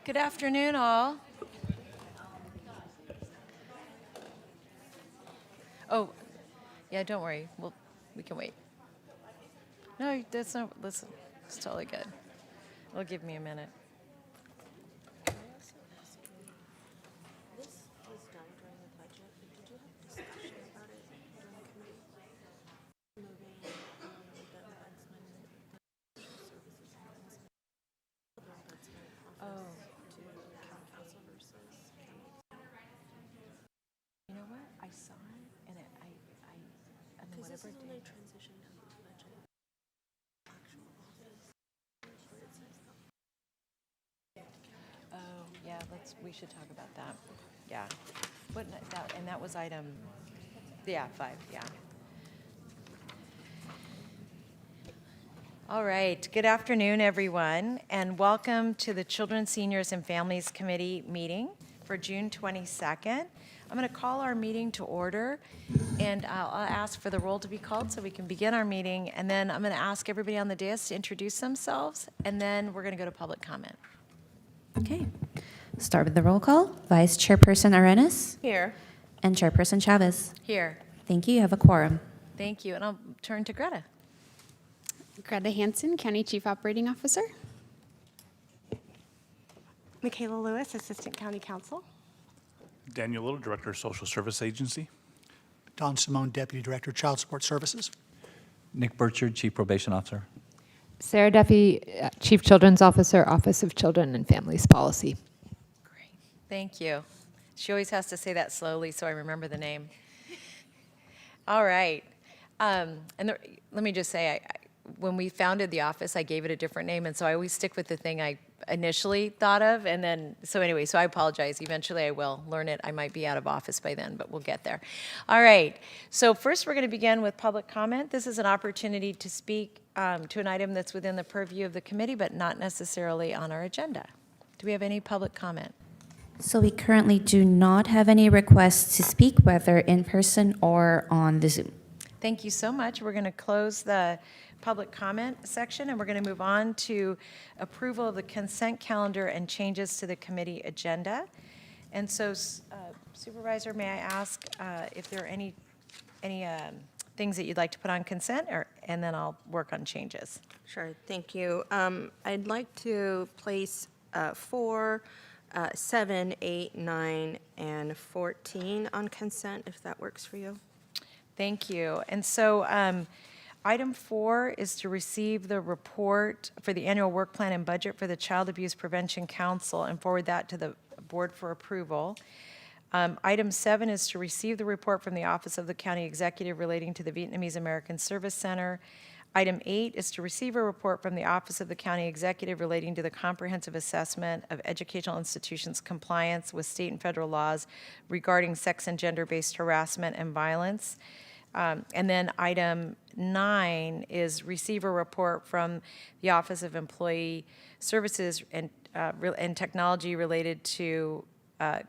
Good afternoon, all. Oh, yeah, don't worry. We can wait. No, that's not, listen, it's totally good. It'll give me a minute. This was done during the budget, but did you have discussion about it during the committee? Moving the ombudsman, the services ombudsman Oh, office to county council versus county. you know what? I saw it, and I mean, Because this whatever is it when they did. transitioned to the budget. Actual office, where it says Oh, yeah, we should talk about that. Yeah. And that was item, yeah, 5, yeah. All right. Good afternoon, everyone, and welcome to the Children, Seniors, and Families Committee meeting for June 22nd. I'm going to call our meeting to order, and I'll ask for the roll to be called so we can begin our meeting, and then I'm going to ask everybody on the dais to introduce themselves, and then we're going to go to public comment. Okay. Start with the roll call. Vice Chairperson Arenas here. and Chairperson Chavez. Here. Thank you. You have a quorum. Thank you, and I'll turn to Greta. Greta Hansen, County Chief Operating Officer. Michaela Lewis, Assistant County Counsel. Daniel Little, Director of Social Service Agency. Don Simone, Deputy Director, Child Support Services. Nick Burchard, Chief Probation Officer. Sarah Duffy, Chief Children's Officer, Office of Children and Families Policy. Great. Thank you. She always has to say that slowly so I remember the name. All right. Let me just say, when we founded the office, I gave it a different name, and so I always stick with the thing I initially thought of, and then, so I apologize. Eventually I will learn it. I might be out of office by then, but we'll get there. All right. So first we're going to begin with public comment. This is an opportunity to speak to an item that's within the purview of the committee, but not necessarily on our agenda. Do we have any public comment? So we currently do not have any requests to speak, whether in person or on the Zoom. Thank you so much. We're going to close the public comment section, and we're going to move on to approval of the consent calendar and changes to the committee agenda. And so, Supervisor, may I ask if there are any things that you'd like to put on consent, and then I'll work on changes. Sure, thank you. I'd like to place 4, 7, 8, 9, and 14 on consent, if that works for you. Thank you. And so, item 4 is to receive the report for the annual work plan and budget for the Child Abuse Prevention Council and forward that to the board for approval. Item 7 is to receive the report from the Office of the County Executive relating to the Vietnamese American Service Center. Item 8 is to receive a report from the Office of the County Executive relating to the comprehensive assessment of educational institutions' compliance with state and federal laws regarding sex and gender-based harassment and violence. And then item 9 is receive a report from the Office of Employee Services and Technology related to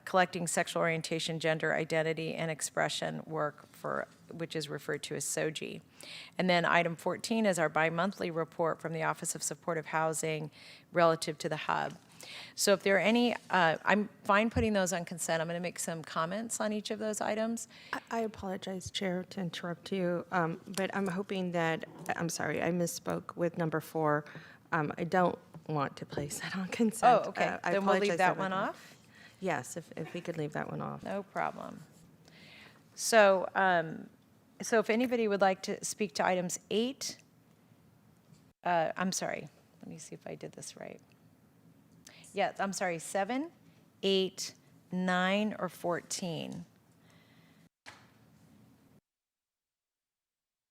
collecting sexual orientation, gender identity, and expression work, which is referred to as SOGI. And then item 14 is our bi-monthly report from the Office of Supportive Housing relative to the hub. So if there are any, I'm fine putting those on consent. I'm going to make some comments on each of those items. I apologize, Chair, to interrupt you, but I'm hoping that, I'm sorry, I misspoke with number 4. I don't want to place that on consent. Oh, okay. I Then we'll leave apologize, that one everyone. off? Yes, if we could leave that one off. No problem. So, so if anybody would like to speak to items 8, I'm sorry, let me see if I did this right. Yeah, I'm sorry, 7, 8, 9, or 14.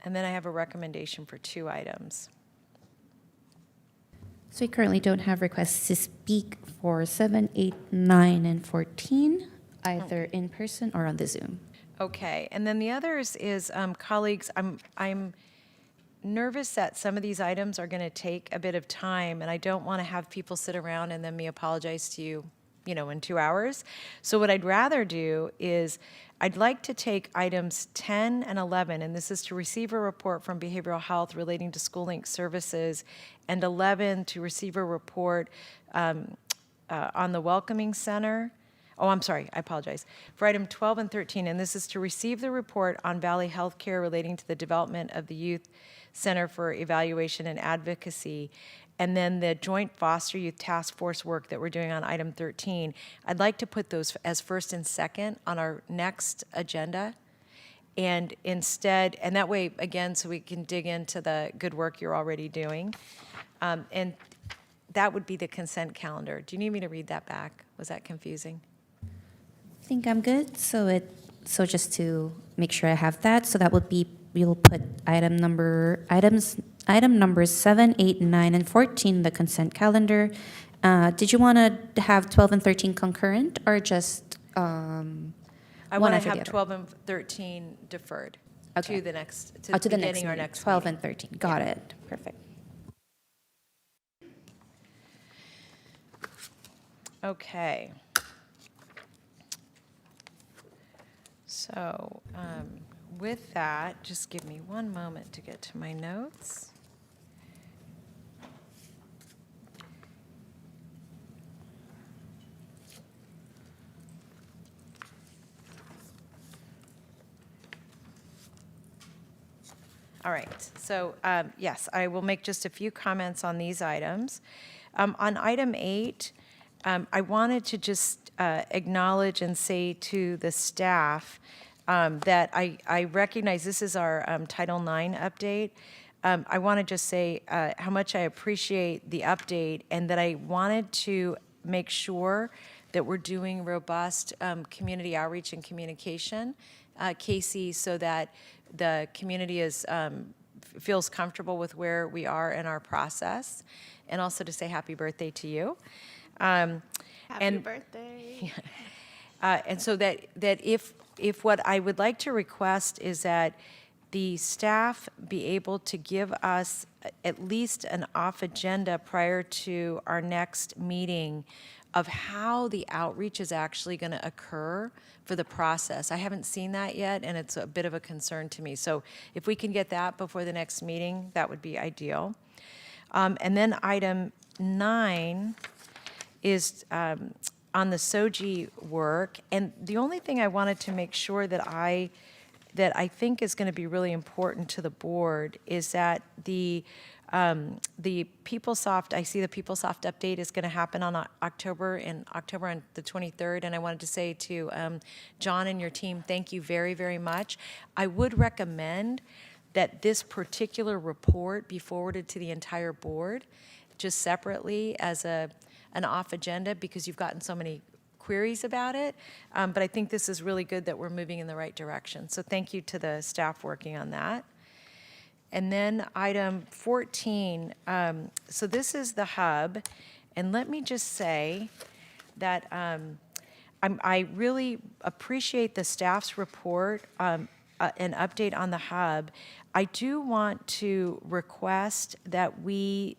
And then I have a recommendation for 2 items. So we currently don't have requests to speak for 7, 8, 9, and 14, either in person or on the Zoom. Okay, and then the others is, colleagues, I'm nervous that some of these items are going to take a bit of time, and I don't want to have people sit around and then me apologize to you, in 2 hours. So what I'd rather do is I'd like to take items 10 and 11, and this is to receive a report from Behavioral Health relating to school link services, and 11 to receive a report on the Welcoming Center. Oh, I'm sorry, I apologize. For item 12 and 13, and this is to receive the report on Valley Healthcare relating to the development of the Youth Center for Evaluation and Advocacy, and then the Joint Foster Youth Task Force work that we're doing on item 13. I'd like to put those as first and second on our next agenda. And instead, and that way, again, so we can dig into the good work you're already doing. And that would be the consent calendar. Do you need me to read that back? Was that confusing? I think I'm good. So just to make sure I have that, so that would be, we'll put item numbers 7, 8, 9, and 14, the consent calendar. Did you want to have 12 and 13 concurrent, or just I one want to after the have other? 12 and 13 deferred Okay. to the next, to Oh, the to the next beginning or meeting, next 12 meeting. and 13. Got it. Perfect. Okay. So with that, just give me one moment to get to my notes. All right, so yes, I will make just a few comments on these items. On item 8, I wanted to just acknowledge and say to the staff that I recognize this is our Title IX update. I want to just say how much I appreciate the update, and that I wanted to make sure that we're doing robust community outreach and communication, Casey, so that the community feels comfortable with where we are in our process, and also to say happy birthday to you. Happy And- birthday. And so that if what I would like to request is that the staff be able to give us at least an off agenda prior to our next meeting of how the outreach is actually going to occur for the process. I haven't seen that yet, and it's a bit of a concern to me. So if we can get that before the next meeting, that would be ideal. And then item 9 is on the SOGI work. And the only thing I wanted to make sure that I think is going to be really important to the board is that the PeopleSoft, I see the PeopleSoft update is going to happen on October on the 23rd. And I wanted to say to John and your team, thank you very, very much. I would recommend that this particular report be forwarded to the entire board just separately as an off agenda, because you've gotten so many queries about it. But I think this is really good that we're moving in the right direction. So thank you to the staff working on that. And then item 14, so this is the hub. And let me just say that I really appreciate the staff's report, an update on the hub. I do want to request that we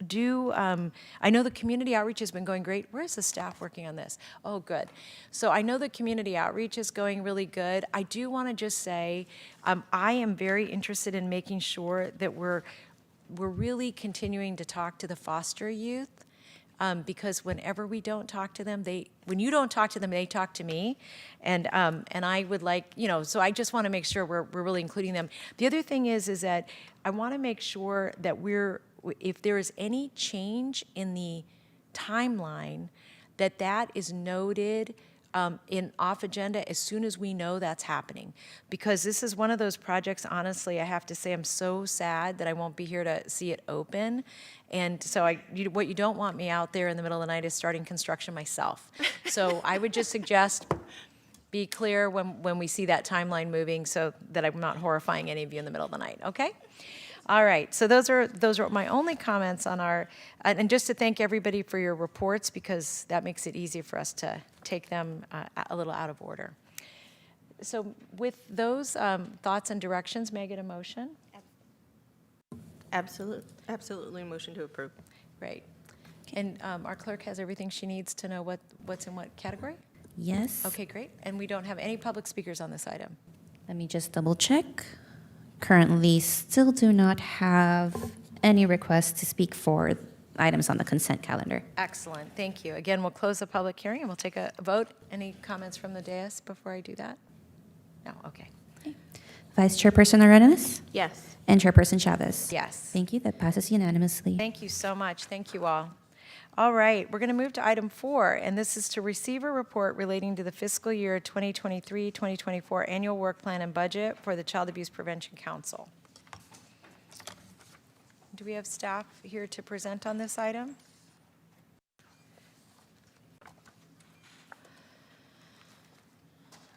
do, I know the community outreach has been going great. Where's the staff working on this? Oh, good. So I know the community outreach is going really good. I do want to just say, I am very interested in making sure that we're really continuing to talk to the foster youth, because whenever we don't talk to them, when you don't talk to them, they talk to me, and I would like, so I just want to make sure we're really including them. The other thing is that I want to make sure that if there is any change in the timeline, that is noted in off agenda as soon as we know that's happening. Because this is one of those projects, honestly, I have to say I'm so sad that I won't be here to see it open. And so what you don't want me out there in the middle of the night is starting construction myself. So I would just suggest be clear when we see that timeline moving, so that I'm not horrifying any of you in the middle of the night, okay? All right, so those are my only comments on and just to thank everybody for your reports, because that makes it easy for us to take them a little out of order. So with those thoughts and directions, may I get a motion? Absolutely, motion to approve. Great. And our clerk has everything she needs to know what's in what category? Yes. Okay, great. And we don't have any public speakers on this item. Let me just double check. Currently, still do not have any requests to speak for items on the consent calendar. Excellent, thank you. Again, we'll close the public hearing and we'll take a vote. Any comments from the dais before I do that? No, okay. Vice Chairperson Arenas Yes. and Chairperson Chavez. Yes. Thank you. That passes unanimously. Thank you so much. Thank you all. All right, we're going to move to item 4, and this is to receive a report relating to the fiscal year 2023-2024 annual work plan and budget for the Child Abuse Prevention Council. Do we have staff here to present on this item?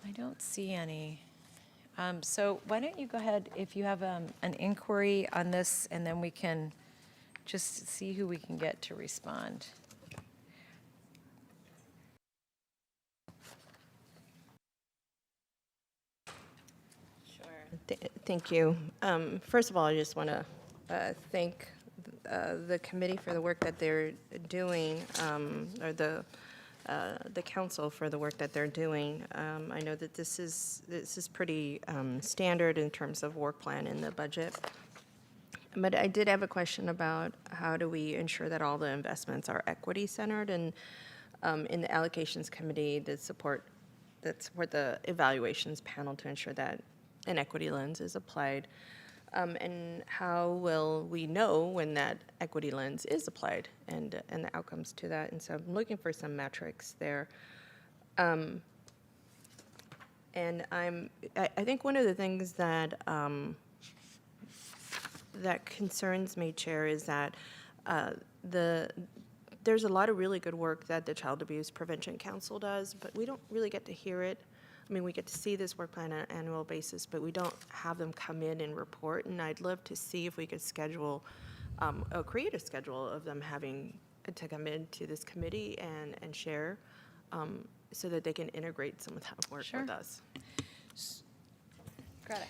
I don't see any. So why don't you go ahead, if you have an inquiry on this, and then we can just see who we can get to respond. Thank you. First of all, I just want to thank the committee for the work that they're doing, or the council for the work that they're doing. I know that this is pretty standard in terms of work plan in the budget. But I did have a question about how do we ensure that all the investments are equity centered, and in the allocations committee that support the evaluations panel to ensure that an equity lens is applied. And how will we know when that equity lens is applied and the outcomes to that? And so I'm looking for some metrics there. And I think one of the things that that concerns me, Chair, is that there's a lot of really good work that the Child Abuse Prevention Council does, but we don't really get to hear it. I mean, we get to see this work plan on an annual basis, but we don't have them come in and report. And I'd love to see if we could schedule, create a schedule of them having to come into this committee and share, so that they can integrate some of that work with us. Greta.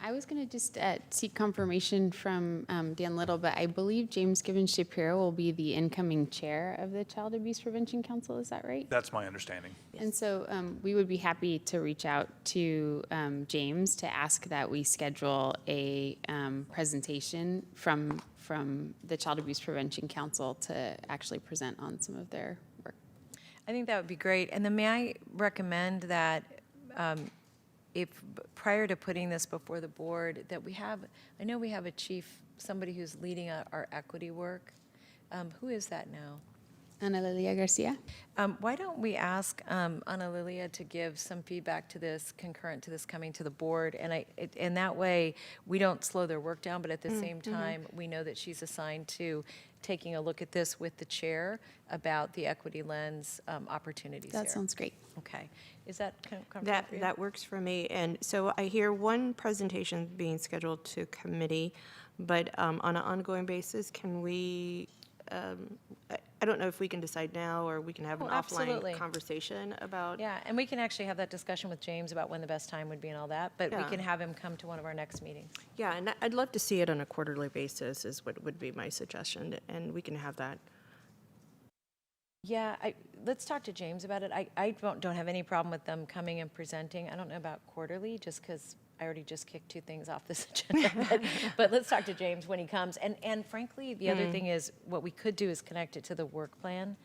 I was going to just seek confirmation from Dan Little, but I believe James Gibbon Shapiro will be the incoming chair of the Child Abuse Prevention Council. Is that right? That's my understanding. And so we would be happy to reach out to James to ask that we schedule a presentation from the Child Abuse Prevention Council to actually present on some of their work. I think that would be great. And then may I recommend that if prior to putting this before the board, that we have, I know we have a chief, somebody who's leading our equity work. Who is that now? Ana Lilia Garcia? Why don't we ask Ana Lilia to give some feedback to this, concurrent to this coming to the board, and that way we don't slow their work down, but at the same time, we know that she's assigned to taking a look at this with the chair about the equity lens opportunities here. That sounds great. Okay. Is that comfortable for you? That works for me. And so I hear one presentation being scheduled to committee, but on an ongoing basis, can we, I don't know if we can decide now, or we can have an absolutely. offline conversation about. Yeah, and we can actually have that discussion with James about when the best time would be and all that, but we Yeah. can have him come to one of our next meetings. Yeah, and I'd love to see it on a quarterly basis is what would be my suggestion, and we can have that. Yeah, let's talk to James about it. I don't have any problem with them coming and presenting. I don't know about quarterly, just because I already just kicked 2 things off this agenda. But let's talk to James when he comes. And frankly, the other thing is, what we could do is connect it to the work plan,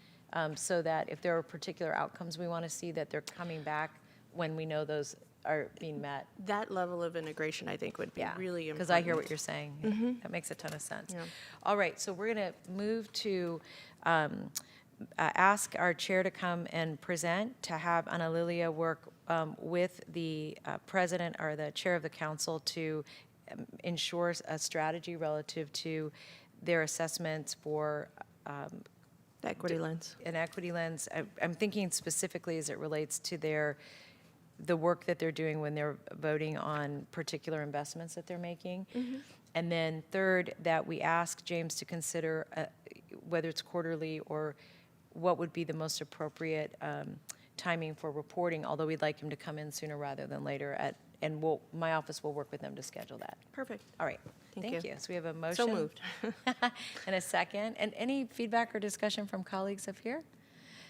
so that if there are particular outcomes we want to see, that they're coming back when we know those are being met. That level of integration, I think, would be really important. Because I hear what you're saying. That makes a ton of sense. Yeah. All right, so we're going to move to ask our chair to come and present, to have Ana Lilia work with the president or the chair of the council to ensure a strategy relative to their assessments for The equity lens. an equity lens. I'm thinking specifically as it relates to the work that they're doing when they're voting on particular investments that they're making. And then third, that we ask James to consider whether it's quarterly or what would be the most appropriate timing for reporting, although we'd like him to come in sooner rather than later, and my office will work with them to schedule that. Perfect. All right, Thank thank you. you. So we have a motion. So moved. And a second. And any feedback or discussion from colleagues up here?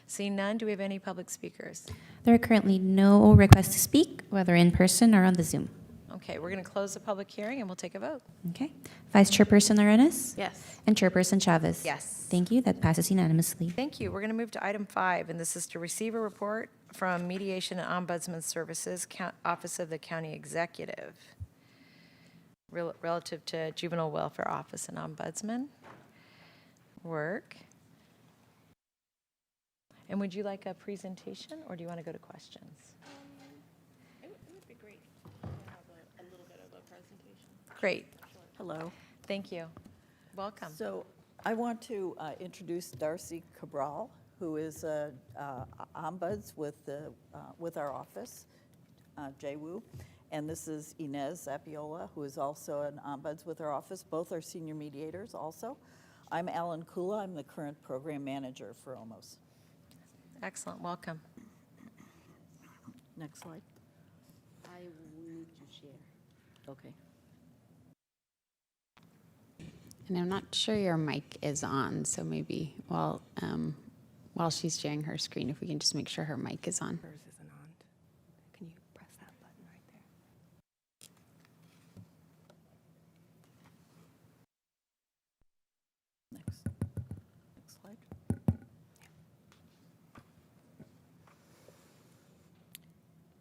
Seeing none, do we have any public speakers? There are currently no requests to speak, whether in person or on the Zoom. Okay, we're going to close the public hearing and we'll take a vote. Okay. Vice Chairperson Arenas? Yes. And Chairperson Chavez? Yes. Thank you. That passes unanimously. Thank you. We're going to move to item 5, and this is to receive a report from Mediation and Ombudsman Services, Office of the County Executive, relative to Juvenile Welfare Office and Ombudsman work. And would you like a presentation, or do you want to go to questions? It would be great to have a little bit of a presentation. Great. Hello. Thank you. Welcome. So I want to introduce Darcy Cabral, who is a ombuds with our office, JWU. And this is Inez Zapiola, who is also an ombuds with our office. Both are senior mediators also. I'm Alan Kula. I'm the current program manager for OMOS. Excellent. Welcome. Next slide. I will need to share. Okay. And I'm not sure your mic is on, so maybe while she's sharing her screen, if we can just make sure her mic is on. Hers isn't on. Can you press that button right there? Next slide.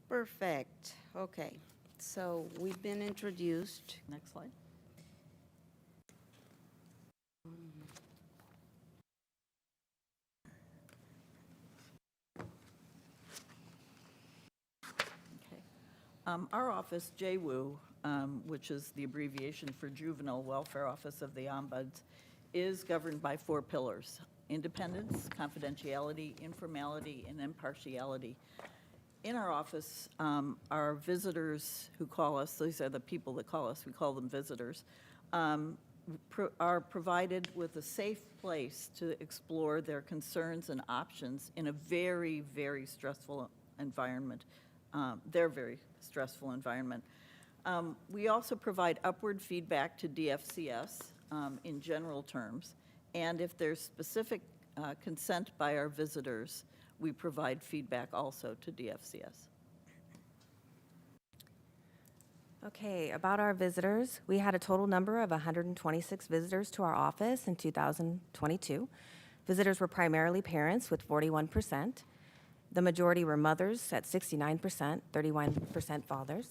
Perfect. Okay. So we've been introduced. Next slide. Okay. Our office, JWU, which is the abbreviation for Juvenile Welfare Office of the Ombuds, is governed by 4 pillars: independence, confidentiality, informality, and impartiality. In our office, our visitors who call us, these are the people that call us, we call them visitors, are provided with a safe place to explore their concerns and options in a very, very stressful environment, their very stressful environment. We also provide upward feedback to DFCS in general terms, and if there's specific consent by our visitors, we provide feedback also to DFCS. Okay, about our visitors, we had a total number of 126 visitors to our office in 2022. Visitors were primarily parents with 41%. The majority were mothers at 69%, 31% fathers.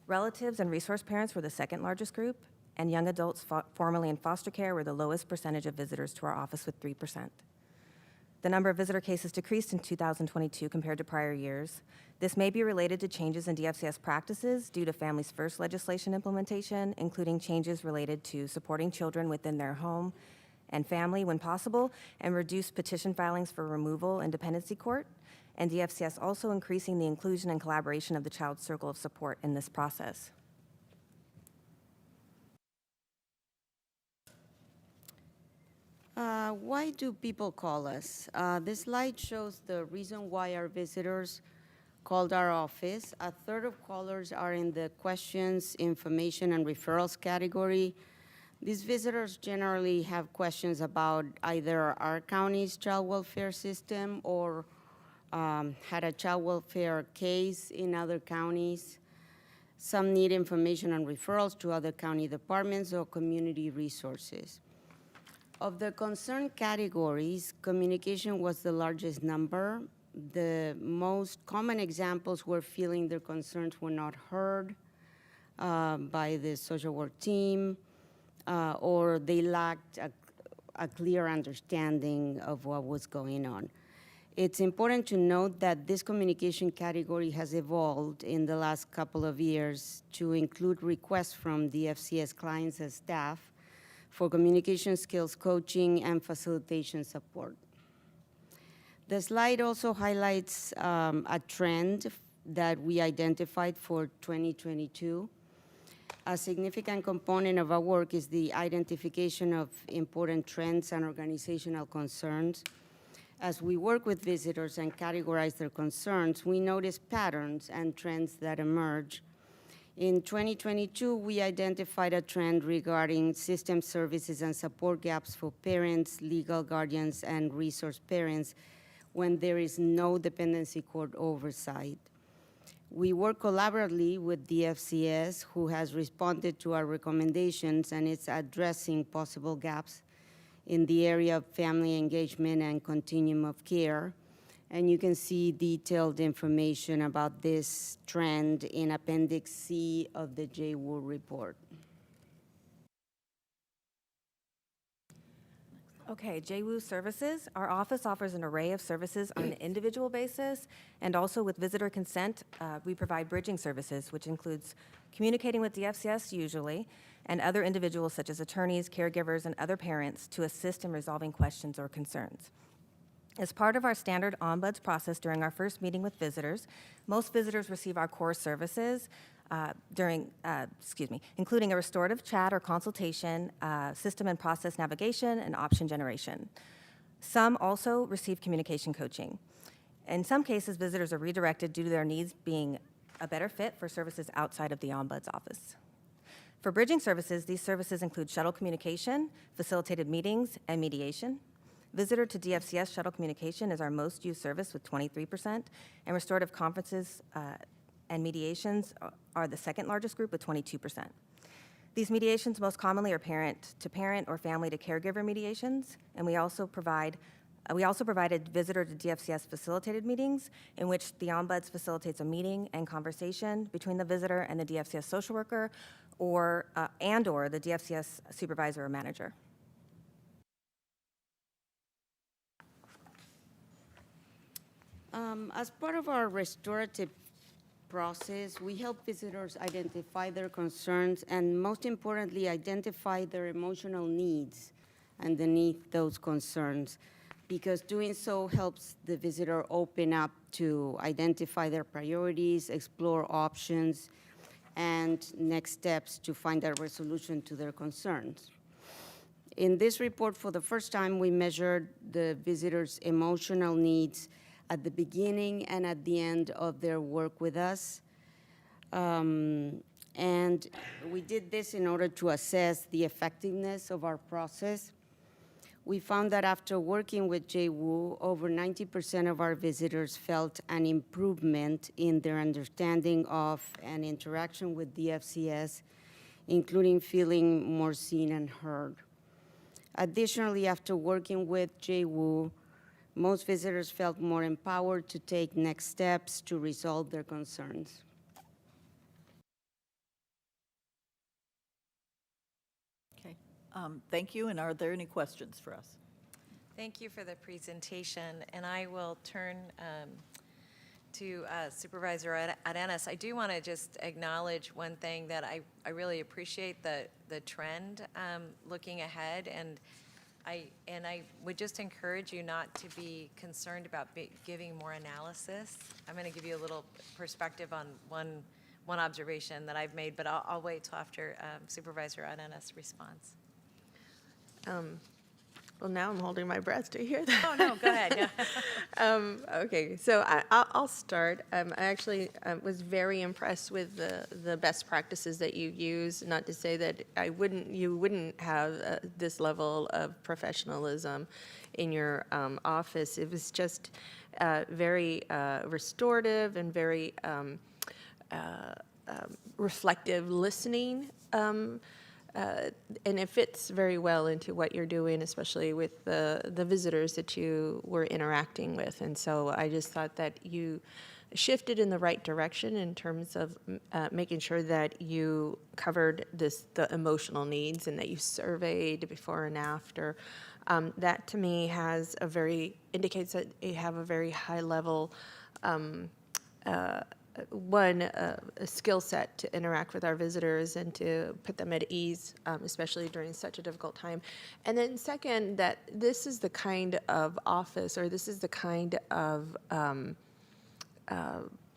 Relatives and resource parents were the second largest group, and young adults formerly in foster care were the lowest percentage of visitors to our office with 3%. The number of visitor cases decreased in 2022 compared to prior years. This may be related to changes in DFCS practices due to Families First legislation implementation, including changes related to supporting children within their home and family when possible, and reduced petition filings for removal in dependency court, and DFCS also increasing the inclusion and collaboration of the child circle of support in this process. Why do people call us? This slide shows the reason why our visitors called our office. A third of callers are in the questions, information, and referrals category. These visitors generally have questions about either our county's child welfare system or had a child welfare case in other counties. Some need information on referrals to other county departments or community resources. Of the concern categories, communication was the largest number. The most common examples were feeling their concerns were not heard by the social work team, or they lacked a clear understanding of what was going on. It's important to note that this communication category has evolved in the last couple of years to include requests from the FCS clients and staff for communication skills coaching and facilitation support. The slide also highlights a trend that we identified for 2022. A significant component of our work is the identification of important trends and organizational concerns. As we work with visitors and categorize their concerns, we notice patterns and trends that emerge. In 2022, we identified a trend regarding system services and support gaps for parents, legal guardians, and resource parents when there is no dependency court oversight. We work collaboratively with DFCS, who has responded to our recommendations and is addressing possible gaps in the area of family engagement and continuum of care. And you can see detailed information about this trend in Appendix C of the JWU report. Okay, JWU Services. Our office offers an array of services on an individual basis, and also with visitor consent, we provide bridging services, which includes communicating with DFCS usually, and other individuals such as attorneys, caregivers, and other parents to assist in resolving questions or concerns. As part of our standard ombuds process during our first meeting with visitors, most visitors receive our core services including a restorative chat or consultation, system and process navigation, and option generation. Some also receive communication coaching. In some cases, visitors are redirected due to their needs being a better fit for services outside of the ombuds office. For bridging services, these services include shuttle communication, facilitated meetings, and mediation. Visitor to DFCS shuttle communication is our most used service with 23%, and restorative conferences and mediations are the second largest group with 22%. These mediations most commonly are parent-to-parent or family-to-caregiver mediations, and we also provided visitor to DFCS facilitated meetings in which the ombuds facilitates a meeting and conversation between the visitor and the DFCS social worker or the DFCS supervisor or manager. As part of our restorative process, we help visitors identify their concerns and, most importantly, identify their emotional needs underneath those concerns, because doing so helps the visitor open up to identify their priorities, explore options, and next steps to find a resolution to their concerns. In this report, for the first time, we measured the visitors' emotional needs at the beginning and at the end of their work with us. And we did this in order to assess the effectiveness of our process. We found that after working with JWU, over 90% of our visitors felt an improvement in their understanding of and interaction with DFCS, including feeling more seen and heard. Additionally, after working with JWU, most visitors felt more empowered to take next steps to resolve their concerns. Okay, thank you, and are there any questions for us? Thank you for the presentation, and I will turn to Supervisor Arenas. I do want to just acknowledge one thing that I really appreciate the trend looking ahead, and I would just encourage you not to be concerned about giving more analysis. I'm going to give you a little perspective on one observation that I've made, but I'll wait till after Supervisor Arenas' response. Well, now I'm holding my breath to hear that. Oh, no, go ahead. Yeah. Okay, so I'll start. I actually was very impressed with the best practices that you use. Not to say that you wouldn't have this level of professionalism in your office. It was just very restorative and very reflective listening. And it fits very well into what you're doing, especially with the visitors that you were interacting with. And so I just thought that you shifted in the right direction in terms of making sure that you covered the emotional needs and that you surveyed before and after. That to me indicates that you have a very high level a skill set to interact with our visitors and to put them at ease, especially during such a difficult time. And then second, that this is the kind of office, or this is the kind of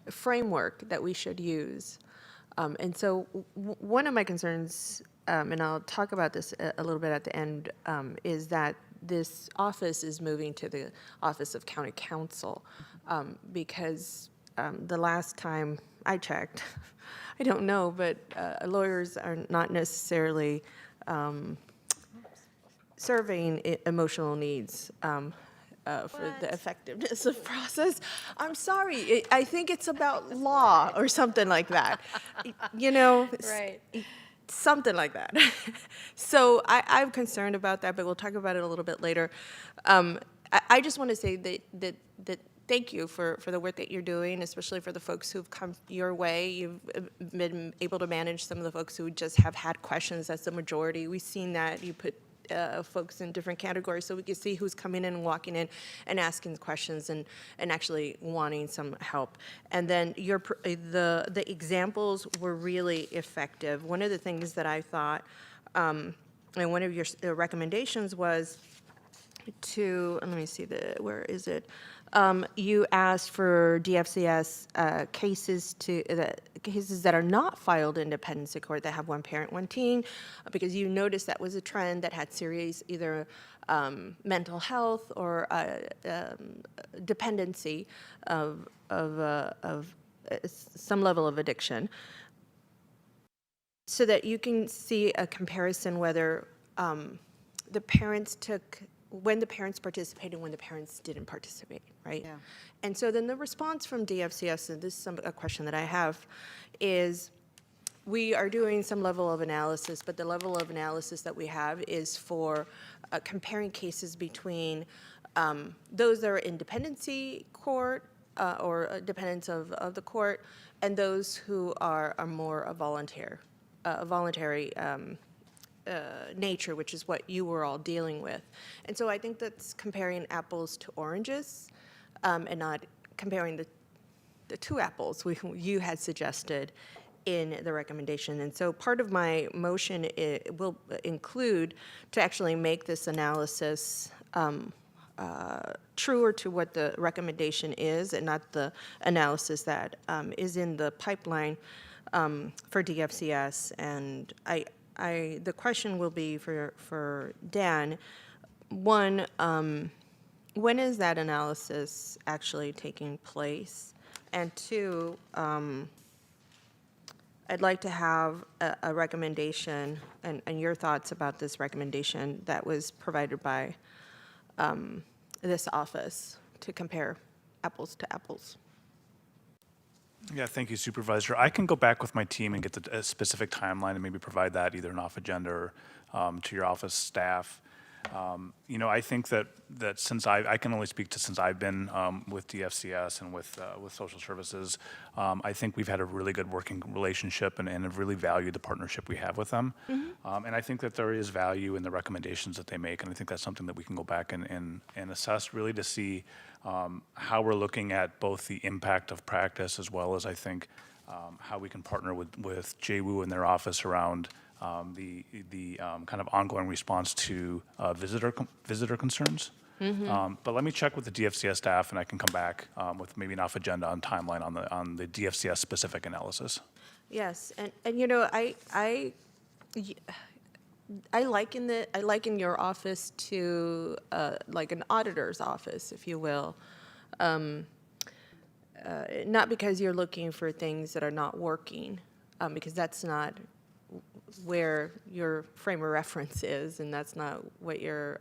framework that we should use. And so one of my concerns, and I'll talk about this a little bit at the end, is that this office is moving to the Office of County Counsel, because the last time I checked, I don't know, but lawyers are not necessarily surveying emotional needs for the effectiveness of process. I'm sorry, I think it's about law or something like that. You know, Right. something like that. So I'm concerned about that, but we'll talk about it a little bit later. I just want to say that thank you for the work that you're doing, especially for the folks who've come your way. You've been able to manage some of the folks who just have had questions. That's the majority. We've seen that. You put folks in different categories so we can see who's coming in and walking in and asking questions and actually wanting some help. And then the examples were really effective. One of the things that I thought, and one of your recommendations was to, let me see, where is it? You asked for DFCS cases that are not filed in dependency court that have one parent, one teen, because you noticed that was a trend that had serious either mental health or dependency of some level of addiction, so that you can see a comparison whether the parents when the parents participated, when the parents didn't participate, right? Yeah. And so then the response from DFCS, and this is a question that I have, is we are doing some level of analysis, but the level of analysis that we have is for comparing cases between those that are in dependency court or dependents of the court, and those who are more a voluntary nature, which is what you were all dealing with. And so I think that's comparing apples to oranges and not comparing the two apples you had suggested in the recommendation. And so part of my motion will include to actually make this analysis truer to what the recommendation is and not the analysis that is in the pipeline for DFCS. And the question will be for Dan. One, when is that analysis actually taking place? And two, I'd like to have a recommendation and your thoughts about this recommendation that was provided by this office to compare apples to apples. Yeah, thank you, Supervisor. I can go back with my team and get a specific timeline and maybe provide that either an off agenda or to your office staff. I think that since I can only speak to since I've been with DFCS and with social services, I think we've had a really good working relationship and have really valued the partnership we have with them. And I think that there is value in the recommendations that they make, and I think that's something that we can go back and assess really to see how we're looking at both the impact of practice as well as I think how we can partner with JWU and their office around the kind of ongoing response to visitor concerns. But let me check with the DFCS staff, and I can come back with maybe an off agenda on timeline on the DFCS specific analysis. Yes, and I liken your office to like an auditor's office, if you will. Not because you're looking for things that are not working, because that's not where your frame of reference is, and that's not what you're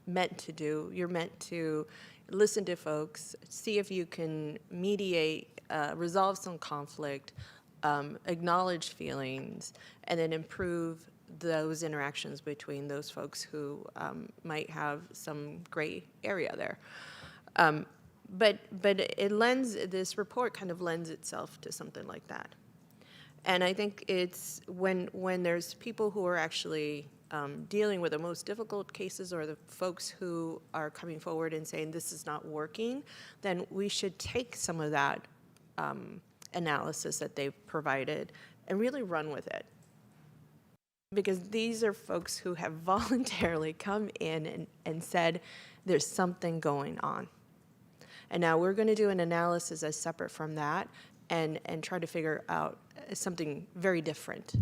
meant to do. You're meant to listen to folks, see if you can mediate, resolve some conflict, acknowledge feelings, and then improve those interactions between those folks who might have some gray area there. But this report kind of lends itself to something like that. And I think it's when there's people who are actually dealing with the most difficult cases or the folks who are coming forward and saying this is not working, then we should take some of that analysis that they've provided and really run with it. Because these are folks who have voluntarily come in and said there's something going on. And now we're going to do an analysis as separate from that and try to figure out something very different.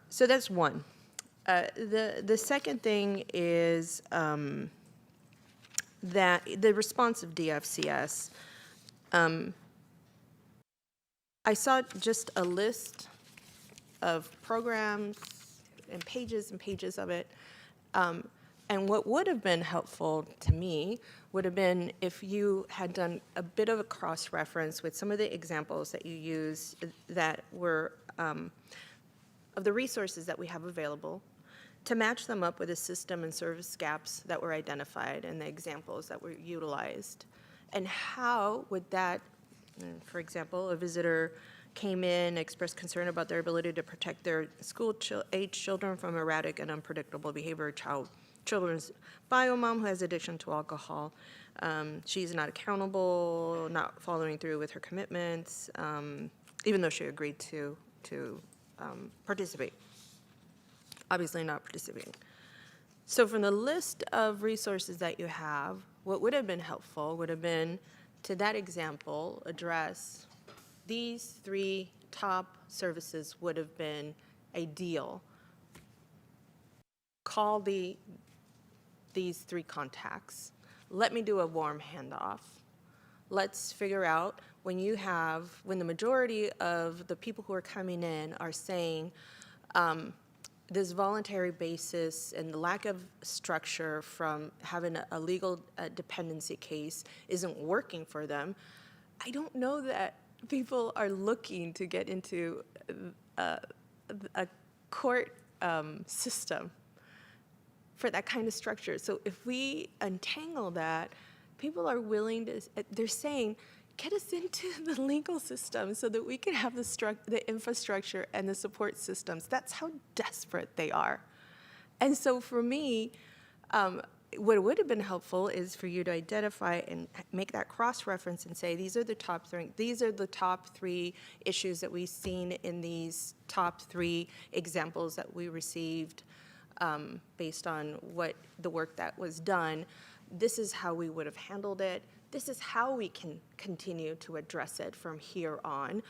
So that's one. The second thing is that the response of DFCS. I saw just a list of programs and pages of it. And what would have been helpful to me would have been if you had done a bit of a cross-reference with some of the examples that you used that were of the resources that we have available, to match them up with the system and service gaps that were identified and the examples that were utilized. And how would that, for example, a visitor came in, expressed concern about their ability to protect their school-age children from erratic and unpredictable behavior, children's bio mom who has addiction to alcohol. She's not accountable, not following through with her commitments, even though she agreed to participate. Obviously not participating. So from the list of resources that you have, what would have been helpful would have been, to that example, address these 3 top services would have been ideal. Call these 3 contacts. Let me do a warm handoff. Let's figure out when the majority of the people who are coming in are saying this voluntary basis and the lack of structure from having a legal dependency case isn't working for them, I don't know that people are looking to get into a court system for that kind of structure. So if we untangle that, people are willing to, they're saying, get us into the legal system so that we can have the infrastructure and the support systems. That's how desperate they are. And so for me, what would have been helpful is for you to identify and make that cross-reference and say, these are the top 3 issues that we've seen in these top 3 examples that we received based on what the work that was done. This is how we would have handled it. This is how we can continue to address it from here on.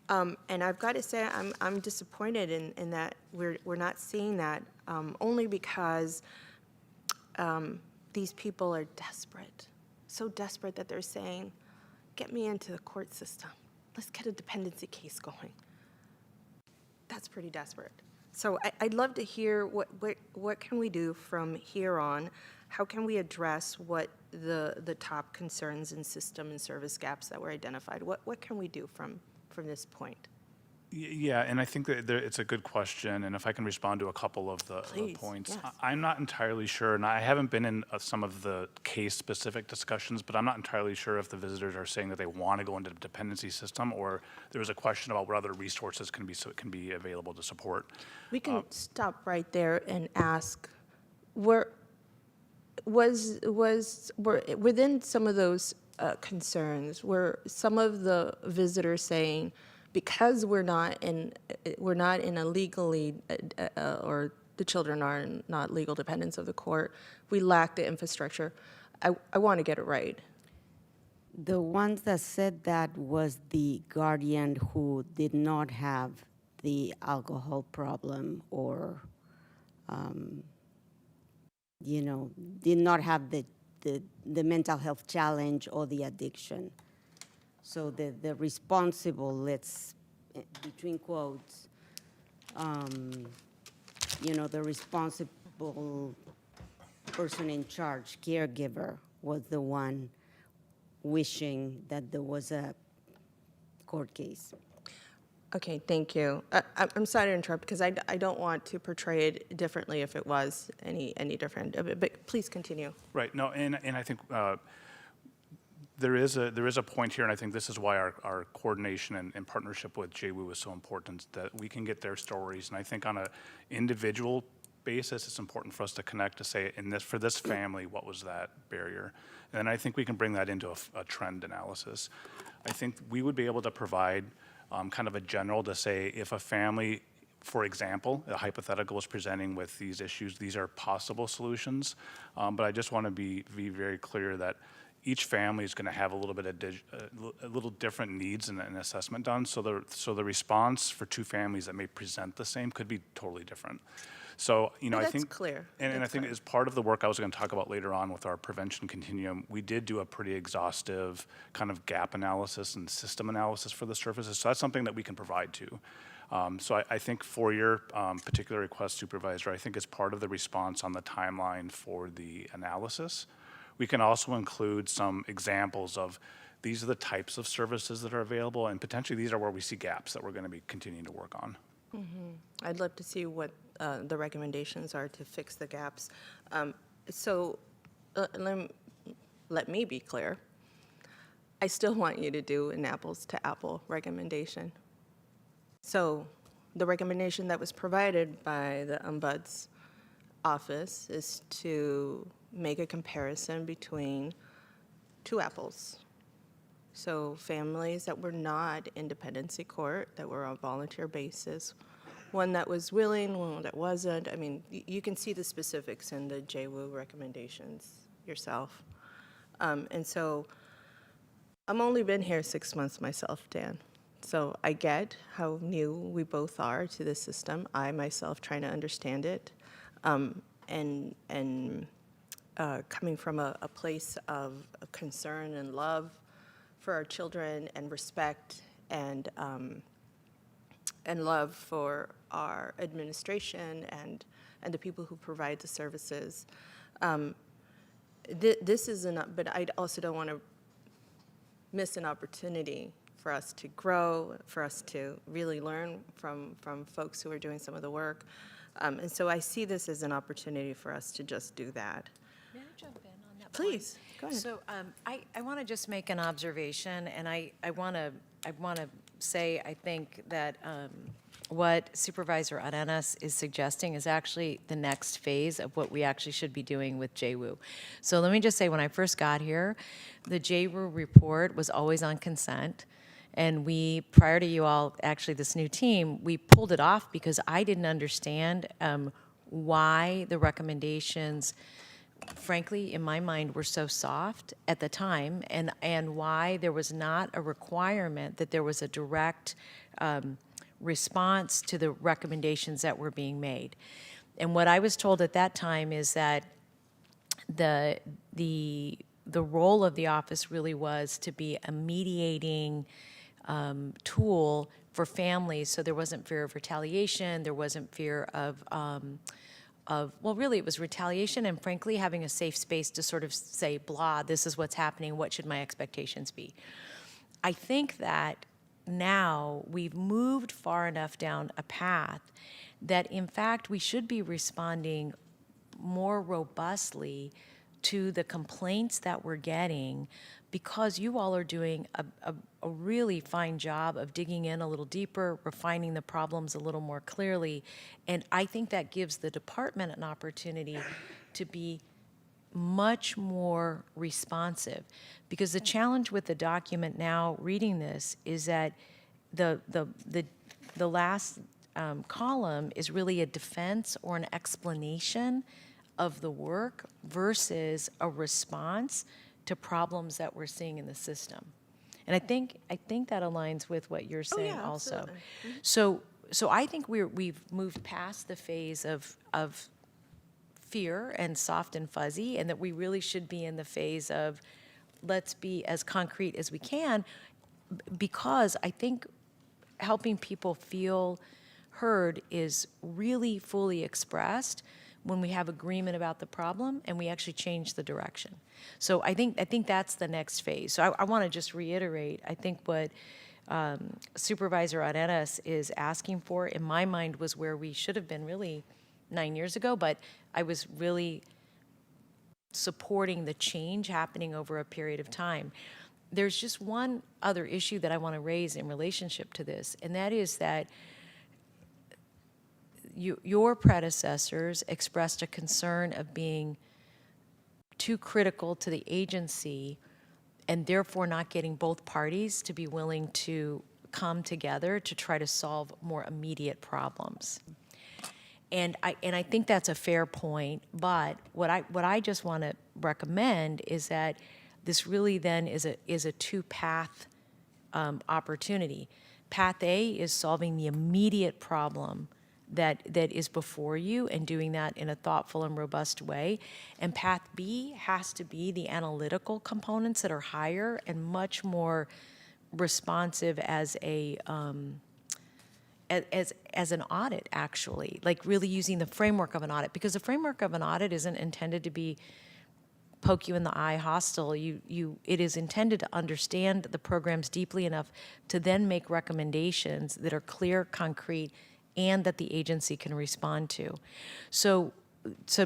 And I've got to say, I'm disappointed in that we're not seeing that, only because these people are desperate, so desperate that they're saying, get me into the court system. Let's get a dependency case going. That's pretty desperate. So I'd love to hear what can we do from here on? How can we address what the top concerns and system and service gaps that were identified? What can we do from this point? Yeah, and I think that it's a good question, and if I can respond to a couple of the points. Yes. I'm not entirely sure, and I haven't been in some of the case-specific discussions, but I'm not entirely sure if the visitors are saying that they want to go into the dependency system, or there was a question about what other resources can be available to support. We can stop right there and ask, were within some of those concerns, were some of the visitors saying, because we're not in a legally, or the children are not legal dependents of the court, we lack the infrastructure. I want to get it right. The ones that said that was the guardian who did not have the alcohol problem or, did not have the mental health challenge or the addiction. So the responsible, let's, between quotes, the responsible person in charge, caregiver, was the one wishing that there was a court case. Okay, thank you. I'm sorry to interrupt because I don't want to portray it differently if it was any different, but please continue. Right, no, and I think there is a point here, and I think this is why our coordination and partnership with JWU is so important, that we can get their stories. And I think on an individual basis, it's important for us to connect to say, for this family, what was that barrier? And I think we can bring that into a trend analysis. I think we would be able to provide kind of a general to say, if a family, for example, a hypothetical is presenting with these issues, these are possible solutions. But I just want to be very clear that each family is going to have a little bit of a little different needs and an assessment done. So the response for 2 families that may present the same could be totally different. So I think that's clear. And I think as part of the work I was going to talk about later on with our prevention continuum, we did do a pretty exhaustive kind of gap analysis and system analysis for the services. So that's something that we can provide too. So I think for your particular request, Supervisor, I think as part of the response on the timeline for the analysis, we can also include some examples of these are the types of services that are available, and potentially these are where we see gaps that we're going to be continuing to work on. I'd love to see what the recommendations are to fix the gaps. So let me be clear. I still want you to do an apples-to-apple recommendation. So the recommendation that was provided by the Ombuds office is to make a comparison between two apples. So families that were not in dependency court, that were on volunteer basis, one that was willing, one that wasn't. I mean, you can see the specifics in the JWU recommendations yourself. And so I'm only been here 6 months myself, Dan. So I get how new we both are to the system. I myself trying to understand it. And coming from a place of concern and love for our children and respect and love for our administration and the people who provide the services. This is but I also don't want to miss an opportunity for us to grow, for us to really learn from folks who are doing some of the work. And so I see this as an opportunity for us to just do that. May I jump in on that point? Please, go ahead. So I want to just make an observation, and I want to say I think that what Supervisor Arenas is suggesting is actually the next phase of what we actually should be doing with JWU. So let me just say, when I first got here, the JWU report was always on consent. And we, prior to you all, actually this new team, we pulled it off because I didn't understand why the recommendations, frankly, in my mind, were so soft at the time, and why there was not a requirement that there was a direct response to the recommendations that were being made. And what I was told at that time is that the role of the office really was to be a mediating tool for families, so there wasn't fear of retaliation, there wasn't fear of well, really it was retaliation, and frankly having a safe space to sort of say, blah, this is what's happening, what should my expectations be? I think that now we've moved far enough down a path that in fact we should be responding more robustly to the complaints that we're getting, because you all are doing a really fine job of digging in a little deeper, refining the problems a little more clearly. And I think that gives the department an opportunity to be much more responsive. Because the challenge with the document now, reading this, is that the last column is really a defense or an explanation of the work versus a response to problems that we're seeing in the system. And I think that aligns with what you're saying also. Absolutely. So I think we've moved past the phase of fear and soft and fuzzy, and that we really should be in the phase of let's be as concrete as we can, because I think helping people feel heard is really fully expressed when we have agreement about the problem and we actually change the direction. So I think that's the next phase. So I want to just reiterate, I think what Supervisor Arenas is asking for, in my mind, was where we should have been really 9 years ago, but I was really supporting the change happening over a period of time. There's just one other issue that I want to raise in relationship to this, and that is that your predecessors expressed a concern of being too critical to the agency and therefore not getting both parties to be willing to come together to try to solve more immediate problems. And I think that's a fair point, but what I just want to recommend is that this really then is a two-path opportunity. Path A is solving the immediate problem that is before you and doing that in a thoughtful and robust way. And path B has to be the analytical components that are higher and much more responsive as as an audit, actually, like really using the framework of an audit, because the framework of an audit isn't intended to be poke you in the eye hostile. It is intended to understand the programs deeply enough to then make recommendations that are clear, concrete, and that the agency can respond to. So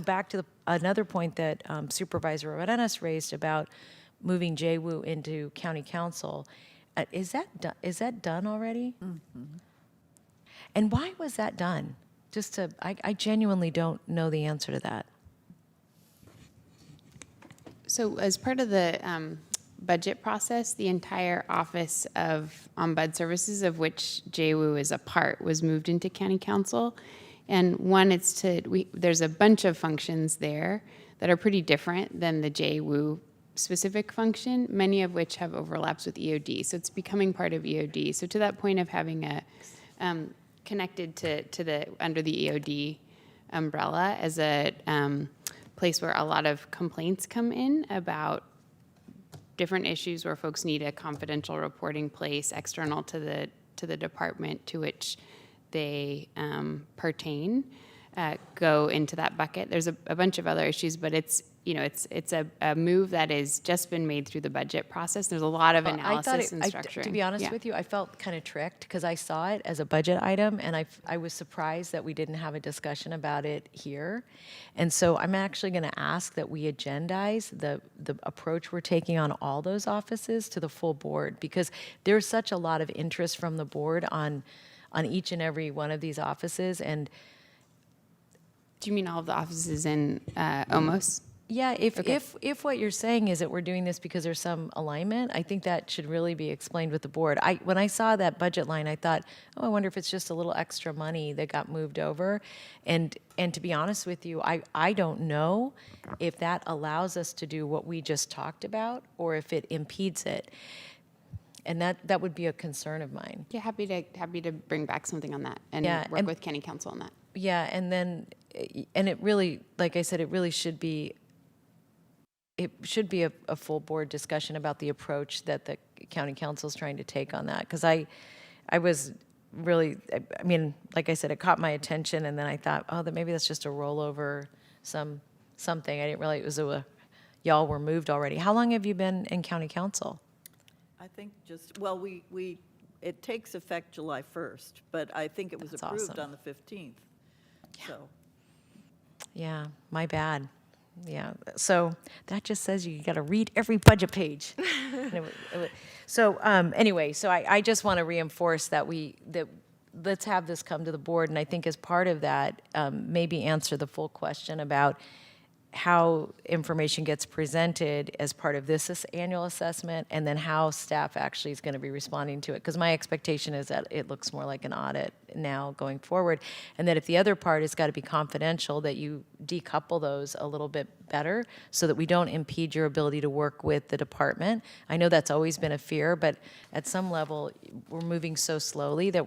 back to another point that Supervisor Arenas raised about moving JWU into county council. Is that done already? Mm-hmm. And why was that done? I genuinely don't know the answer to that. So as part of the budget process, the entire Office of Ombud Services, of which JWU is a part, was moved into County Council. And one, there's a bunch of functions there that are pretty different than the JWU specific function, many of which have overlaps with EOD. So it's becoming part of EOD. So to that point of having a connected to the under the EOD umbrella as a place where a lot of complaints come in about different issues where folks need a confidential reporting place external to the department to which they pertain, go into that bucket. There's a bunch of other issues, but it's a move that has just been made through the budget process. There's a lot of analysis and structuring. To be honest with you, I felt kind of tricked because I saw it as a budget item, and I was surprised that we didn't have a discussion about it here. And so I'm actually going to ask that we agendize the approach we're taking on all those offices to the full board, because there's such a lot of interest from the board on each and every one of these offices. And do you mean all of the offices in OMOS? Yeah, Okay. if what you're saying is that we're doing this because there's some alignment, I think that should really be explained with the board. When I saw that budget line, I thought, oh, I wonder if it's just a little extra money that got moved over. And to be honest with you, I don't know if that allows us to do what we just talked about or if it impedes it. And that would be a concern of mine. Yeah, happy to bring back something on that and work with County Council on that. Yeah, and it really, like I said, it really should be. It should be a full board discussion about the approach that the county council is trying to take on that. Because I was really, I mean, like I said, it caught my attention, and then I thought, oh, that maybe that's just a rollover, something. I didn't realize it was y'all were moved already. How long have you been in county council? I think it takes effect July 1st, but I think it was That's approved awesome. on the 15th. So. Yeah, my bad. Yeah, so that just says you got to read every budget page. So anyway, so I just want to reinforce that let's have this come to the board, and I think as part of that, maybe answer the full question about how information gets presented as part of this annual assessment, and then how staff actually is going to be responding to it. Because my expectation is that it looks more like an audit now going forward, and that if the other part has got to be confidential, that you decouple those a little bit better so that we don't impede your ability to work with the department. I know that's always been a fear, but at some level, we're moving so slowly that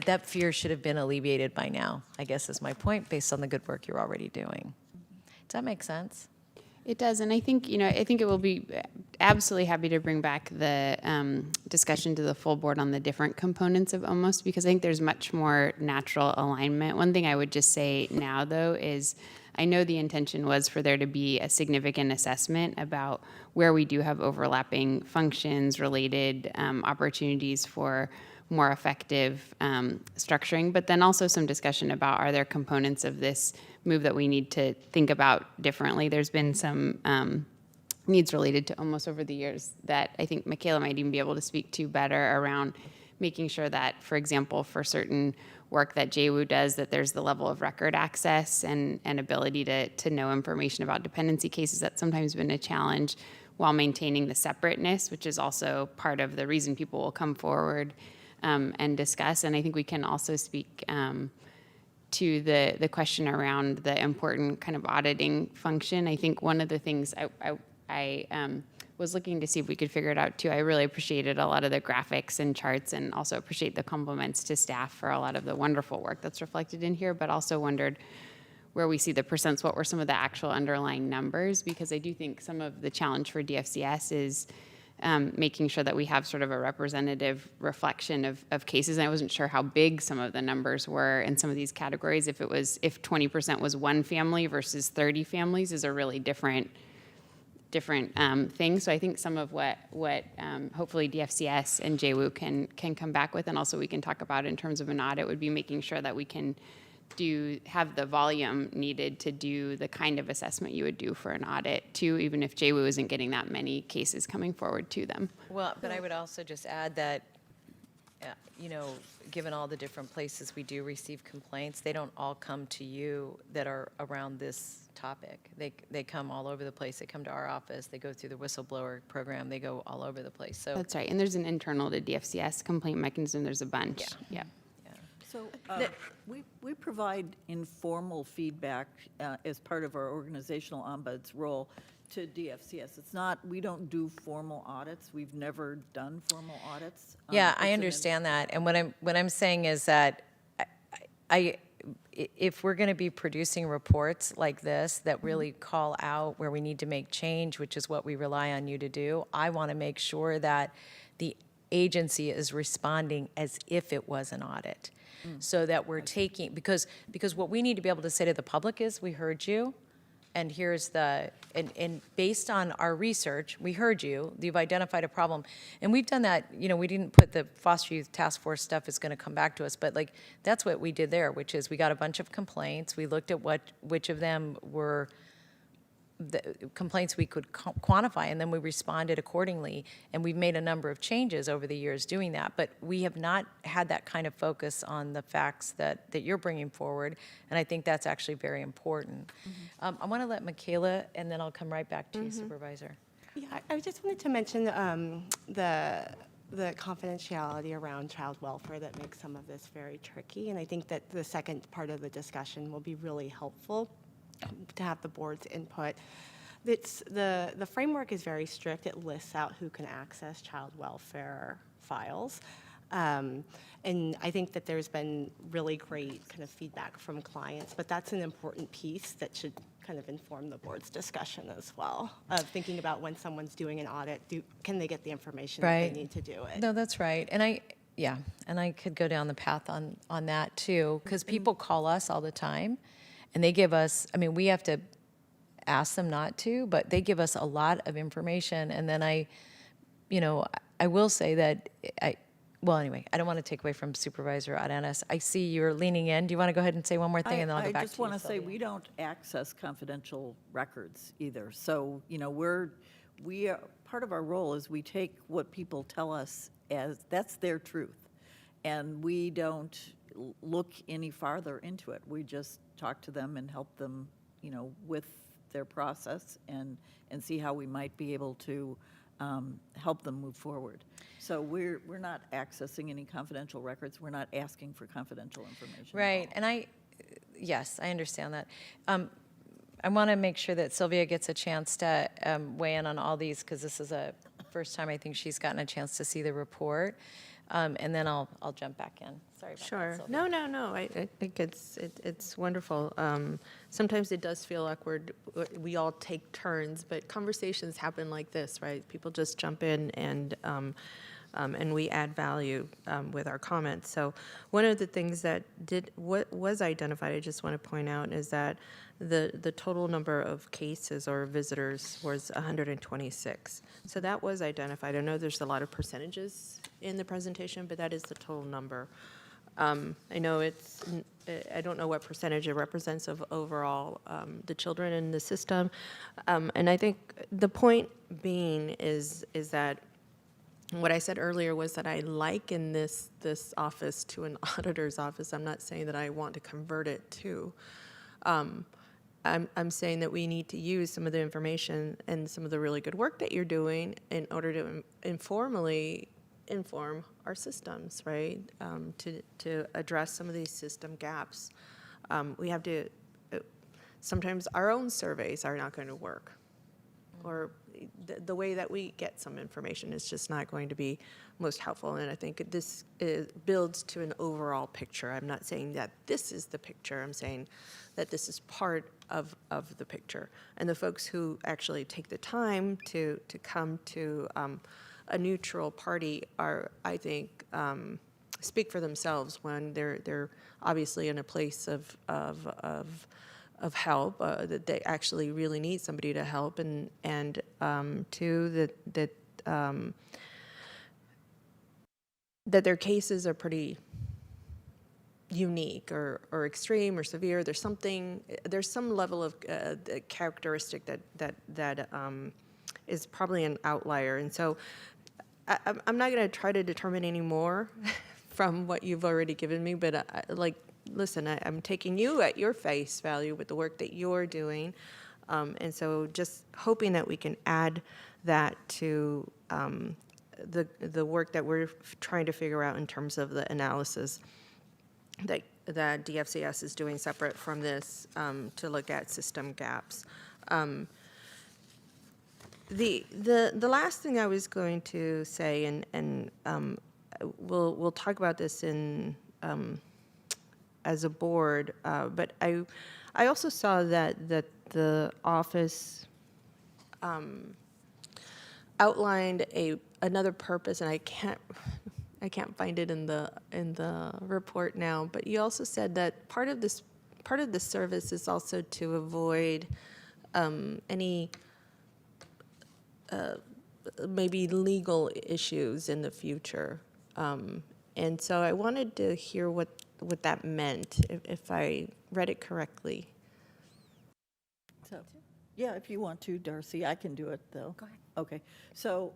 that fear should have been alleviated by now, I guess is my point, based on the good work you're already doing. Does that make sense? It does, and I think it will be absolutely happy to bring back the discussion to the full board on the different components of almost, because I think there's much more natural alignment. One thing I would just say now, though, is I know the intention was for there to be a significant assessment about where we do have overlapping functions, related opportunities for more effective structuring, but then also some discussion about, are there components of this move that we need to think about differently? There's been some needs related to almost over the years that I think Michaela might even be able to speak to better around making sure that, for example, for certain work that JWU does, that there's the level of record access and ability to know information about dependency cases. That's sometimes been a challenge, while maintaining the separateness, which is also part of the reason people will come forward and discuss. And I think we can also speak to the question around the important kind of auditing function. I think one of the things I was looking to see if we could figure it out too. I really appreciated a lot of the graphics and charts, and also appreciate the compliments to staff for a lot of the wonderful work that's reflected in here, but also wondered where we see the percents, what were some of the actual underlying numbers, because I do think some of the challenge for DFCS is making sure that we have sort of a representative reflection of cases. And I wasn't sure how big some of the numbers were in some of these categories. If 20% was one family versus 30 families is a really different thing. So I think some of what hopefully DFCS and JWU can come back with, and also we can talk about in terms of an audit, would be making sure that we can have the volume needed to do the kind of assessment you would do for an audit too, even if JWU isn't getting that many cases coming forward to them. Well, but I would also just add that, given all the different places we do receive complaints, they don't all come to you that are around this topic. They come all over the place. They come to our office. They go through the whistleblower program. They go all over the place. So That's right. And there's an internal to DFCS complaint mechanism. There's a bunch. Yeah. So we provide informal feedback as part of our organizational ombuds role to DFCS. It's not, we don't do formal audits. We've never done formal audits. yeah, It's I an understand that. And what I'm saying is that if we're going to be producing reports like this that really call out where we need to make change, which is what we rely on you to do, I want to make sure that the agency is responding as if it was an audit. So that we're taking, because what we need to be able to say to the public is, we heard you, and here's and based on our research, we heard you, you've identified a problem. And we've done that, we didn't put the foster youth task force stuff is going to come back to us, but that's what we did there, which is we got a bunch of complaints, we looked at which of them were the complaints we could quantify, and then we responded accordingly. And we've made a number of changes over the years doing that, but we have not had that kind of focus on the facts that you're bringing forward, and I think that's actually very important. I want to let Michaela, and then I'll come right back to you, Supervisor. Yeah, I just wanted to mention the confidentiality around child welfare that makes some of this very tricky, and I think that the second part of the discussion will be really helpful to have the board's input. The framework is very strict. It lists out who can access child welfare files. And I think that there's been really great kind of feedback from clients, but that's an important piece that should kind of inform the board's discussion as well, of thinking about when someone's doing an audit, can they get the information that they need to do it? No, that's right. And I could go down the path on that too, because people call us all the time. And they give us, we have to ask them not to, but they give us a lot of information. And then I will say that anyway, I don't want to take away from Supervisor Arenas. I see you're leaning in. Do you want to go ahead and say one more thing, and then I'll go back to you, I just want to say Sylvia? we don't access confidential records either. So, we are, part of our role is we take what people tell us as that's their truth. And we don't look any farther into it. We just talk to them and help them, with their process and see how we might be able to help them move forward. So we're not accessing any confidential records. We're not asking for confidential information. Right, and yes, I understand that. I want to make sure that Sylvia gets a chance to weigh in on all these, because this is a first time I think she's gotten a chance to see the report. And then I'll jump back in. Sorry about that, Sure. Sylvia. No. I think it's wonderful. Sometimes it does feel awkward. We all take turns, but conversations happen like this, right? People just jump in and we add value with our comments. So one of the things that was identified, I just want to point out, is that the total number of cases or visitors was 126. So that was identified. I know there's a lot of percentages in the presentation, but that is the total number. I know I don't know what percentage it represents of overall the children in the system. And I think the point being is that what I said earlier was that I liken this office to an auditor's office. I'm not saying that I want to convert it to. I'm saying that we need to use some of the information and some of the really good work that you're doing in order to informally inform our systems, right? To address some of these system gaps. We have to, sometimes our own surveys are not going to work, or the way that we get some information is just not going to be most helpful. And I think this builds to an overall picture. I'm not saying that this is the picture. I'm saying that this is part of the picture. And the folks who actually take the time to come to a neutral party are, I think, speak for themselves when they're obviously in a place of help, that they actually really need somebody to help, and two, that their cases are pretty unique or extreme or severe. There's some level of characteristic that is probably an outlier. And so I'm not going to try to determine any more from what you've already given me, but listen, I'm taking you at your face value with the work that you're doing. And so just hoping that we can add that to the work that we're trying to figure out in terms of the analysis that DFCS is doing separate from this, to look at system gaps. The last thing I was going to say, and we'll talk about this in as a board, but I also saw that the office outlined another purpose, and I can't find it in the report now. But you also said that part of the service is also to avoid any maybe legal issues in the future. And so I wanted to hear what that meant, if I read it correctly. So, yeah, if you want to, Darcy, I can do it, though. Go ahead. Okay. So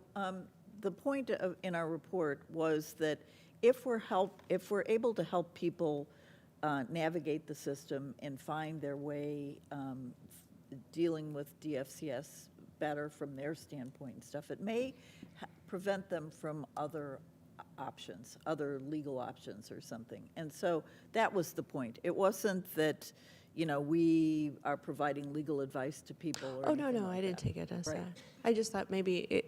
the point in our report was that if we're able to help people navigate the system and find their way dealing with DFCS better from their standpoint and stuff, it may prevent them from other options, other legal options or something. And so that was the point. It wasn't that, we are providing legal advice to people or anything No, like I didn't that. take it as Right. that. I just thought maybe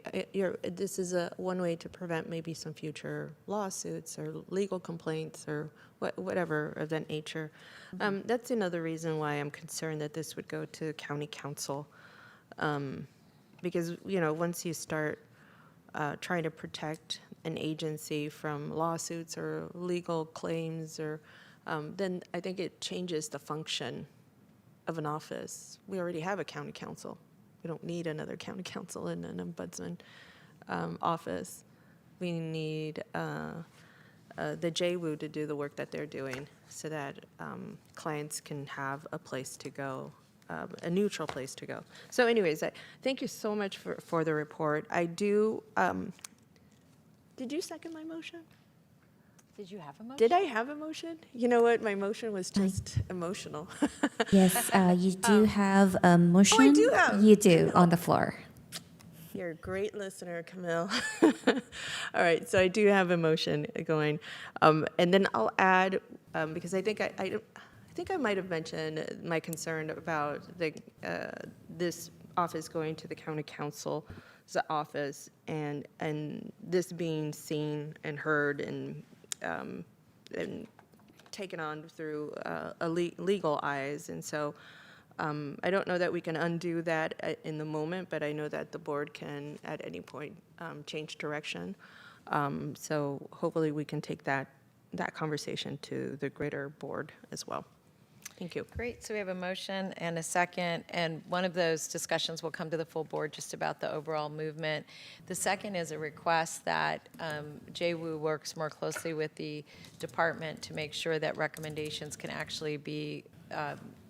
this is one way to prevent maybe some future lawsuits or legal complaints or whatever of that nature. That's another reason why I'm concerned that this would go to county council. Because, once you start trying to protect an agency from lawsuits or legal claims, or then I think it changes the function of an office. We already have a county council. We don't need another county council in an ombudsman office. We need the JWU to do the work that they're doing so that clients can have a place to go, a neutral place to go. So anyways, thank you so much for the report. I do, did you second my motion? Did you have a motion? Did I have a motion? You know what? My motion was just emotional. Yes, you do have a motion. Oh, I do have. You do, on the floor. You're a great listener, Camille. All right, so I do have a motion going. And then I'll add, because I think I might have mentioned my concern about this office going to the county council's office, and this being seen and heard and taken on through legal eyes. And so I don't know that we can undo that in the moment, but I know that the board can at any point change direction. So hopefully we can take that conversation to the greater board as well. Thank you. Great, so we have a motion and a second, and one of those discussions will come to the full board just about the overall movement. The second is a request that JWU works more closely with the department to make sure that recommendations can actually be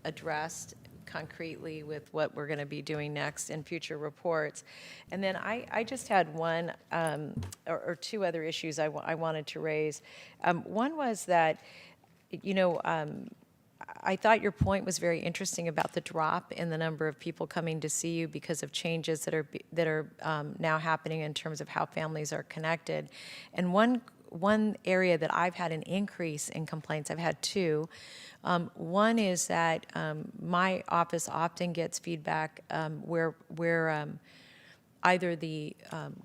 addressed concretely with what we're going to be doing next in future reports. And then I just had one or two other issues I wanted to raise. One was that, I thought your point was very interesting about the drop in the number of people coming to see you because of changes that are now happening in terms of how families are connected. And one area that I've had an increase in complaints, I've had two. One is that my office often gets feedback where either the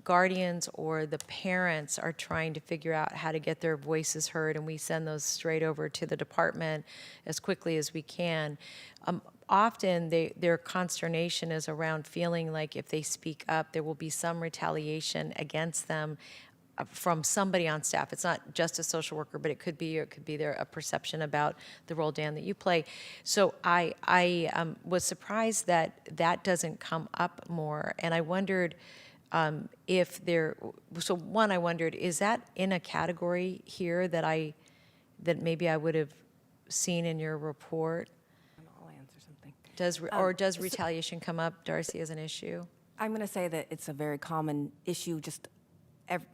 guardians or the parents are trying to figure out how to get their voices heard, and we send those straight over to the department as quickly as we can. often their consternation is around feeling like if they speak up, there will be some retaliation against them from somebody on staff. It's not just a social worker, but it could be, or it could be there a perception about the role, Dan, that you play. So I was surprised that that doesn't come up more, and I wondered if there. So one, I wondered, is that in a category here that maybe I would have seen in your report? I'll answer something. Does retaliation come up, Darcy, as an issue? I'm going to say that it's a very common issue, just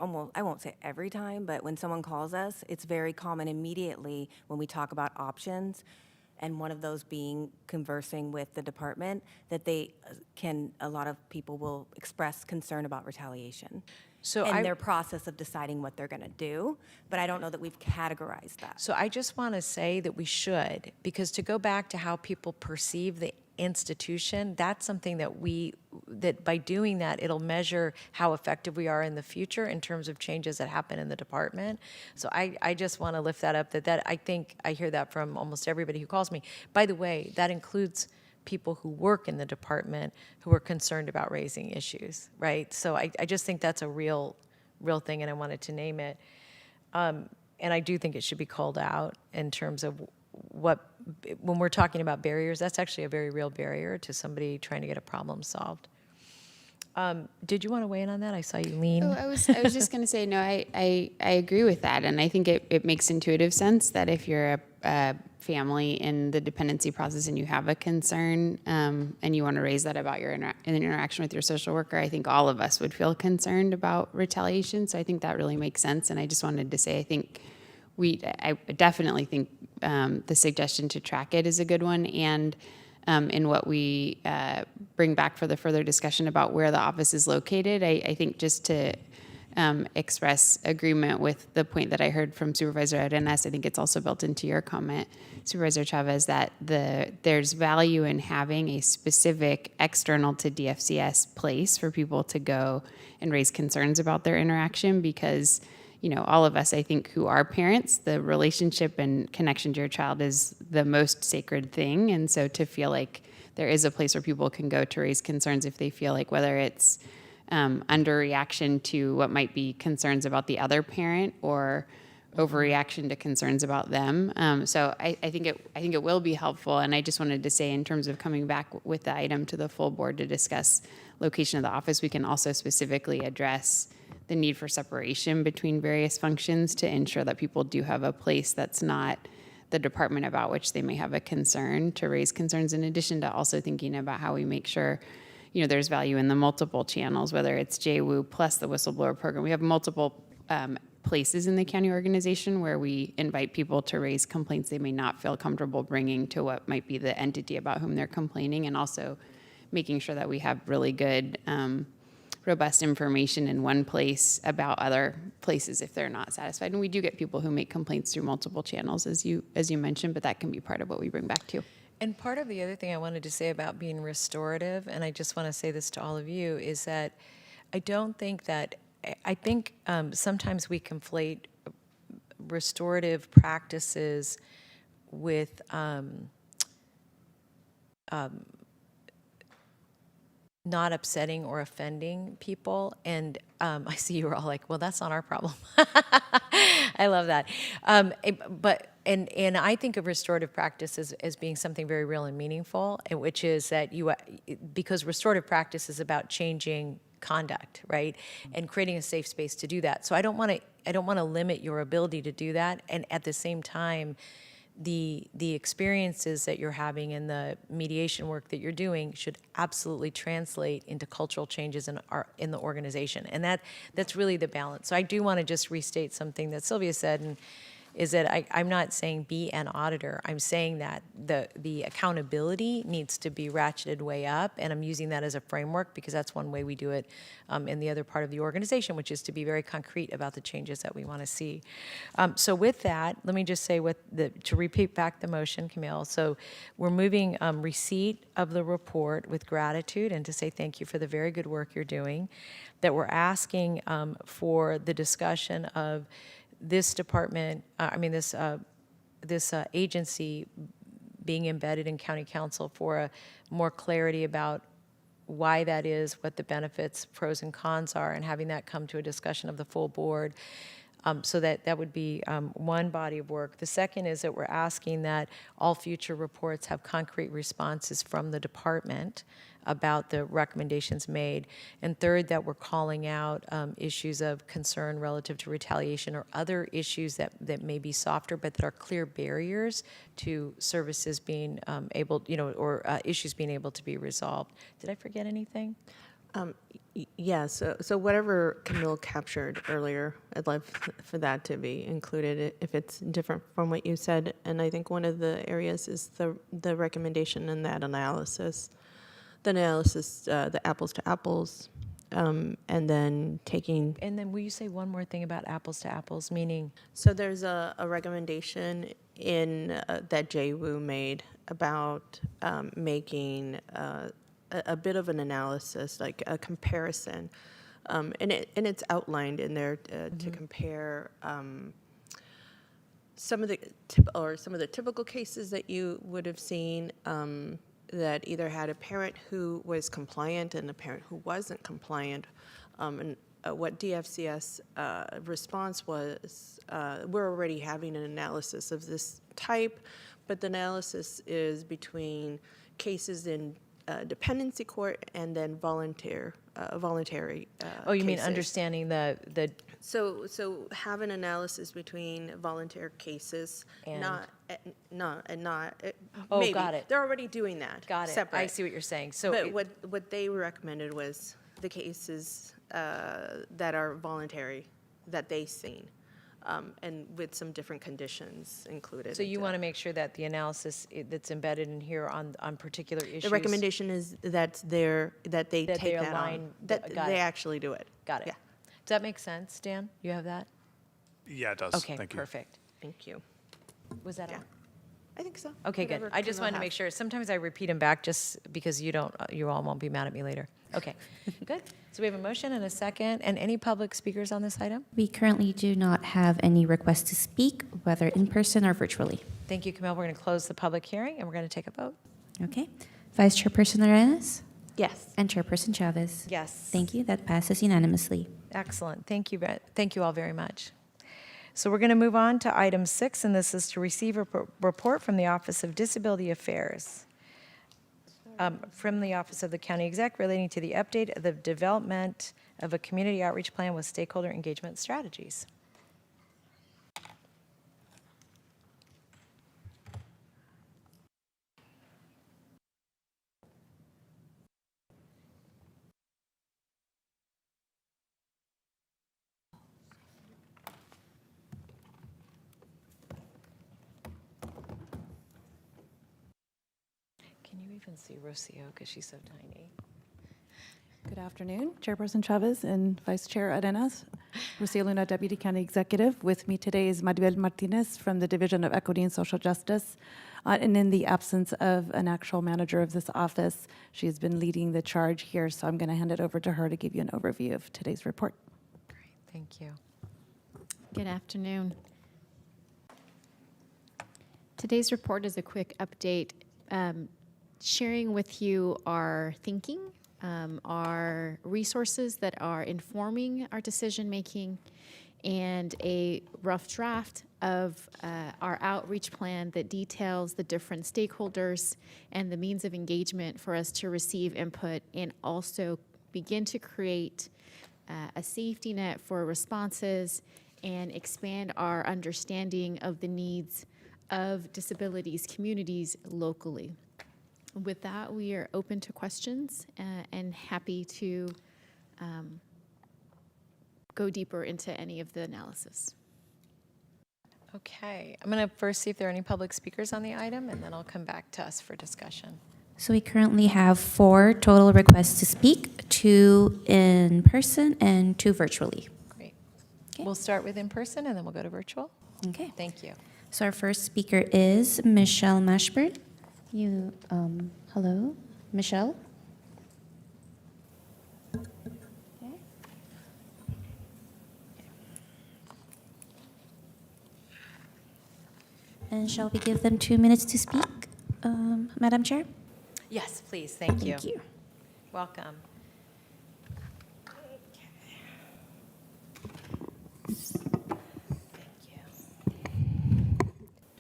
almost, I won't say every time, but when someone calls us, it's very common immediately when we talk about options, and one of those being conversing with the department, that a lot of people will express concern about retaliation. So and their process of deciding what they're going to do, but I don't know that we've categorized that. So I just want to say that we should, because to go back to how people perceive the institution, that's something that by doing that, it'll measure how effective we are in the future in terms of changes that happen in the department. So I just want to lift that up, that I think I hear that from almost everybody who calls me. By the way, that includes people who work in the department who are concerned about raising issues, right? So I just think that's a real thing, and I wanted to name it. And I do think it should be called out in terms of when we're talking about barriers, that's actually a very real barrier to somebody trying to get a problem solved. Did you want to weigh in on that? I saw you lean. Oh, I was just going to say, no, I agree with that. And I think it makes intuitive sense that if you're a family in the dependency process and you have a concern and you want to raise that about your interaction with your social worker, I think all of us would feel concerned about retaliation. So I think that really makes sense. And I just wanted to say, I think I definitely think the suggestion to track it is a good one. And in what we bring back for the further discussion about where the office is located, I think just to express agreement with the point that I heard from Supervisor Arenas, I think it's also built into your comment, Supervisor Chavez, that there's value in having a specific external to DFCS place for people to go and raise concerns about their interaction, because all of us, I think, who are parents, the relationship and connection to your child is the most sacred thing. And so to feel like there is a place where people can go to raise concerns if they feel like, whether it's underreaction to what might be concerns about the other parent or overreaction to concerns about them. So I think it will be helpful. And I just wanted to say, in terms of coming back with the item to the full board to discuss location of the office, we can also specifically address the need for separation between various functions to ensure that people do have a place that's not the department about which they may have a concern to raise concerns, in addition to also thinking about how we make sure there's value in the multiple channels, whether it's JWU plus the whistleblower program. We have multiple places in the county organization where we invite people to raise complaints they may not feel comfortable bringing to what might be the entity about whom they're complaining, and also making sure that we have really good robust information in one place about other places if they're not satisfied. And we do get people who make complaints through multiple channels, as you mentioned, but that can be part of what we bring back to. And part of the other thing I wanted to say about being restorative, and I just want to say this to all of you, is that I think sometimes we conflate restorative practices with not upsetting or offending people. And I see you were all like, well, that's not our problem. I love that. And I think of restorative practice as being something very real and meaningful, which is that because restorative practice is about changing conduct, right? And creating a safe space to do that. So I don't want to limit your ability to do that. And at the same time, the experiences that you're having and the mediation work that you're doing should absolutely translate into cultural changes in the organization. And that's really the balance. So I do want to just restate something that Sylvia said, and is that I'm not saying be an auditor. I'm saying that the accountability needs to be ratcheted way up, and I'm using that as a framework because that's one way we do it in the other part of the organization, which is to be very concrete about the changes that we want to see. So with that, let me just say to repeat back the motion, Camille. So we're moving receipt of the report with gratitude and to say thank you for the very good work you're doing, that we're asking for the discussion of this department, this agency being embedded in county council for more clarity about why that is, what the benefits, pros and cons are, and having that come to a discussion of the full board. So that would be one body of work. The second is that we're asking that all future reports have concrete responses from the department about the recommendations made. And third, that we're calling out issues of concern relative to retaliation or other issues that may be softer, but that are clear barriers to services being able, or issues being able to be resolved. Did I forget anything? Yeah, so whatever Camille captured earlier, I'd love for that to be included if it's different from what you said. And I think one of the areas is the recommendation in that analysis, the apples to apples, and then taking. And then will you say one more thing about apples to apples, meaning? So there's a recommendation in that Jay Wu made about making a bit of an analysis, like a comparison, and it's outlined in there to compare some of the typical cases that you would have seen that either had a parent who was compliant and a parent who wasn't compliant, and what DFCS response was, we're already having an analysis of this type, but the analysis is between cases in dependency court and then voluntary Oh, you mean cases. understanding the So have an analysis between volunteer cases, And- not. Oh, Maybe. got it. They're already doing that. Got it. Separate. I see what you're saying. So But it- what they recommended was the cases that are voluntary that they've seen, and with some different conditions included. So you into want to that. make sure that the analysis that's embedded in here on particular issues. The recommendation is that they That take they that align- on. That got they it. actually do it. Got it. Yeah. Does that make sense, Dan? You have that? Yeah, it does. Okay, Thank you. perfect. Thank you. Was that Yeah. all? I think so. Okay, good. Whatever I just Camille wanted to has. make sure. Sometimes I repeat them back just because you all won't be mad at me later. Okay, good. So we have a motion and a second. And any public speakers on this item? We currently do not have any requests to speak, whether in person or virtually. Thank you, Camille. We're going to close the public hearing and we're going to take a vote. Okay. Vice Chairperson Arenas Yes. and Chairperson Chavez. Yes. Thank you. That passes unanimously. Excellent. Thank you. Thank you all very much. So we're going to move on to item 6, and this is to receive a report from the Office of Disability Affairs, from the Office of the County Exec relating to the update of the development of a community outreach plan with stakeholder engagement strategies. Can you even see Rocio because she's so tiny? Good afternoon, Chairperson Chavez and Vice Chair Arenas. Rocio Luna, Deputy County Executive. With me today is Maribel Martinez from the Division of Equity and Social Justice. And in the absence of an actual manager of this office, she has been leading the charge here, so I'm going to hand it over to her to give you an overview of today's report. Great, thank you. Good afternoon. Today's report is a quick update, sharing with you our thinking, our resources that are informing our decision-making, and a rough draft of our outreach plan that details the different stakeholders and the means of engagement for us to receive input and also begin to create a safety net for responses and expand our understanding of the needs of disabilities communities locally. With that, we are open to questions and happy to go deeper into any of the analysis. Okay, I'm going to first see if there are any public speakers on the item, and then I'll come back to us for discussion. So we currently have 4 total requests to speak, 2 in person and 2 virtually. Great. Okay. We'll start with in-person, and then we'll go to virtual. Okay. Thank you. So our first speaker is Michelle Mashburn. You, hello, Michelle? Okay. And shall we give them 2 minutes to speak? Madam Chair? Yes, please, thank you. Thank you. Welcome. Thank you.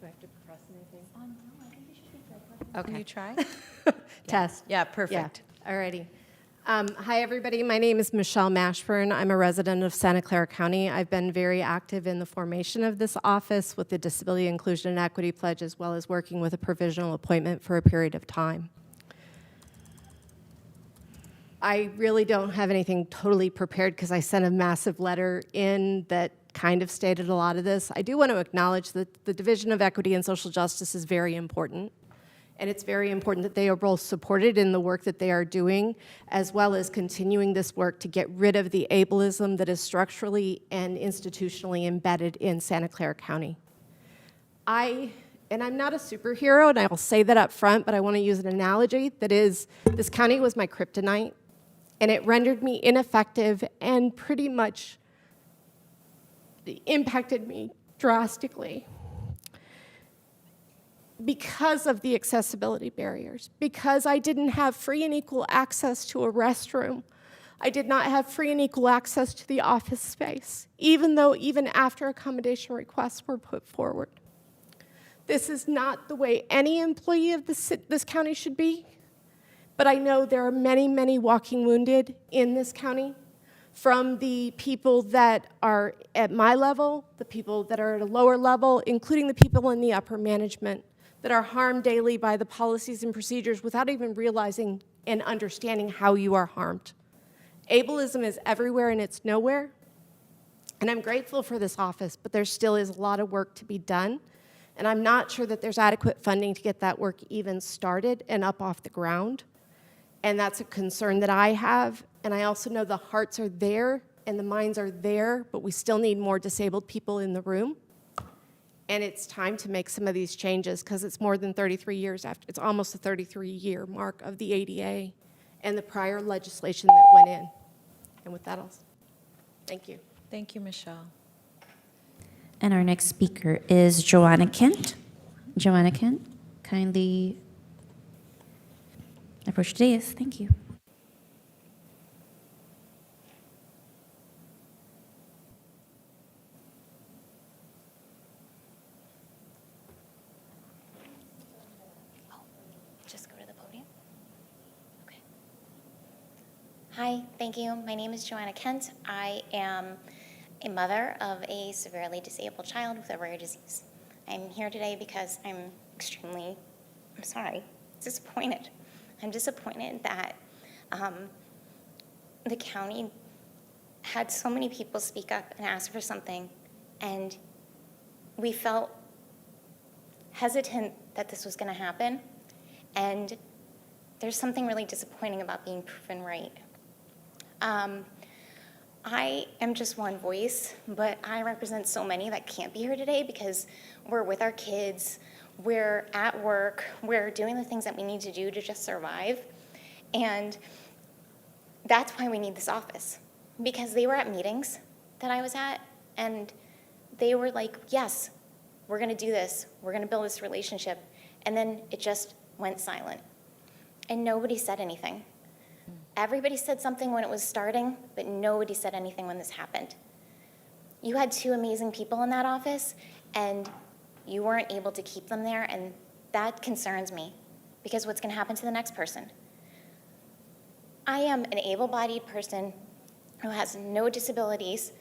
Do I have to press anything? Okay. Can you try? Test. Yeah, perfect. Yeah. Alrighty. Hi, everybody. My name is Michelle Mashburn. I'm a resident of Santa Clara County. I've been very active in the formation of this office with the Disability Inclusion and Equity Pledge, as well as working with a provisional appointment for a period of time. I really don't have anything totally prepared because I sent a massive letter in that kind of stated a lot of this. I do want to acknowledge that the Division of Equity and Social Justice is very important. And it's very important that they are both supported in the work that they are doing, as well as continuing this work to get rid of the ableism that is structurally and institutionally embedded in Santa Clara County. I'm not a superhero, and I will say that up front, but I want to use an analogy that is, this county was my kryptonite, and it rendered me ineffective and pretty much impacted me drastically. Because of the accessibility barriers, because I didn't have free and equal access to a restroom. I did not have free and equal access to the office space, even after accommodation requests were put forward. This is not the way any employee of this county should be, but I know there are many, many walking wounded in this county, from the people that are at my level, the people that are at a lower level, including the people in the upper management, that are harmed daily by the policies and procedures without even realizing and understanding how you are harmed. Ableism is everywhere and it's nowhere. And I'm grateful for this office, but there still is a lot of work to be done. And I'm not sure that there's adequate funding to get that work even started and up off the ground. And that's a concern that I have. And I also know the hearts are there and the minds are there, but we still need more disabled people in the room. And it's time to make some of these changes because it's more than 33 years after, it's almost the 33-year mark of the ADA and the prior legislation that went in. And with that, thank you. Thank you, Michelle. And our next speaker is Joanna Kent. Joanna Kent, kindly approach the dais. Thank you. Hi, thank you. My name is Joanna Kent. I am a mother of a severely disabled child with a rare disease. I'm here today because I'm disappointed. I'm disappointed that the county had so many people speak up and ask for something, and we felt hesitant that this was going to happen, and there's something really disappointing about being proven right. I am just one voice, but I represent so many that can't be here today because we're with our kids, we're at work, we're doing the things that we need to do to just survive. And that's why we need this office, because they were at meetings that I was at, and they were like, yes, we're gonna do this, we're gonna build this relationship. And then it just went silent. And nobody said anything. Everybody said something when it was starting, but nobody said anything when this happened. You had two amazing people in that office, and you weren't able to keep them there, and that concerns me, because what's gonna happen to the next person? I am an able-bodied person who has no disabilities,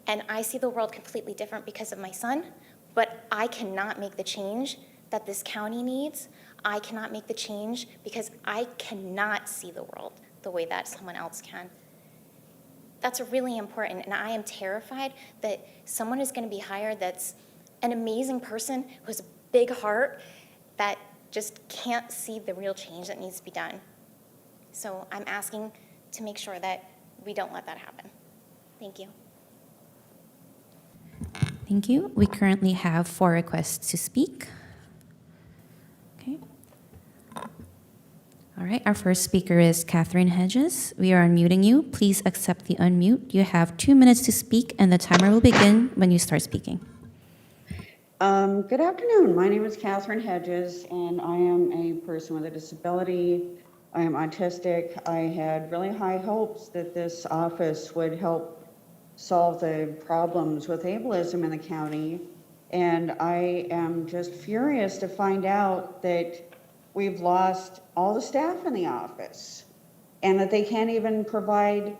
and I see the world completely different because of my son, but I cannot make the change that this county needs. I cannot make the change because I cannot see the world the way that someone else can. That's really important, and I am terrified that someone is going to be hired that's an amazing person who has a big heart that just can't see the real change that needs to be done. So I'm asking to make sure that we don't let that happen. Thank you. Thank you. We currently have 4 requests to speak. Okay. All right, our first speaker is Catherine Hedges. We are unmuting you. Please accept the unmute. You have 2 minutes to speak, and the timer will begin when you start speaking. Good afternoon. My name is Catherine Hedges, and I am a person with a disability. I am autistic. I had really high hopes that this office would help solve the problems with ableism in the county. And I am just furious to find out that we've lost all the staff in the office and that they can't even provide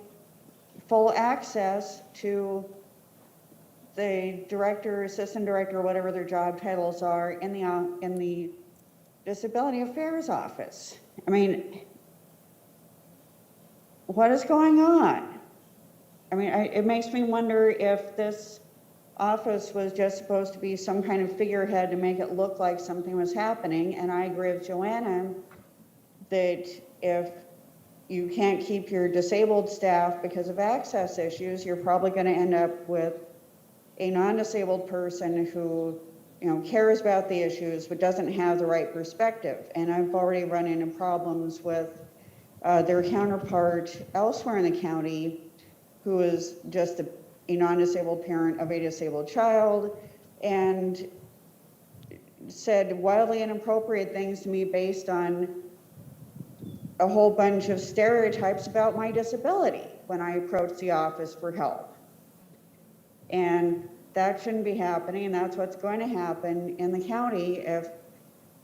full access to the director, assistant director, whatever their job titles are in the Disability Affairs Office. I mean, what is going on? I mean, it makes me wonder if this office was just supposed to be some kind of figurehead to make it look like something was happening. And I agree with Joanna that if you can't keep your disabled staff because of access issues, you're probably going to end up with a non-disabled person who, cares about the issues but doesn't have the right perspective. And I've already run into problems with their counterpart elsewhere in the county who is just a non-disabled parent of a disabled child and said wildly inappropriate things to me based on a whole bunch of stereotypes about my disability when I approached the office for help. And that shouldn't be happening, and that's what's going to happen in the county if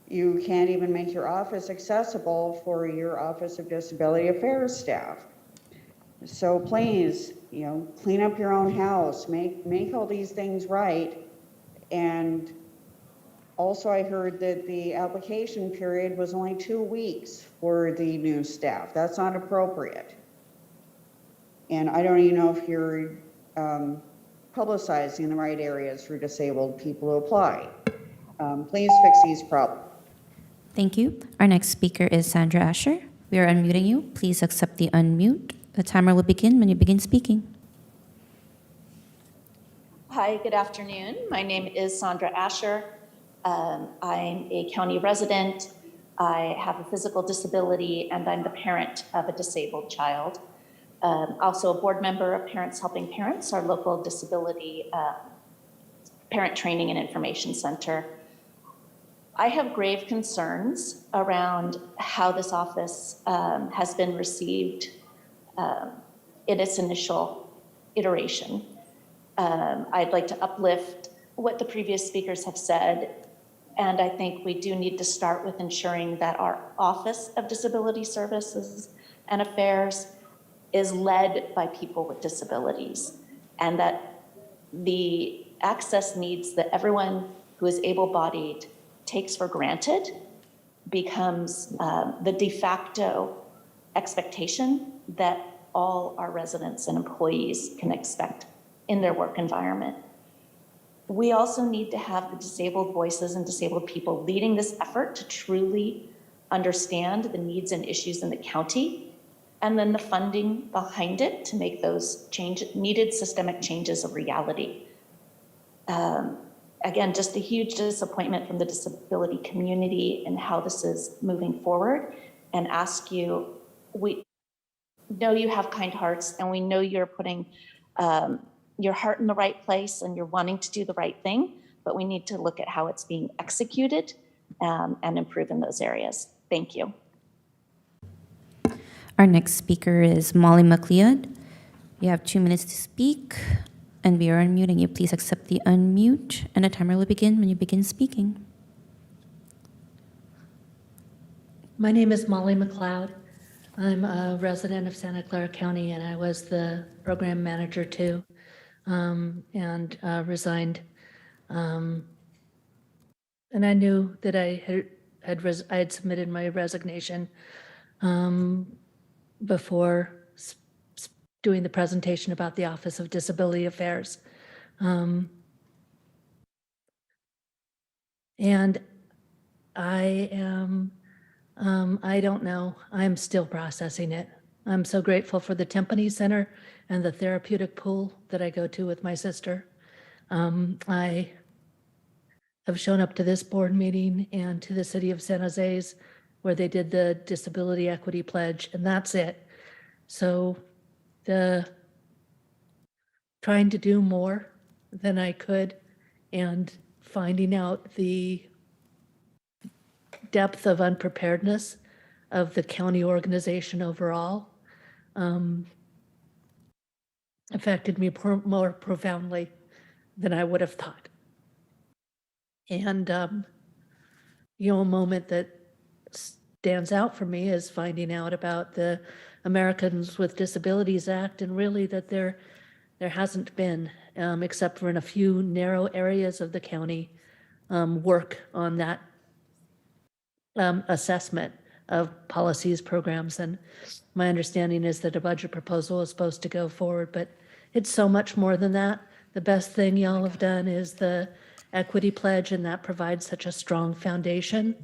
you can't even make your office accessible for your Office of Disability Affairs staff. So please, clean up your own house, make all these things right. And also I heard that the application period was only 2 weeks for the new staff. That's not appropriate. And I don't even know if you're publicizing the right areas for disabled people to apply. Please fix these problems. Thank you. Our next speaker is Sandra Asher. We are unmuting you. Please accept the unmute. The timer will begin when you begin speaking. Hi, good afternoon. My name is Sandra Asher. I'm a county resident. I have a physical disability, and I'm the parent of a disabled child. Also a board member of Parents Helping Parents, our local disability parent training and information center. I have grave concerns around how this office has been received in its initial iteration. I'd like to uplift what the previous speakers have said, and I think we do need to start with ensuring that our Office of Disability Services and Affairs is led by people with disabilities, and that the access needs that everyone who is able-bodied takes for granted becomes the de facto expectation that all our residents and employees can expect in their work environment. We also need to have the disabled voices and disabled people leading this effort to truly understand the needs and issues in the county, and then the funding behind it to make those needed systemic changes a reality. Again, just a huge disappointment from the disability community and how this is moving forward, and ask you, we know you have kind hearts, and we know you're putting your heart in the right place and you're wanting to do the right thing, but we need to look at how it's being executed and improve in those areas. Thank you. Our next speaker is Molly McLeod. You have 2 minutes to speak, and we are unmuting you. Please accept the unmute, and a timer will begin when you begin speaking. My name is Molly McLeod. I'm a resident of Santa Clara County, and I was the program manager too, and resigned. And I knew that I had submitted my resignation before doing the presentation about the Office of Disability Affairs. And I am, I don't know, I'm still processing it. I'm so grateful for the Timpani Center and the therapeutic pool that I go to with my sister. I have shown up to this board meeting and to the city of San Jose's where they did the Disability Equity Pledge, and that's it. So trying to do more than I could and finding out the depth of unpreparedness of the county organization overall affected me more profoundly than I would have thought. And, a moment that stands out for me is finding out about the Americans with Disabilities Act, and really that there hasn't been, except for in a few narrow areas of the county, work on that assessment of policies, programs. And my understanding is that a budget proposal is supposed to go forward, but it's so much more than that. The best thing y'all have done is the equity pledge, and that provides such a strong foundation.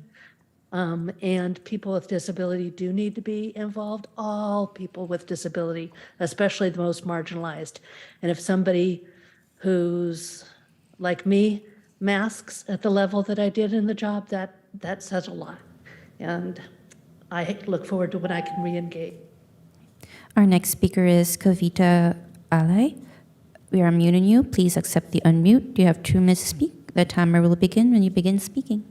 And people with disability do need to be involved, all people with disability, especially the most marginalized. And if somebody who's like me masks at the level that I did in the job, that says a lot. And I look forward to when I can re-engage. Our next speaker is Kavita Alai. We are unmuting you. Please accept the unmute. You have 2 minutes to speak. The timer will begin when you begin speaking.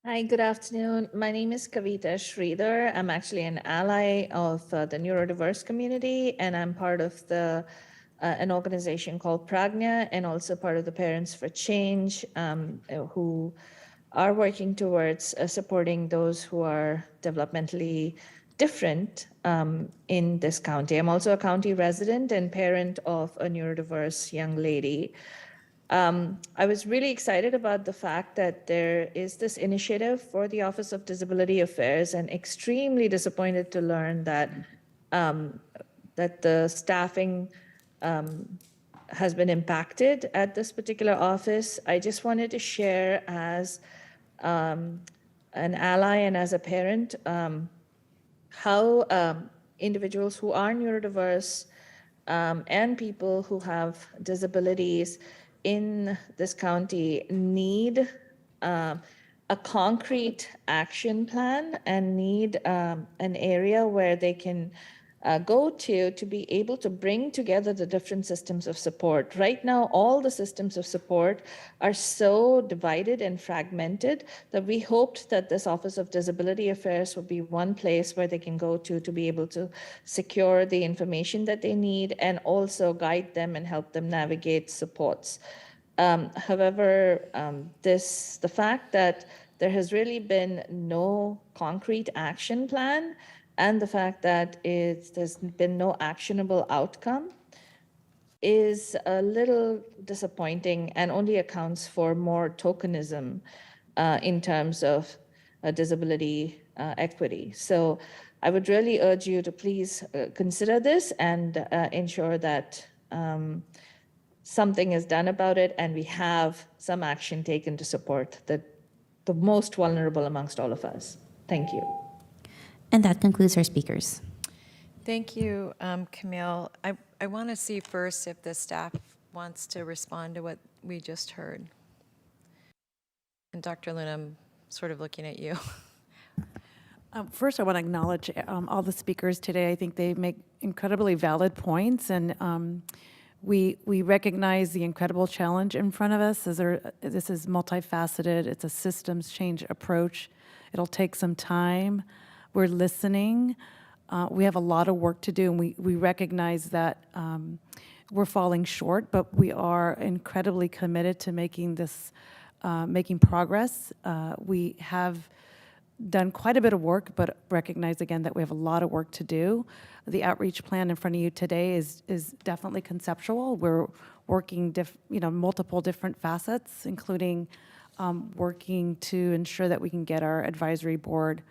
Hi, good afternoon. My name is Kavita Sridhar. I'm actually an ally of the neurodiverse community, and I'm part of an organization called Pragna, and also part of the Parents for Change, who are working towards supporting those who are developmentally different in this county. I'm also a county resident and parent of a neurodiverse young lady. I was really excited about the fact that there is this initiative for the Office of Disability Affairs, and extremely disappointed to learn that that the staffing has been impacted at this particular office. I just wanted to share as an ally and as a parent how individuals who are neurodiverse and people who have disabilities in this county need a concrete action plan, and need an area where they can go to be able to bring together the different systems of support. Right now, all the systems of support are so divided and fragmented that we hoped that this Office of Disability Affairs would be one place where they can go to be able to secure the information that they need, and also guide them and help them navigate supports. However, the fact that there has really been no concrete action plan, and the fact that there's been no actionable outcome, is a little disappointing, and only accounts for more tokenism in terms of disability equity. So I would really urge you to please consider this and ensure that something is done about it, and we have some action taken to support the most vulnerable amongst all of us. Thank you. And that concludes our speakers. Thank you, Camille. I want to see first if the staff wants to respond to what we just heard. And Dr. Luna, I'm sort of looking at you. First, I want to acknowledge all the speakers today. I think they make incredibly valid points, and we recognize the incredible challenge in front of us. This is multifaceted. It's a systems change approach. It'll take some time. We're listening. We have a lot of work to do, and we recognize that we're falling short, but we are incredibly committed to making progress. We have done quite a bit of work, but recognize again that we have a lot of work to do. The outreach plan in front of you today is definitely conceptual. We're working multiple different facets, including working to ensure that we can get our advisory board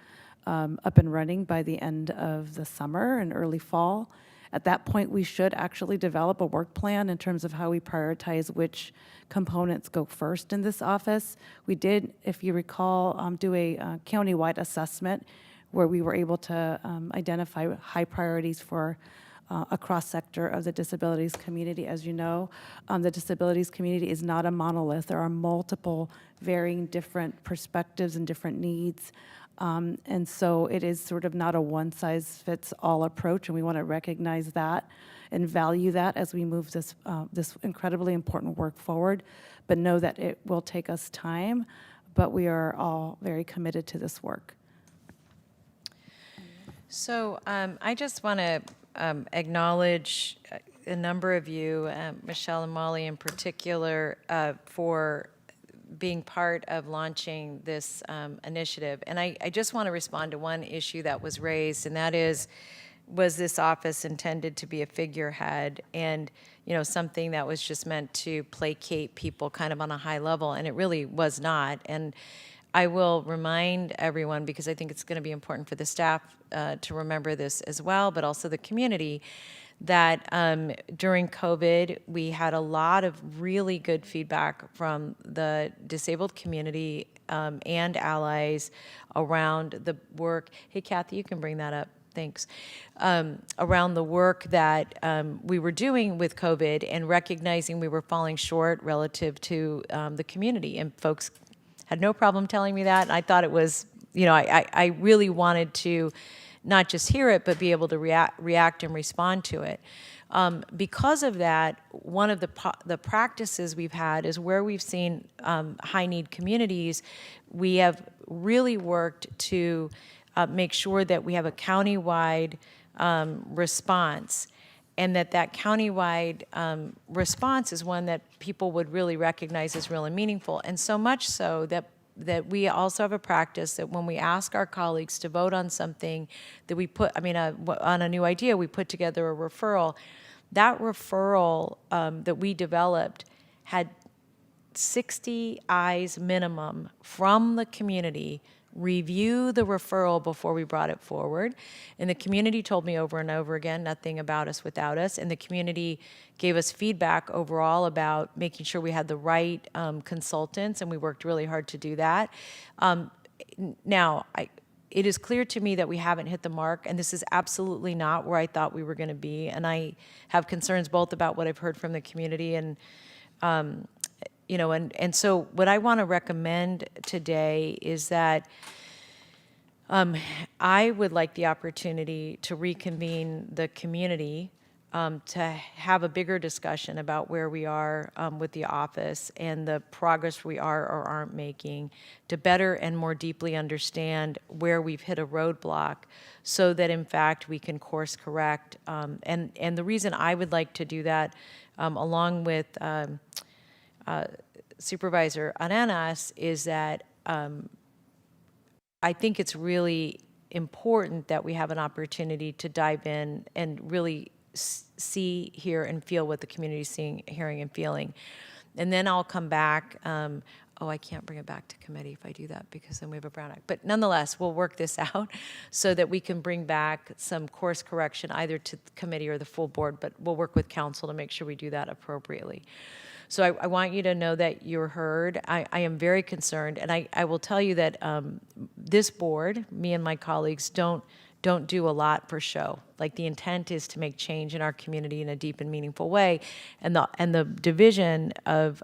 up and running by the end of the summer and early fall. At that point, we should actually develop a work plan in terms of how we prioritize which components go first in this office. We did, if you recall, do a county-wide assessment where we were able to identify high priorities for a cross-sector of the disabilities community. As you know, the disabilities community is not a monolith. There are multiple varying different perspectives and different needs. And so it is sort of not a one-size-fits-all approach, and we want to recognize that and value that as we move this incredibly important work forward. but know that it will take us time, but we are all very committed to this work. So I just want to acknowledge a number of you, Michelle and Molly in particular, for being part of launching this initiative. And I just want to respond to one issue that was raised, and that is, was this office intended to be a figurehead and, you know, something that was just meant to placate people kind of on a high level? And it really was not. And I will remind everyone, because I think it's going to be important for the staff to remember this as well, but also the community, that during COVID, we had a lot of really good feedback from the disabled community and allies around the work. Hey, Kathy, you can bring that up. Thanks. Around the work that we were doing with COVID and recognizing we were falling short relative to the community. And folks had no problem telling me that. And I thought it was, you know, I really wanted to not just hear it, but be able to react and respond to it. Because of that, one of the practices we've had is where we've seen high-need communities, we have really worked to make sure that we have a countywide response, and that countywide response is one that people would really recognize as real and meaningful. And so much so that we also have a practice that when we ask our colleagues to vote on something that we put, on a new idea, we put together a referral. That referral that we developed had 60 eyes minimum from the community review the referral before we brought it forward. And the community told me over and over again, nothing about us without us. And the community gave us feedback overall about making sure we had the right consultants, and we worked really hard to do that. Now, it is clear to me that we haven't hit the mark, and this is absolutely not where I thought we were going to be. And I have concerns both about what I've heard from the community and you know, and so what I want to recommend today is that I would like the opportunity to reconvene the community to have a bigger discussion about where we are with the office and the progress we are or aren't making, to better and more deeply understand where we've hit a roadblock so that in fact we can course correct. And the reason I would like to do that, along with Supervisor Arenas, is that I think it's really important that we have an opportunity to dive in and really see, hear, and feel what the community is seeing, hearing, and feeling. And then I'll come back. I can't bring it back to committee if I do that, because then we have a Brown Act. But nonetheless, we'll work this out so that we can bring back some course correction either to the committee or the full board, but we'll work with council to make sure we do that appropriately. So I want you to know that you're heard. I am very concerned, and I will tell you that this board, me and my colleagues, don't do a lot for show. Like, the intent is to make change in our community in a deep and meaningful way, and the division of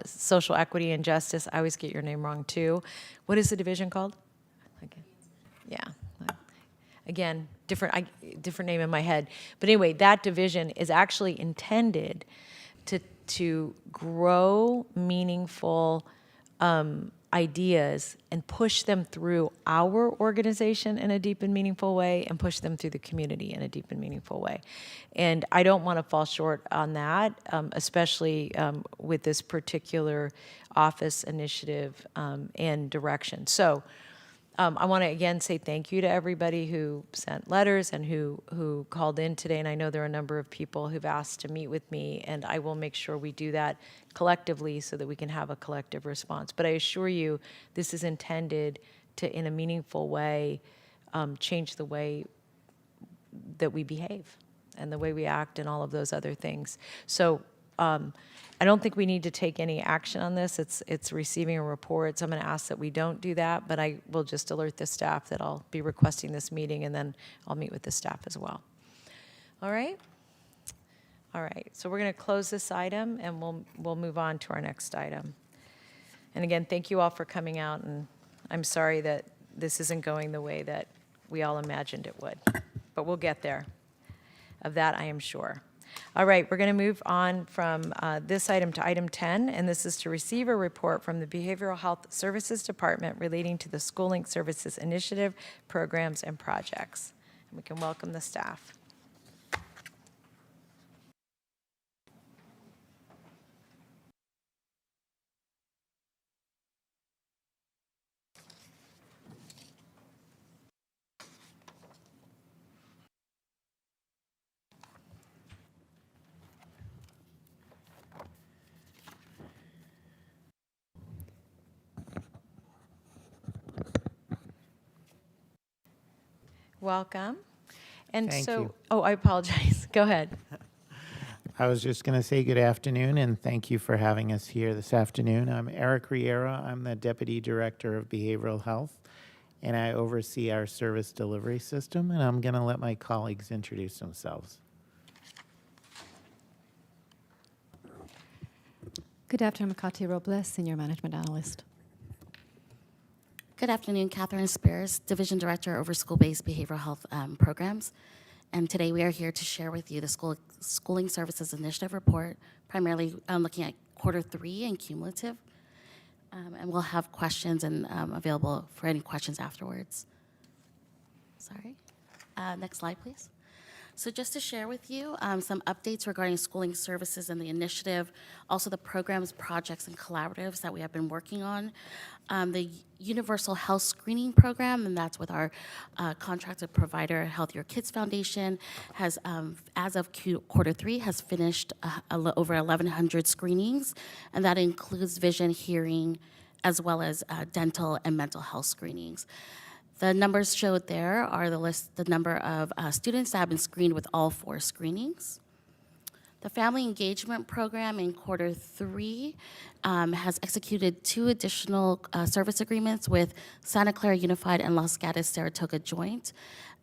social equity and justice. I always get your name wrong too. What is the division called? Okay. Yeah. Again, different name in my head. But anyway, that division is actually intended to grow meaningful ideas and push them through our organization in a deep and meaningful way, and push them through the community in a deep and meaningful way. And I don't want to fall short on that, especially with this particular office initiative and direction. So I want to again say thank you to everybody who sent letters and who called in today. And I know there are a number of people who've asked to meet with me, and I will make sure we do that collectively so that we can have a collective response. But I assure you, this is intended to, in a meaningful way, change the way that we behave and the way we act and all of those other things. So I don't think we need to take any action on this. It's receiving a report, so I'm going to ask that we don't do that, but I will just alert the staff that I'll be requesting this meeting, and then I'll meet with the staff as well. All right? All right, so we're going to close this item, and we'll move on to our next item. And again, thank you all for coming out, and I'm sorry that this isn't going the way that we all imagined it would, but we'll get there. Of that, I am sure. All right, we're going to move on from this item to item 10, and this is to receive a report from the Behavioral Health Services Department relating to the Schooling Services Initiative programs and projects. And we can welcome the staff. Welcome. And Thank so, you. oh, I apologize. Go ahead. I was just going to say good afternoon and thank you for having us here this afternoon. I'm Eric Riera. I'm the Deputy Director of Behavioral Health, and I oversee our service delivery system, and I'm going to let my colleagues introduce themselves. Good afternoon, Makati Robles, Senior Management Analyst. Good afternoon, Catherine Spears, Division Director over School-Based Behavioral Health Programs. And today we are here to share with you the Schooling Services Initiative report, primarily looking at Q3 and cumulative. And we'll have questions and available for any questions afterwards. Sorry. Next slide, please. So just to share with you some updates regarding schooling services and the initiative, also the programs, projects, and collaboratives that we have been working on. The Universal Health Screening Program, and that's with our contracted provider, Healthier Kids Foundation, has, as of Q3, has finished over 1,100 screenings, and that includes vision, hearing, as well as dental and mental health screenings. The numbers showed there are the number of students that have been screened with all 4 screenings. The Family Engagement Program in Q3 has executed 2 additional service agreements with Santa Clara Unified and Los Gatos Saratoga Joint.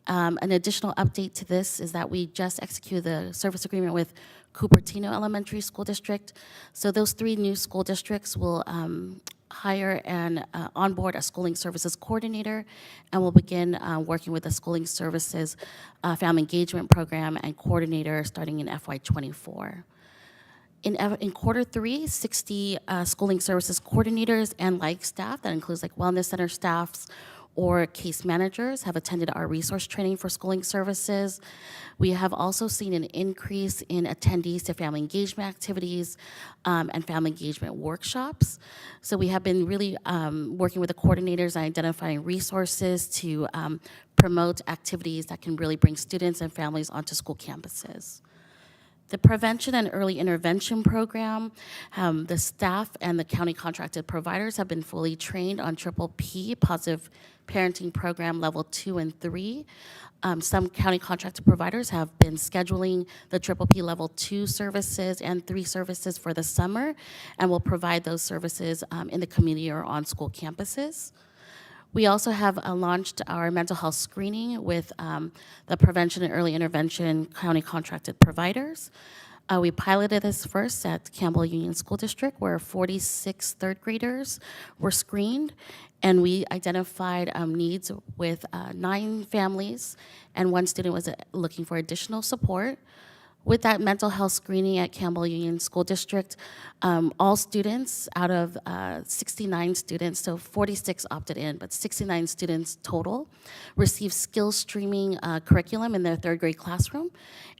An additional update to this is that we just executed the service agreement with Cupertino Elementary School District. So those 3 new school districts will hire and onboard a schooling services coordinator, and we'll begin working with the schooling services family engagement program and coordinator starting in FY24. In Q3, 60 schooling services coordinators and like staff, that includes like wellness center staffs or case managers, have attended our resource training for schooling services. We have also seen an increase in attendees to family engagement activities and family engagement workshops. So we have been really working with the coordinators and identifying resources to promote activities that can really bring students and families onto school campuses. The Prevention and Early Intervention Program, the staff and the county contracted providers have been fully trained on PPP, Positive Parenting Program Level 2 and 3. Some county contracted providers have been scheduling the PPP Level 2 services and 3 services for the summer, and will provide those services in the community or on school campuses. We also have launched our mental health screening with the Prevention and Early Intervention county contracted providers. We piloted this first at Campbell Union School District, where 46 third graders were screened, and we identified needs with 9 families, and 1 student was looking for additional support. With that mental health screening at Campbell Union School District, all students out of 69 students, so 46 opted in, but 69 students total, received skills streaming curriculum in their 3rd grade classroom.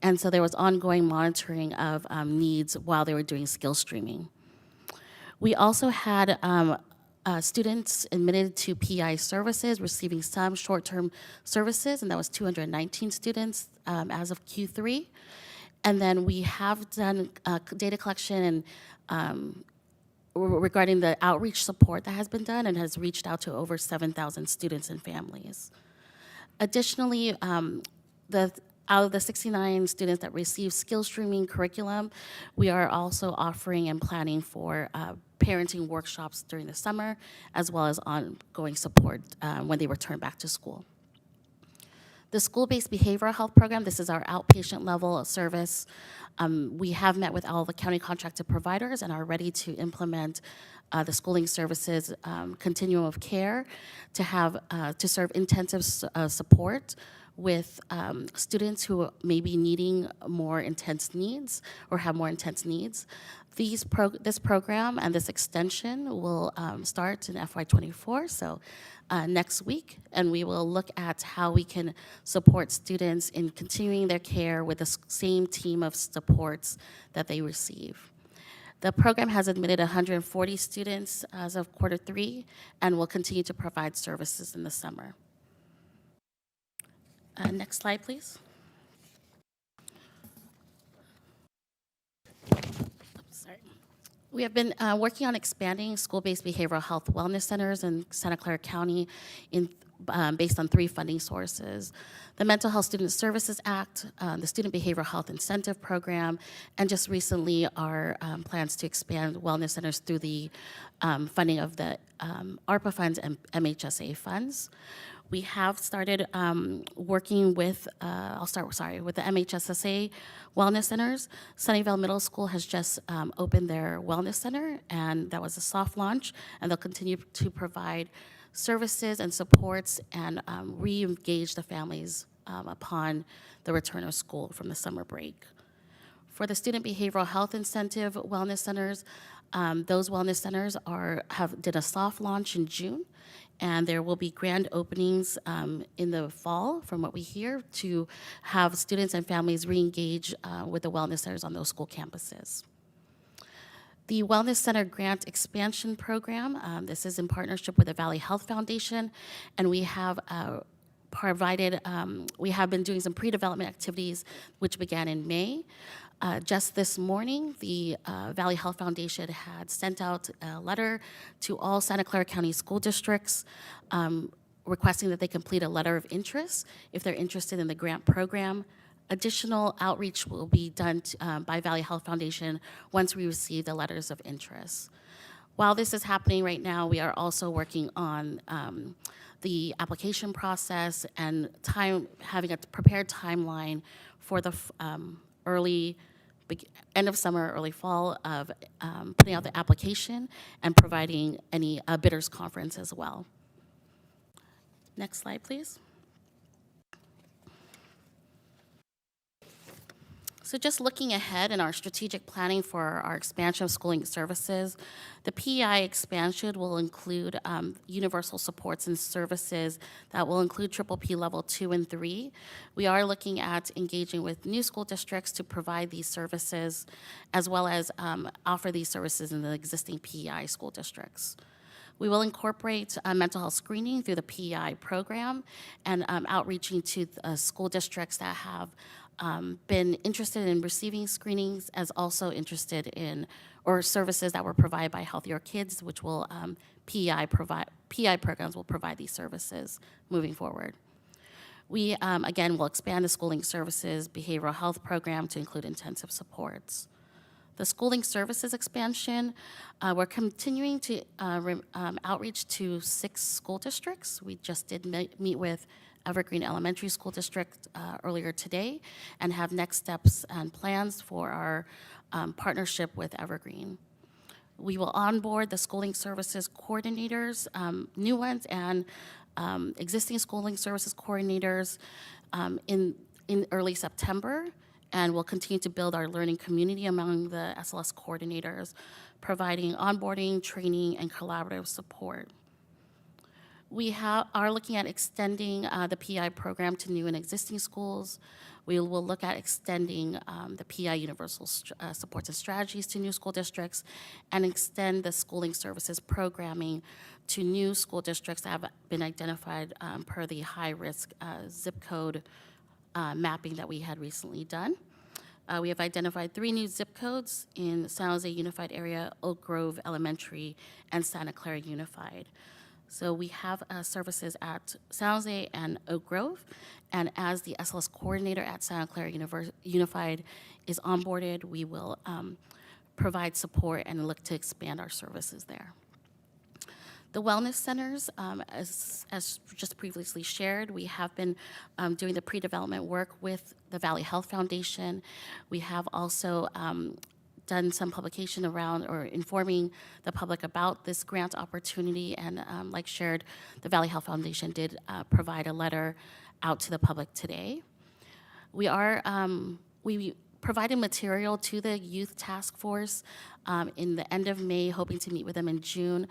And so there was ongoing monitoring of needs while they were doing skills streaming. We also had students admitted to PI services, receiving some short-term services, and that was 219 students as of Q3. And then we have done data collection and regarding the outreach support that has been done and has reached out to over 7,000 students and families. Additionally, out of the 69 students that receive skill streaming curriculum, we are also offering and planning for parenting workshops during the summer, as well as ongoing support when they return back to school. The school-based behavioral health program, this is our outpatient level of service. We have met with all the county contracted providers and are ready to implement the schooling services continuum of care to serve intensive support with students who may be needing more intense needs or have more intense needs. This program and this extension will start in FY24, so next week, and we will look at how we can support students in continuing their care with the same team of supports that they receive. The program has admitted 140 students as of Q3 and will continue to provide services in the summer. Next slide, please. Sorry. We have been working on expanding school-based behavioral health wellness centers in Santa Clara County based on 3 funding sources: the Mental Health Student Services Act, the Student Behavioral Health Incentive Program, and just recently our plans to expand wellness centers through the funding of the ARPA funds and MHSA funds. We have started working with, with the MHSSA wellness centers. Sunnyvale Middle School has just opened their wellness center, and that was a soft launch, and they'll continue to provide services and supports and re-engage the families upon the return of school from the summer break. For the Student Behavioral Health Incentive Wellness Centers, those wellness centers did a soft launch in June, and there will be grand openings in the fall, from what we hear, to have students and families re-engage with the wellness centers on those school campuses. The Wellness Center Grant Expansion Program, this is in partnership with the Valley Health Foundation, and we have we have been doing some pre-development activities which began in May. Just this morning, the Valley Health Foundation had sent out a letter to all Santa Clara County school districts requesting that they complete a letter of interest if they're interested in the grant program. Additional outreach will be done by Valley Health Foundation once we receive the letters of interest. While this is happening right now, we are also working on the application process and having a prepared timeline for the end of summer, early fall of putting out the application and providing any bidders conference as well. Next slide, please. So just looking ahead in our strategic planning for our expansion of schooling services, the PEI expansion will include universal supports and services that will include PPP level 2 and 3. We are looking at engaging with new school districts to provide these services, as well as offer these services in the existing PEI school districts. We will incorporate mental health screening through the PEI program and outreaching to school districts that have been interested in receiving screenings, as also interested in or services that were provided by Healthier Kids, which will PEI programs will provide these services moving forward. We again will expand the schooling services behavioral health program to include intensive supports. The schooling services expansion, we're continuing to outreach to 6 school districts. We just did meet with Evergreen Elementary School District earlier today and have next steps and plans for our partnership with Evergreen. We will onboard the schooling services coordinators, new ones and existing schooling services coordinators in early September, and we'll continue to build our learning community among the SLS coordinators, providing onboarding, training, and collaborative support. We are looking at extending the PEI program to new and existing schools. We will look at extending the PEI universal supports and strategies to new school districts and extend the schooling services programming to new school districts that have been identified per the high-risk zip code mapping that we had recently done. We have identified 3 new zip codes in San Jose Unified Area, Oak Grove Elementary, and Santa Clara Unified. So we have services at San Jose and Oak Grove, and as the SLS coordinator at Santa Clara Unified is onboarded, we will provide support and look to expand our services there. The wellness centers, as just previously shared, we have been doing the pre-development work with the Valley Health Foundation. We have also done some publication around or informing the public about this grant opportunity. And like shared, the Valley Health Foundation did provide a letter out to the public today. We provided material to the Youth Task Force in the end of May, hoping to meet with them in June.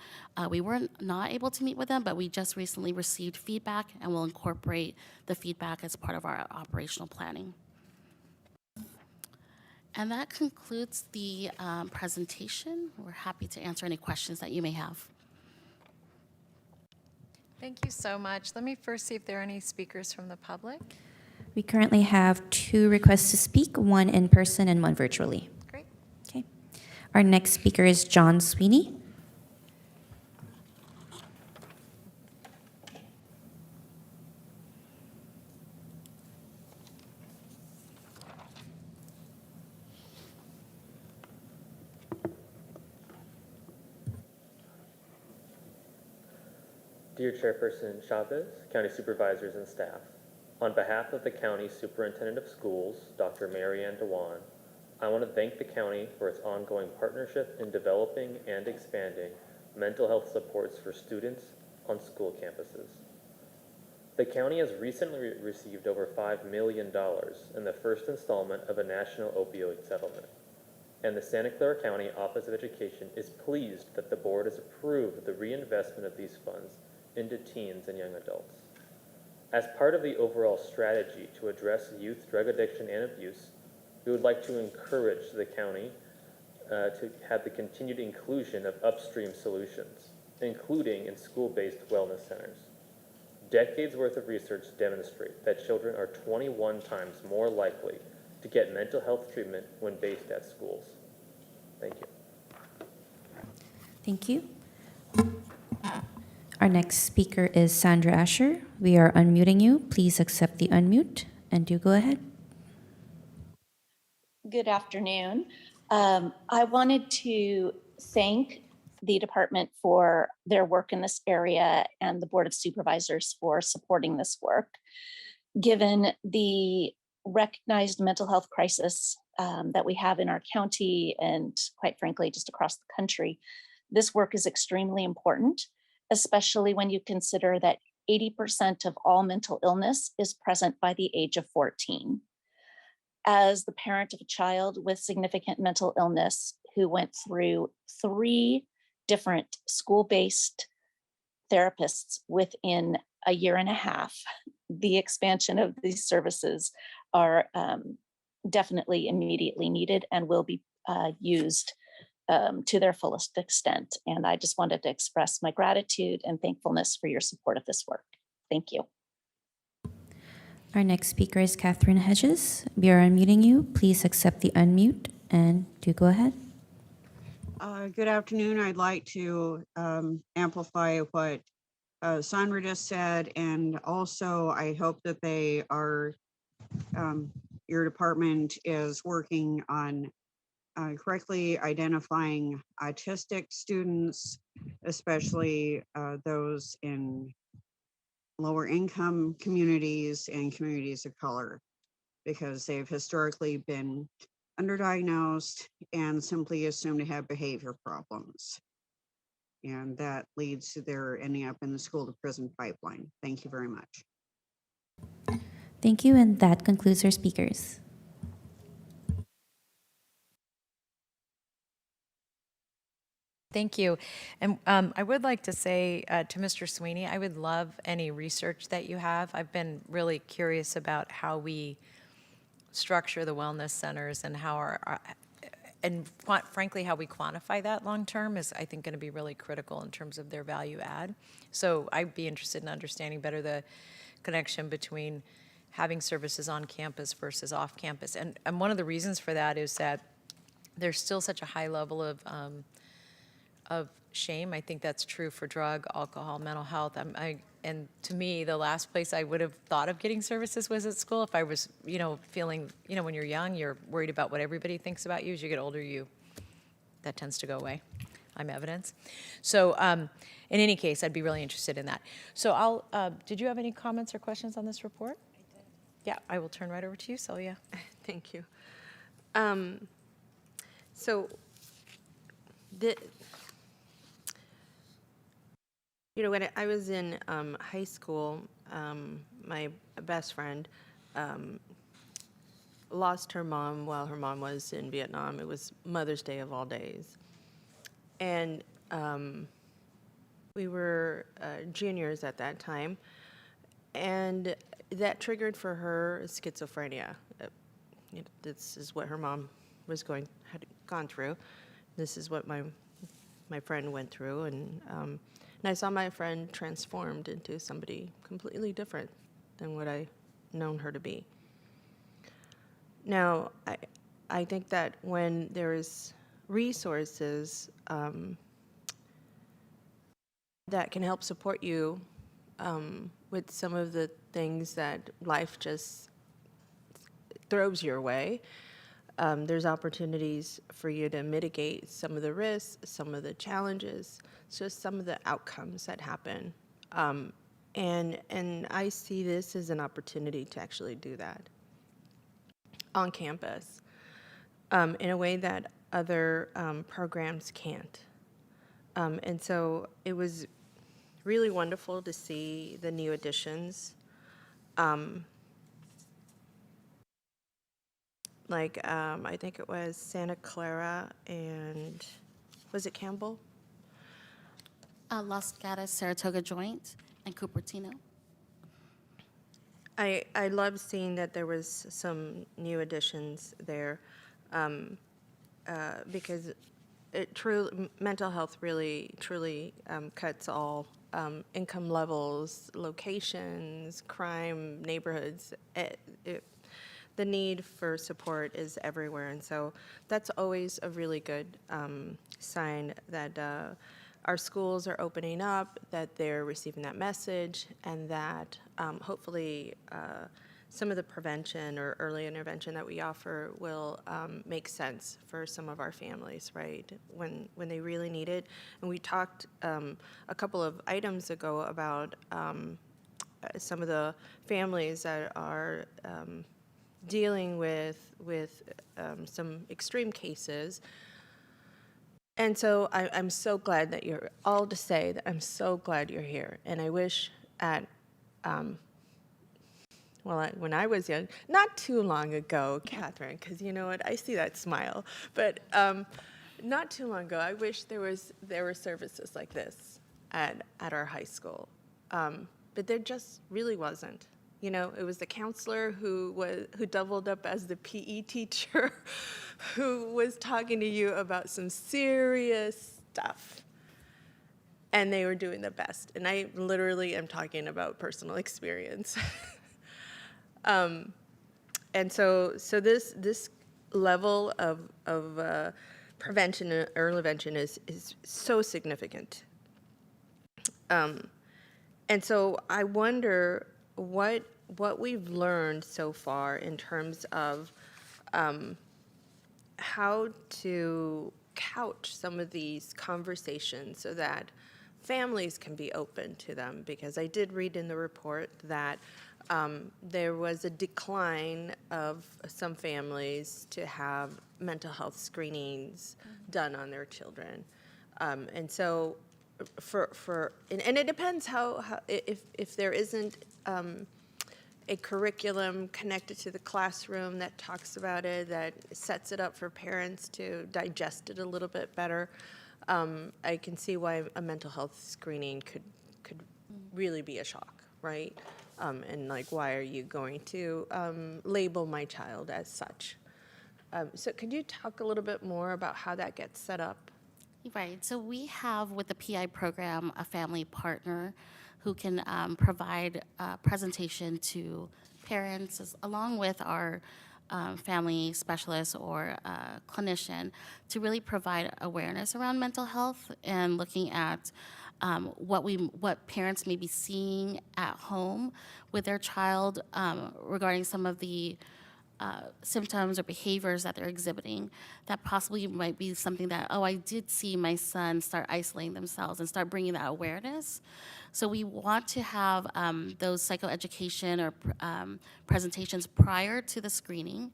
We were not able to meet with them, but we just recently received feedback and will incorporate the feedback as part of our operational planning. And that concludes the presentation. We're happy to answer any questions that you may have. Thank you so much. Let me first see if there are any speakers from the public. We currently have 2 requests to speak, one in person and one virtually. Great. Okay. Our next speaker is John Sweeney. Dear Chairperson Chavez, County Supervisors and staff, on behalf of the County Superintendent of Schools, Dr. Marianne Dewan, I want to thank the county for its ongoing partnership in developing and expanding mental health supports for students on school campuses. The county has recently received over $5 million in the first installment of a national opioid settlement, and the Santa Clara County Office of Education is pleased that the board has approved the reinvestment of these funds into teens and young adults. As part of the overall strategy to address youth drug addiction and abuse, we would like to encourage the county to have the continued inclusion of upstream solutions, including in school-based wellness centers. Decades worth of research demonstrate that children are 21 times more likely to get mental health treatment when based at schools. Thank you. Thank you. Our next speaker is Sandra Asher. We are unmuting you. Please accept the unmute and do go ahead. Good afternoon. I wanted to thank the department for their work in this area and the Board of Supervisors for supporting this work. Given the recognized mental health crisis that we have in our county and quite frankly, just across the country, this work is extremely important, especially when you consider that 80% of all mental illness is present by the age of 14. As the parent of a child with significant mental illness who went through 3 different school-based therapists within a year and a half, the expansion of these services are definitely immediately needed and will be used to their fullest extent. And I just wanted to express my gratitude and thankfulness for your support of this work. Thank you. Our next speaker is Catherine Hedges. We are unmuting you. Please accept the unmute and do go ahead. Good afternoon. I'd like to amplify what Sandra just said, and also I hope that they are, your department is working on correctly identifying autistic students, especially those in lower income communities and communities of color, because they've historically been underdiagnosed and simply assumed to have behavior problems. And that leads to their ending up in the school to prison pipeline. Thank you very much. Thank you, and that concludes our speakers. Thank you. And I would like to say to Mr. Sweeney, I would love any research that you have. I've been really curious about how we structure the wellness centers and how frankly, how we quantify that long term is, I think, going to be really critical in terms of their value add. So I'd be interested in understanding better the connection between having services on campus versus off campus. And one of the reasons for that is that there's still such a high level of shame. I think that's true for drug, alcohol, mental health. And to me, the last place I would have thought of getting services was at school. If I was, feeling, when you're young, you're worried about what everybody thinks about you. As you get older, that tends to go away. I'm evidence. So in any case, I'd be really interested in that. So did you have any comments or questions on this report? I did. Yeah, I will turn right over to you, Celia. Thank you. So, the, you know, when I was in high school, my best friend lost her mom while her mom was in Vietnam. It was Mother's Day of all days. And we were juniors at that time. And that triggered for her schizophrenia. This is what her mom had gone through. This is what my friend went through. And I saw my friend transformed into somebody completely different than what I known her to be. Now, I think that when there's resources that can help support you with some of the things that life just throws your way, there's opportunities for you to mitigate some of the risks, some of the challenges, just some of the outcomes that happen. And I see this as an opportunity to actually do that on campus in a way that other programs can't. And so it was really wonderful to see the new additions. I think it was Santa Clara and, was it Campbell? Los Gatos, Saratoga Joint, and Cupertino. I love seeing that there was some new additions there because mental health really, truly cuts all income levels, locations, crime, neighborhoods. The need for support is everywhere. And so that's always a really good sign that our schools are opening up, that they're receiving that message, and that hopefully some of the prevention or early intervention that we offer will make sense for some of our families, right, when they really need it. And we talked a couple of items ago about some of the families that are dealing with some extreme cases. And so I'm so glad that you're, all to say that I'm so glad you're here. And I wish when I was young, not too long ago, Catherine, because you know what, I see that smile, but not too long ago, I wish there were services like this at our high school. But there just really wasn't. You know, it was the counselor who doubled up as the PE teacher who was talking to you about some serious stuff. And they were doing the best. And I literally am talking about personal experience. And so this level of prevention and early intervention is so significant. And so I wonder what we've learned so far in terms of how to couch some of these conversations so that families can be open to them. Because I did read in the report that there was a decline of some families to have mental health screenings done on their children. And so and it depends if there isn't a curriculum connected to the classroom that talks about it, that sets it up for parents to digest it a little bit better, I can see why a mental health screening could really be a shock, right? And like, why are you going to label my child as such? So could you talk a little bit more about how that gets set up? Right. So we have with the PI program a family partner who can provide a presentation to parents along with our family specialist or clinician to really provide awareness around mental health and looking at what parents may be seeing at home with their child regarding some of the symptoms or behaviors that they're exhibiting that possibly might be something that, oh, I did see my son start isolating themselves and start bringing that awareness. So we want to have those psychoeducation or presentations prior to the screening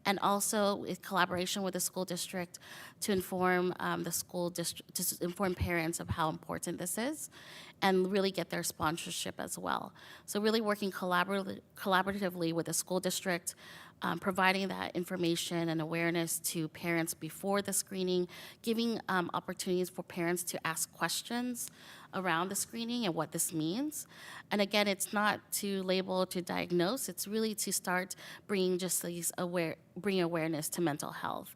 and also with collaboration with the school district to inform the school district, to inform parents of how important this is, and really get their sponsorship as well. So really working collaboratively with the school district, providing that information and awareness to parents before the screening, giving opportunities for parents to ask questions around the screening and what this means. And again, it's not to label, to diagnose, it's really to start bringing just these bring awareness to mental health.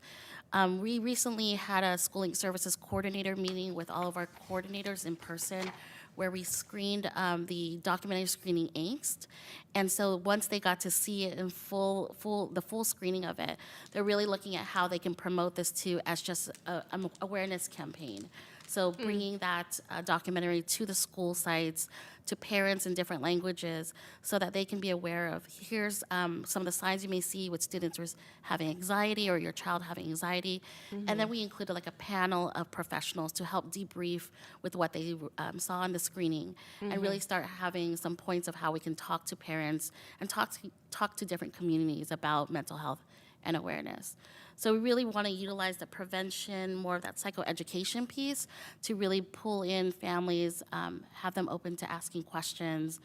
We recently had a schooling services coordinator meeting with all of our coordinators in person, where we screened the documentary screening angst. And so once they got to see it in the full screening of it, they're really looking at how they can promote this as just an awareness campaign. So bringing that documentary to the school sites, to parents in different languages, so that they can be aware of, here's some of the signs you may see with students having anxiety or your child having anxiety. And then we included like a panel of professionals to help debrief with what they saw in the screening, and really start having some points of how we can talk to parents and talk to different communities about mental health and awareness. So we really want to utilize the prevention, more of that psychoeducation piece, to really pull in families, have them open to asking questions,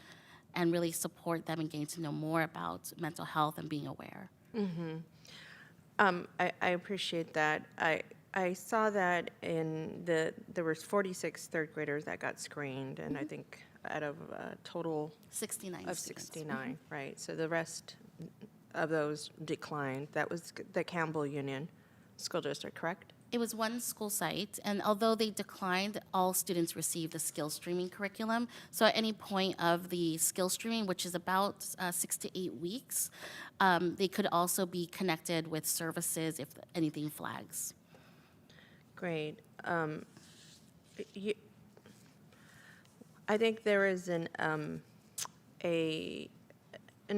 and really support them and getting to know more about mental health and being aware. I appreciate that. I saw that there was 46 third graders that got screened, and I think out of a total 69 of students. 69, right? So the rest of those declined. That was the Campbell Union School District, correct? It was one school site, and although they declined, all students received the skill streaming curriculum. So at any point of the skill streaming, which is about 6 to 8 weeks, they could also be connected with services if anything flags. Great. I think there is an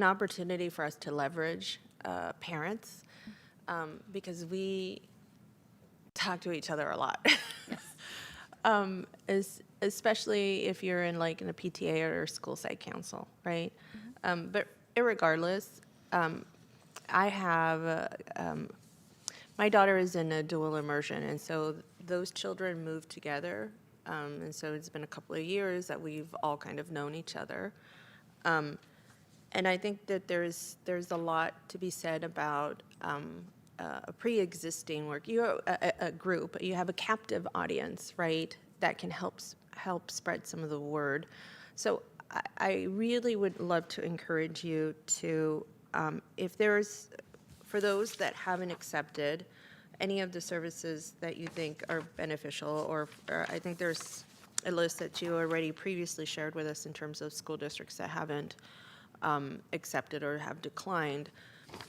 opportunity for us to leverage parents because we talk to each other a lot. Especially if you're in a PTA or school site council, right? But irregardless, I have my daughter is in a dual immersion, and so those children move together, and so it's been a couple of years that we've all kind of known each other. And I think that there's a lot to be said about a pre-existing work. You're a group. You have a captive audience, right? That can help spread some of the word. So I really would love to encourage you to, if there's, for those that haven't accepted any of the services that you think are beneficial, or I think there's a list that you already previously shared with us in terms of school districts that haven't accepted or have declined,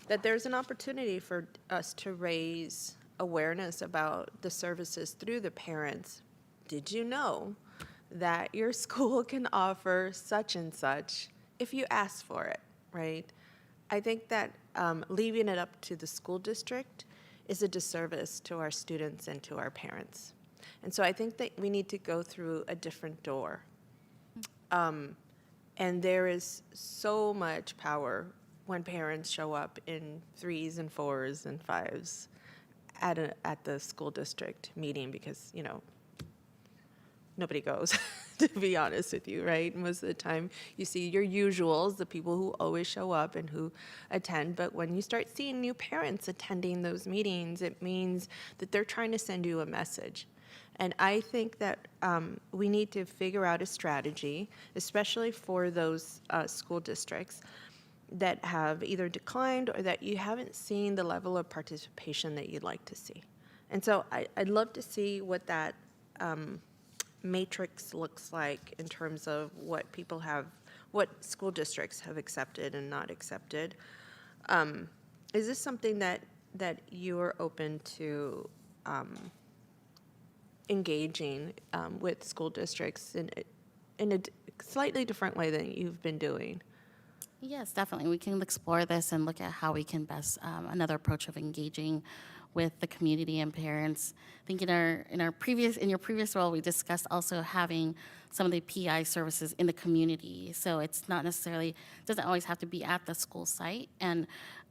that there's an opportunity for us to raise awareness about the services through the parents. Did you know that your school can offer such and such if you ask for it, right? I think that leaving it up to the school district is a disservice to our students and to our parents. And so I think that we need to go through a different door. And there is so much power when parents show up in 3s and 4s and 5s at the school district meeting, because, nobody goes, to be honest with you, right? Most of the time you see your usuals, the people who always show up and who attend, but when you start seeing new parents attending those meetings, it means that they're trying to send you a message. And I think that we need to figure out a strategy, especially for those school districts that have either declined or that you haven't seen the level of participation that you'd like to see. And so I'd love to see what that matrix looks like in terms of what school districts have accepted and not accepted. Is this something that you're open to engaging with school districts in a slightly different way than you've been doing? Yes, definitely. We can explore this and look at how we can best, another approach of engaging with the community and parents. I think in your previous role, we discussed also having some of the PI services in the community. So it's not necessarily, doesn't always have to be at the school site. And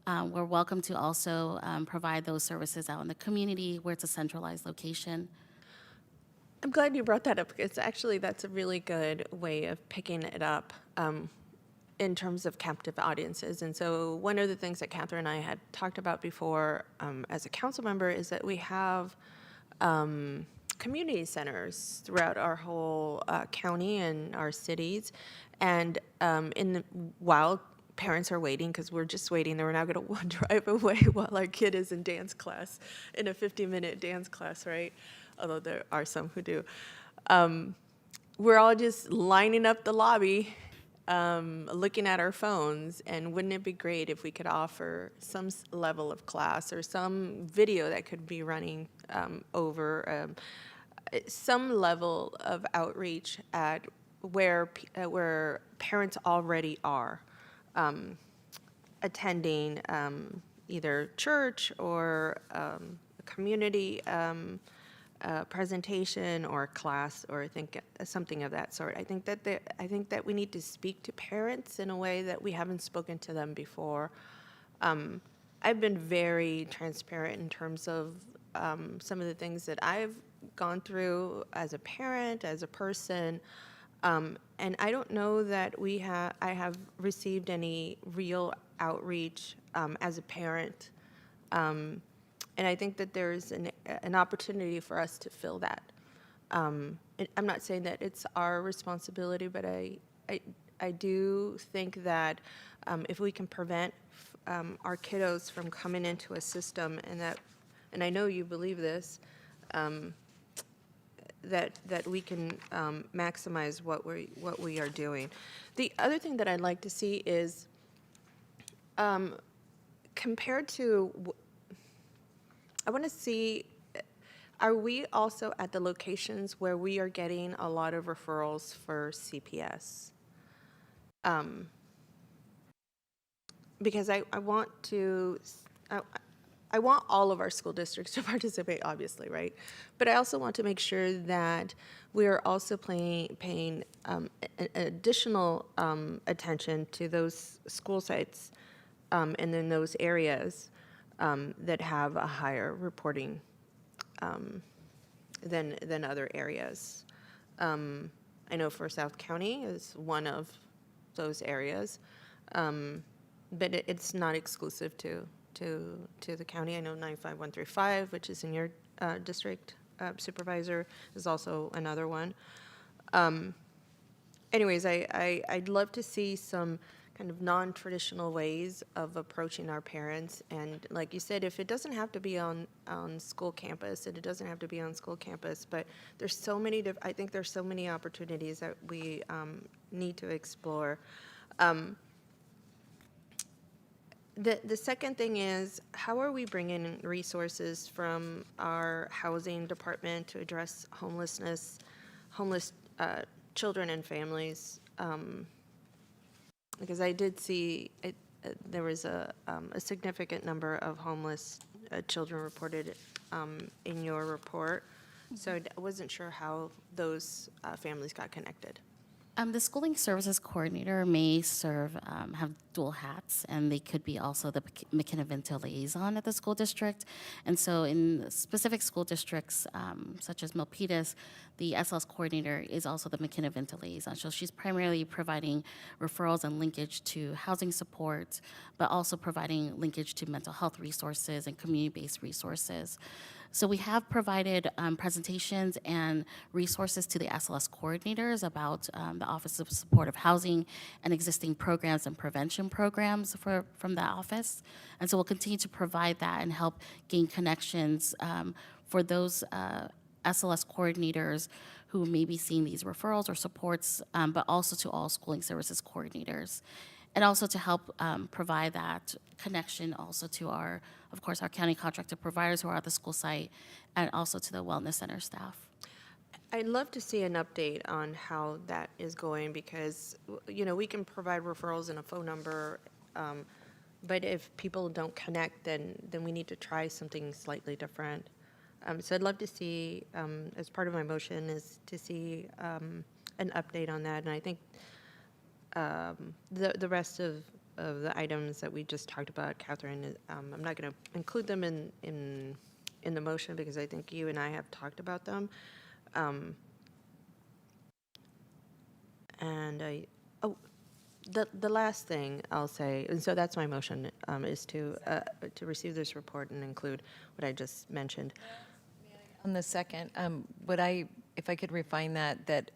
we're welcome to also provide those services out in the community where it's a centralized location. I'm glad you brought that up because actually that's a really good way of picking it up in terms of captive audiences. And so one of the things that Catherine and I had talked about before as a council member is that we have community centers throughout our whole county and our cities. And while parents are waiting, because we're just waiting, we're now going to drive away while our kid is in dance class, in a 50-minute dance class, right? Although there are some who do. We're all just lining up the lobby, looking at our phones, and wouldn't it be great if we could offer some level of class or some video that could be running over some level of outreach at where parents already are attending either church or a community presentation or class, or I think something of that sort. I think that we need to speak to parents in a way that we haven't spoken to them before. I've been very transparent in terms of some of the things that I've gone through as a parent, as a person, and I don't know that I have received any real outreach as a parent. And I think that there's an opportunity for us to fill that. I'm not saying that it's our responsibility, but I do think that if we can prevent our kiddos from coming into a system, and I know you believe this, that we can maximize what we are doing. The other thing that I'd like to see is compared to. I want to see, are we also at the locations where we are getting a lot of referrals for CPS? Because I want all of our school districts to participate, obviously, right? But I also want to make sure that we're also paying additional attention to those school sites and in those areas that have a higher reporting than other areas. I know for South County is one of those areas, but it's not exclusive to the county. I know 95135, which is in your district, supervisor, is also another one. Anyways, I'd love to see some kind of non-traditional ways of approaching our parents. And like you said, if it doesn't have to be on school campus, it doesn't have to be on school campus, but there's so many, I think there's so many opportunities that we need to explore. The second thing is, how are we bringing resources from our housing department to address homeless children and families? Because I did see there was a significant number of homeless children reported in your report. So I wasn't sure how those families got connected. The schooling services coordinator may have dual hats, and they could be also the McKinney-Vento liaison at the school district. And so in specific school districts, such as Milpitas, the SLS coordinator is also the McKinney-Vento liaison. So she's primarily providing referrals and linkage to housing support, but also providing linkage to mental health resources and community-based resources. So we have provided presentations and resources to the SLS coordinators about the Office of Supportive Housing and existing programs and prevention programs from that office. And so we'll continue to provide that and help gain connections for those SLS coordinators who may be seeing these referrals or supports, but also to all schooling services coordinators. And also to help provide that connection also to our county contracted providers who are at the school site, and also to the wellness center staff. I'd love to see an update on how that is going because, we can provide referrals and a phone number, But if people don't connect, then we need to try something slightly different. So I'd love to see, as part of my motion, is to see an update on that. And I think the rest of the items that we just talked about, Catherine, I'm not going to include them in the motion because I think you and I have talked about them. The last thing I'll say, and so that's my motion, is to receive this report and include what I just mentioned. On the second, if I could refine that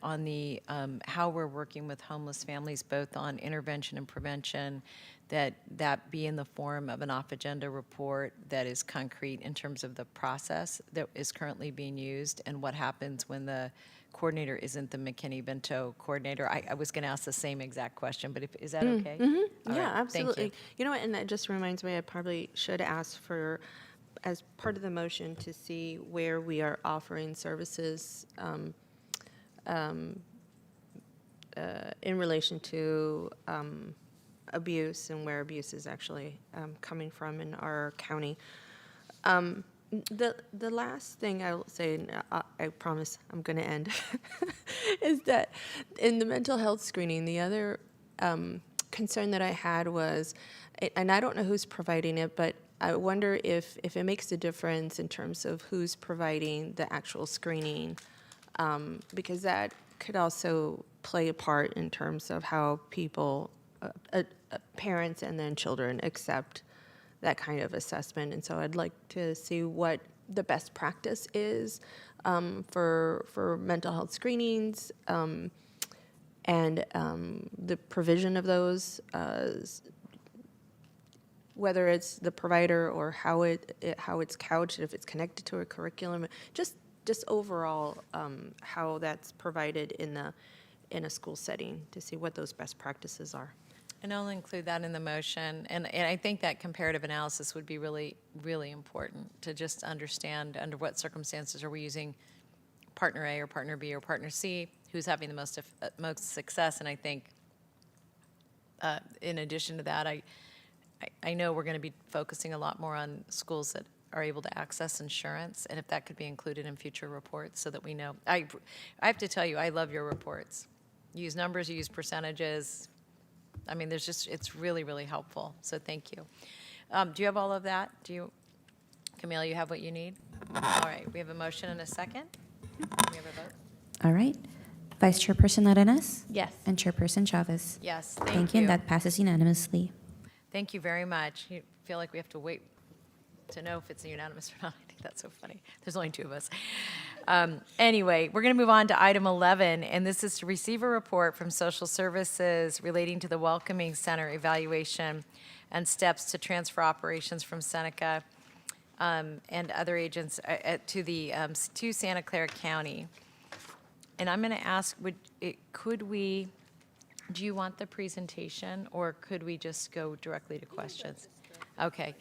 on the, how we're working with homeless families, both on intervention and prevention, that be in the form of an off-agenda report that is concrete in terms of the process that is currently being used and what happens when the coordinator isn't the McKinney-Bento coordinator. I was going to ask the same exact question, but is that okay? All Yeah, right, absolutely. Thank You know what, and that just reminds me, I probably should ask for, as part of the motion, to see where we are offering services in relation to abuse and where abuse is actually coming from in our county. The last thing I will say, and I promise I'm going to end, is that in the mental health screening, the other concern that I had was, and I don't know who's providing it, but I wonder if it makes a difference in terms of who's providing the actual screening, because that could also play a part in terms of how people, parents and then children, accept that kind of assessment. And so I'd like to see what the best practice is for mental health screenings and the provision of those, whether it's the provider or how it's couched, if it's connected to a curriculum, just overall how that's provided in a school setting, to see what those best practices are. And I'll include that in the motion. And I think that comparative analysis would be really, really important to just understand under what circumstances are we using partner A or partner B or partner C, who's having the most success. And I think in addition to that, I know we're going to be focusing a lot more on schools that are able to access insurance, and if that could be included in future reports so that we know. I have to tell you, I love your reports. You use numbers, you use percentages. I mean, it's really, really helpful, so thank you. Do you have all of that? Camille, you have what you need? All right, we have a motion and a second. We have a vote? All right. Vice Chairperson Arenas? Yes. And Chairperson Chavez? Yes, Thank you, and that passes unanimously. Thank you very much. You feel like we have to wait to know if it's unanimous or not. I think that's so funny. There's only two of us. Anyway, we're going to move on to item 11, and this is to receive a report from Social Services relating to the Welcoming Center evaluation and steps to transfer operations from Seneca and other agents to Santa Clara County. And I'm going to ask, do you want the presentation, or could we just go directly to questions? Okay.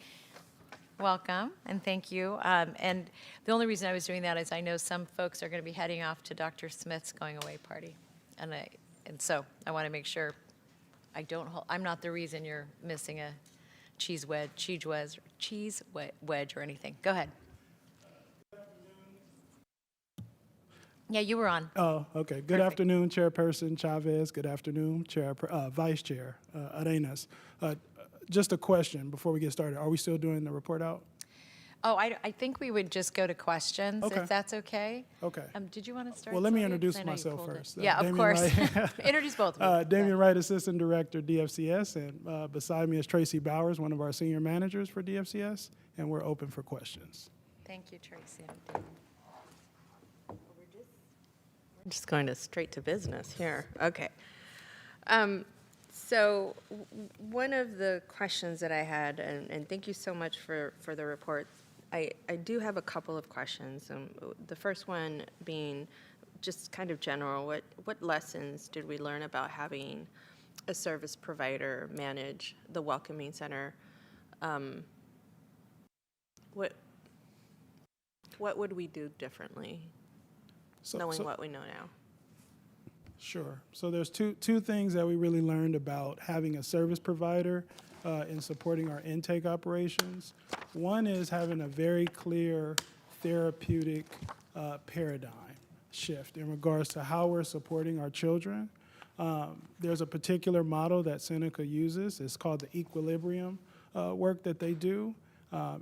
Welcome, and thank you. And the only reason I was doing that is I know some folks are going to be heading off to Dr. Smith's going away party. And so I want to make sure I'm not the reason you're missing a cheese wedge or anything. Go ahead. Yeah, you were on. Oh, okay. Good afternoon, Chairperson Chavez. Good afternoon, Vice Chair Arenas. Just a question before we get started. Are we still doing the report out? Oh, I think we would just go to questions, if that's okay. Okay. Did you want to start? Well, let me Sylvia? introduce I know you myself pulled it. first. Yeah, of Damien course. Wright. Introduce both of you. Damien Wright, Assistant Director, DFCS, and beside me is Tracy Bowers, one of our senior managers for DFCS, and we're open for questions. Thank you, Tracy. I'm just going straight to business here. Okay. So one of the questions that I had, and thank you so much for the report, I do have a couple of questions. The first one being just kind of general. What lessons did we learn about having a service provider manage the Welcoming Center? What would we do differently, knowing what we know now? Sure. So there's two things that we really learned about having a service provider in supporting our intake operations. One is having a very clear therapeutic paradigm shift in regards to how we're supporting our children. There's a particular model that Seneca uses. It's called the equilibrium work that they do.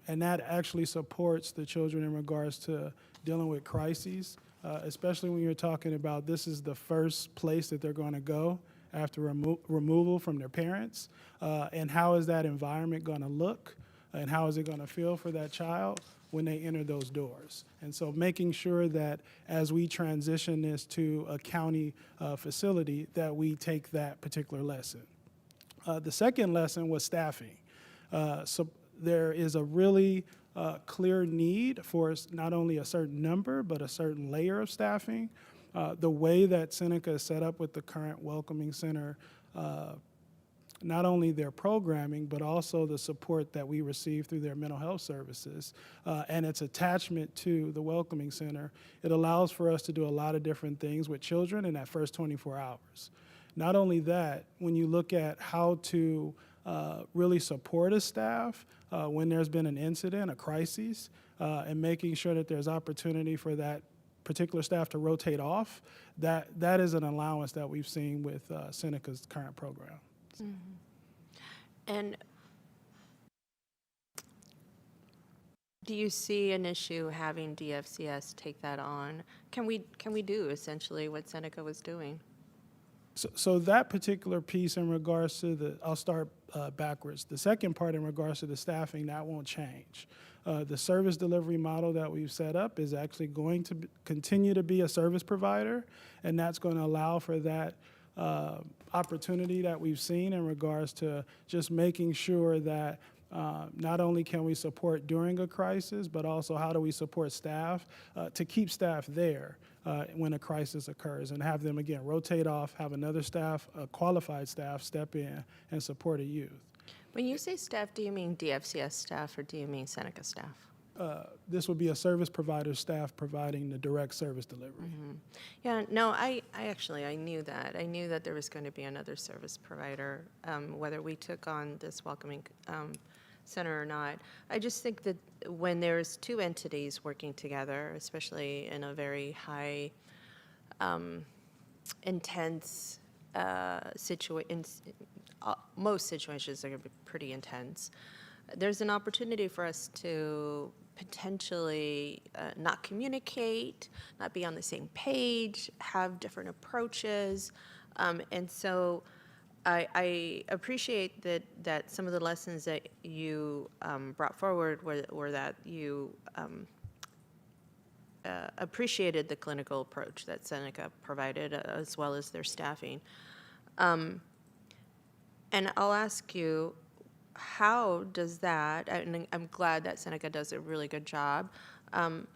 And that actually supports the children in regards to dealing with crises, especially when you're talking about this is the first place that they're going to go after removal from their parents. And how is that environment going to look? And how is it going to feel for that child when they enter those doors? And so making sure that as we transition this to a county facility, that we take that particular lesson. The second lesson was staffing. So there is a really clear need for not only a certain number, but a certain layer of staffing. The way that Seneca is set up with the current Welcoming Center, not only their programming, but also the support that we receive through their mental health services and its attachment to the Welcoming Center, it allows for us to do a lot of different things with children in that first 24 hours. Not only that, when you look at how to really support a staff when there's been an incident, a crisis, and making sure that there's opportunity for that particular staff to rotate off, that is an allowance that we've seen with Seneca's current program. Mm-hmm. And do you see an issue having DFCS take that on? Can we do essentially what Seneca was doing? So that particular piece in regards to I'll start backwards. The second part in regards to the staffing, that won't change. The service delivery model that we've set up is actually going to continue to be a service provider, and that's going to allow for that opportunity that we've seen in regards to just making sure that not only can we support during a crisis, but also how do we support staff to keep staff there when a crisis occurs and have them, again, rotate off, have another staff, a qualified staff, step in and support a youth. When you say staff, do you mean DFCS staff or do you mean Seneca staff? This would be a service provider staff providing the direct service delivery. Mm-hmm. Yeah, no, I knew that. I knew that there was going to be another service provider, whether we took on this Welcoming Center or not. I just think that when there's two entities working together, especially in a very high, intense situation, most situations are going to be pretty intense. There's an opportunity for us to potentially not communicate, not be on the same page, have different approaches. And so I appreciate that some of the lessons that you brought forward were that you appreciated the clinical approach that Seneca provided, as well as their staffing. And I'll ask you, how does that, and I'm glad that Seneca does a really good job, and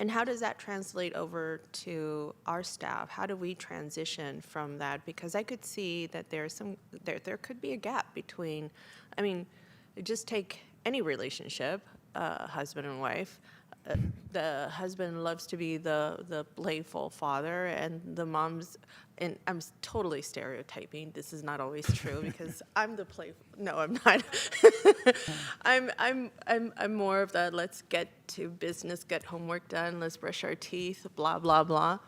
how does that translate over to our staff? How do we transition from that? Because I could see that there could be a gap between, I mean, just take any relationship, husband and wife. The husband loves to be the playful father, and the mom's, and I'm totally stereotyping. This is not always true because I'm the playful. No, I'm not. I'm more of the let's get to business, get homework done, let's brush our teeth, blah blah blah.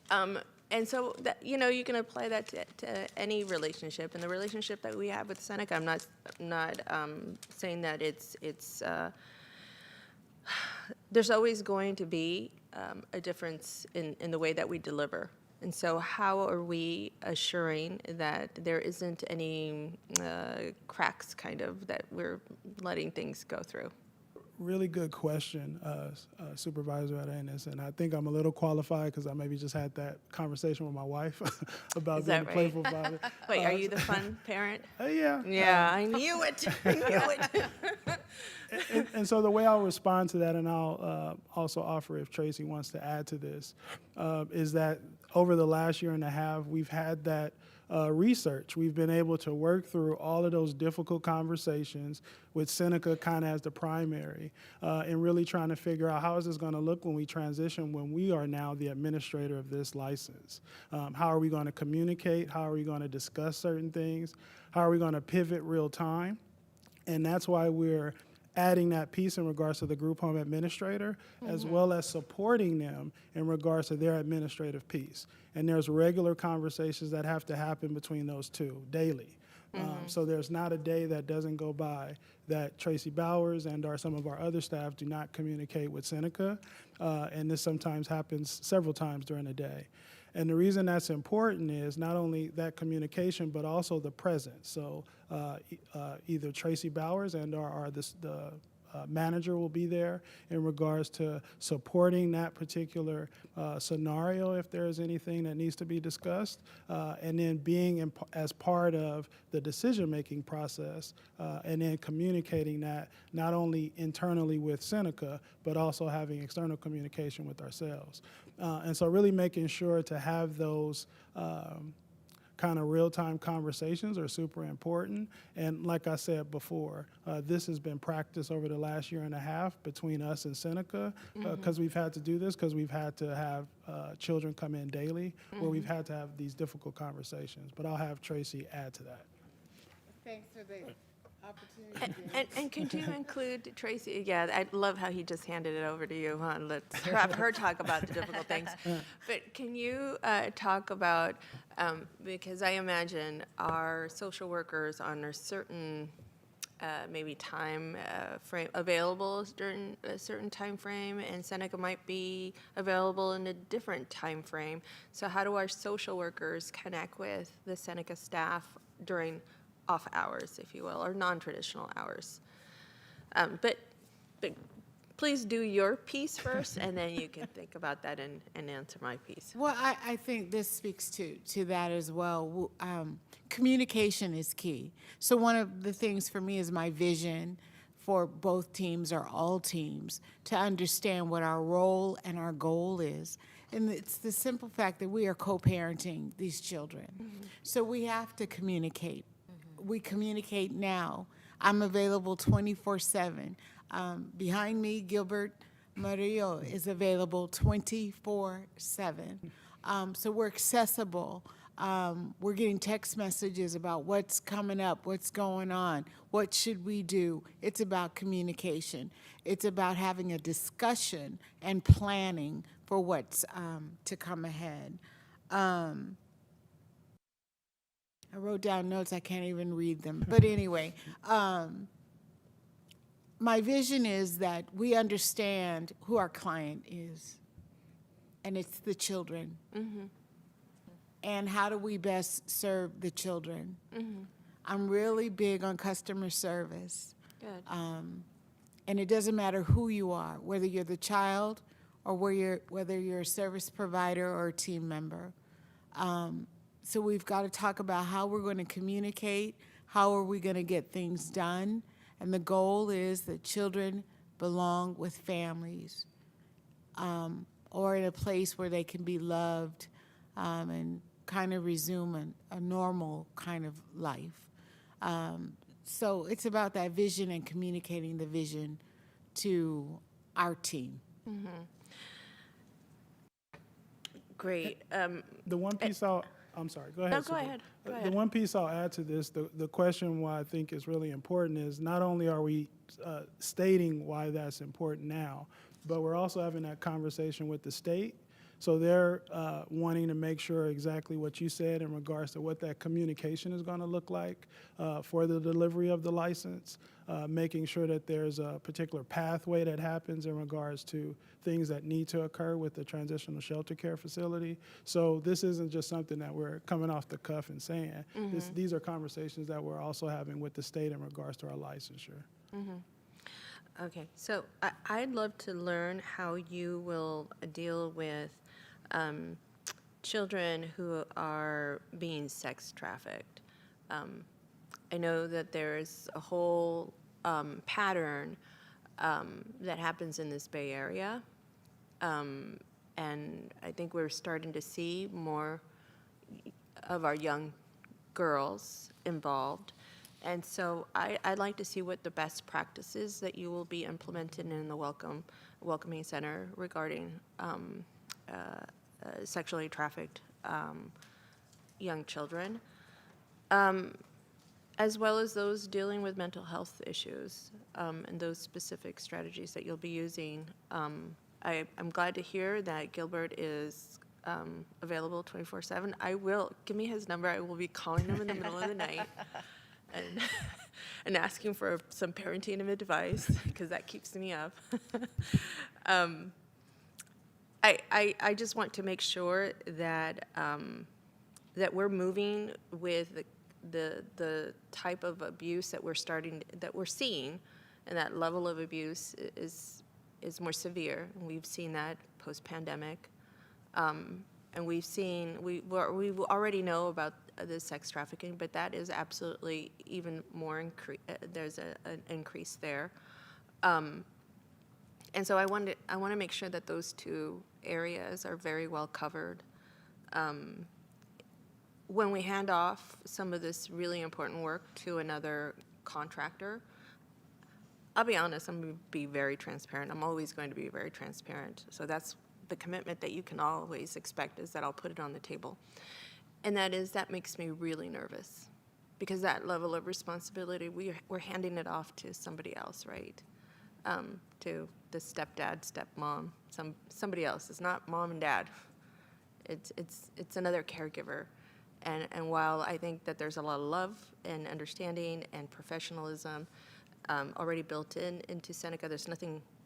And so that, you can apply that to any relationship, and the relationship that we have with Seneca. I'm not saying that it's. There's always going to be a difference in the way that we deliver. And so how are we assuring that there isn't any cracks kind of that we're letting things go through? Really good question, Supervisor Arenas, and I think I'm a little qualified because I maybe just had that conversation with my wife about being a playful father. Wait, are you the fun parent? Yeah. Yeah, I knew it. I knew it. And so the way I'll respond to that, and I'll also offer if Tracy wants to add to this, is that over the last year and a half, we've had that research. We've been able to work through all of those difficult conversations with Seneca kind of as the primary, and really trying to figure out how is this going to look when we transition, when we are now the administrator of this license. How are we going to communicate? How are we going to discuss certain things? How are we going to pivot real time? And that's why we're adding that piece in regards to the group home administrator, as well as supporting them in regards to their administrative piece. And there's regular conversations that have to happen between those two daily. So there's not a day that doesn't go by that Tracy Bowers and or some of our other staff do not communicate with Seneca, and this sometimes happens several times during the day. And the reason that's important is not only that communication, but also the presence. So either Tracy Bowers and or the manager will be there in regards to supporting that particular scenario if there is anything that needs to be discussed, and then being as part of the decision-making process, and then communicating that not only internally with Seneca, but also having external communication with ourselves. And so really making sure to have those kind of real-time conversations are super important. And like I said before, this has been practiced over the last year and a half between us and Seneca, because we've had to do this, because we've had to have children come in daily, where we've had to have these difficult conversations. But I'll have Tracy add to that. Thanks for the opportunity. And could you include Tracy? Yeah, I love how he just handed it over to you, huh? Let's have her talk about the difficult things. But can you talk about, because I imagine our social workers on a certain maybe time frame available during a certain time frame, and Seneca might be available in a different time frame. So how do our social workers connect with the Seneca staff during off hours, if you will, or non-traditional hours? But please do your piece first, and then you can think about that and answer my piece. Well, I think this speaks to that as well. Communication is key. So one of the things for me is my vision for both teams or all teams to understand what our role and our goal is. And it's the simple fact that we are co-parenting these children. So we have to communicate. We communicate now. I'm available 24/7. Behind me, Gilbert Murillo is available 24/7. So we're accessible. We're getting text messages about what's coming up, what's going on, what should we do. It's about communication. It's about having a discussion and planning for what's to come ahead. I wrote down notes, I can't even read them. But anyway, my vision is that we understand who our client is, and it's the children. And how do we best serve the children? I'm really big on customer service. Good. And it doesn't matter who you are, whether you're the child or whether you're a service provider or a team member. So we've got to talk about how we're going to communicate, how are we going to get things done, and the goal is that children belong with families, or in a place where they can be loved, and kind of resume a normal kind of life. So it's about that vision and communicating the vision to our team. Great. The one piece I'm sorry, go ahead. No, go ahead. Go ahead. The one piece I'll add to this, the question why I think is really important is not only are we stating why that's important now, but we're also having that conversation with the state. So they're wanting to make sure exactly what you said in regards to what that communication is going to look like for the delivery of the license, making sure that there's a particular pathway that happens in regards to things that need to occur with the transitional shelter care facility. So this isn't just something that we're coming off the cuff and saying. These are conversations that we're also having with the state in regards to our licensure. Okay, so I'd love to learn how you will deal with children who are being sex trafficked. I know that there's a whole pattern that happens in this Bay Area, and I think we're starting to see more of our young girls involved. And so I'd like to see what the best practices that you will be implementing in the welcoming center regarding sexually trafficked young children, as well as those dealing with mental health issues and those specific strategies that you'll be using. I'm glad to hear that Gilbert is available 24/7. Give me his number. I will be calling him in the middle of the night and asking for some parenting advice, because that keeps me up. I just want to make sure that that we're moving with the type of abuse that we're seeing, and that level of abuse is more severe. And we've seen that post-pandemic, and we already know about the sex trafficking, but that is absolutely even more there's an increase there. And so I want to make sure that those two areas are very well covered. When we hand off some of this really important work to another contractor, I'll be honest, I'm going to be very transparent. I'm always going to be very transparent. So that's the commitment that you can always expect, is that I'll put it on the table. And that makes me really nervous, because that level of responsibility, we're handing it off to somebody else, right? To the stepdad, stepmom, somebody else. It's not mom and dad. It's another caregiver. And while I think that there's a lot of love and understanding and professionalism already built into Seneca,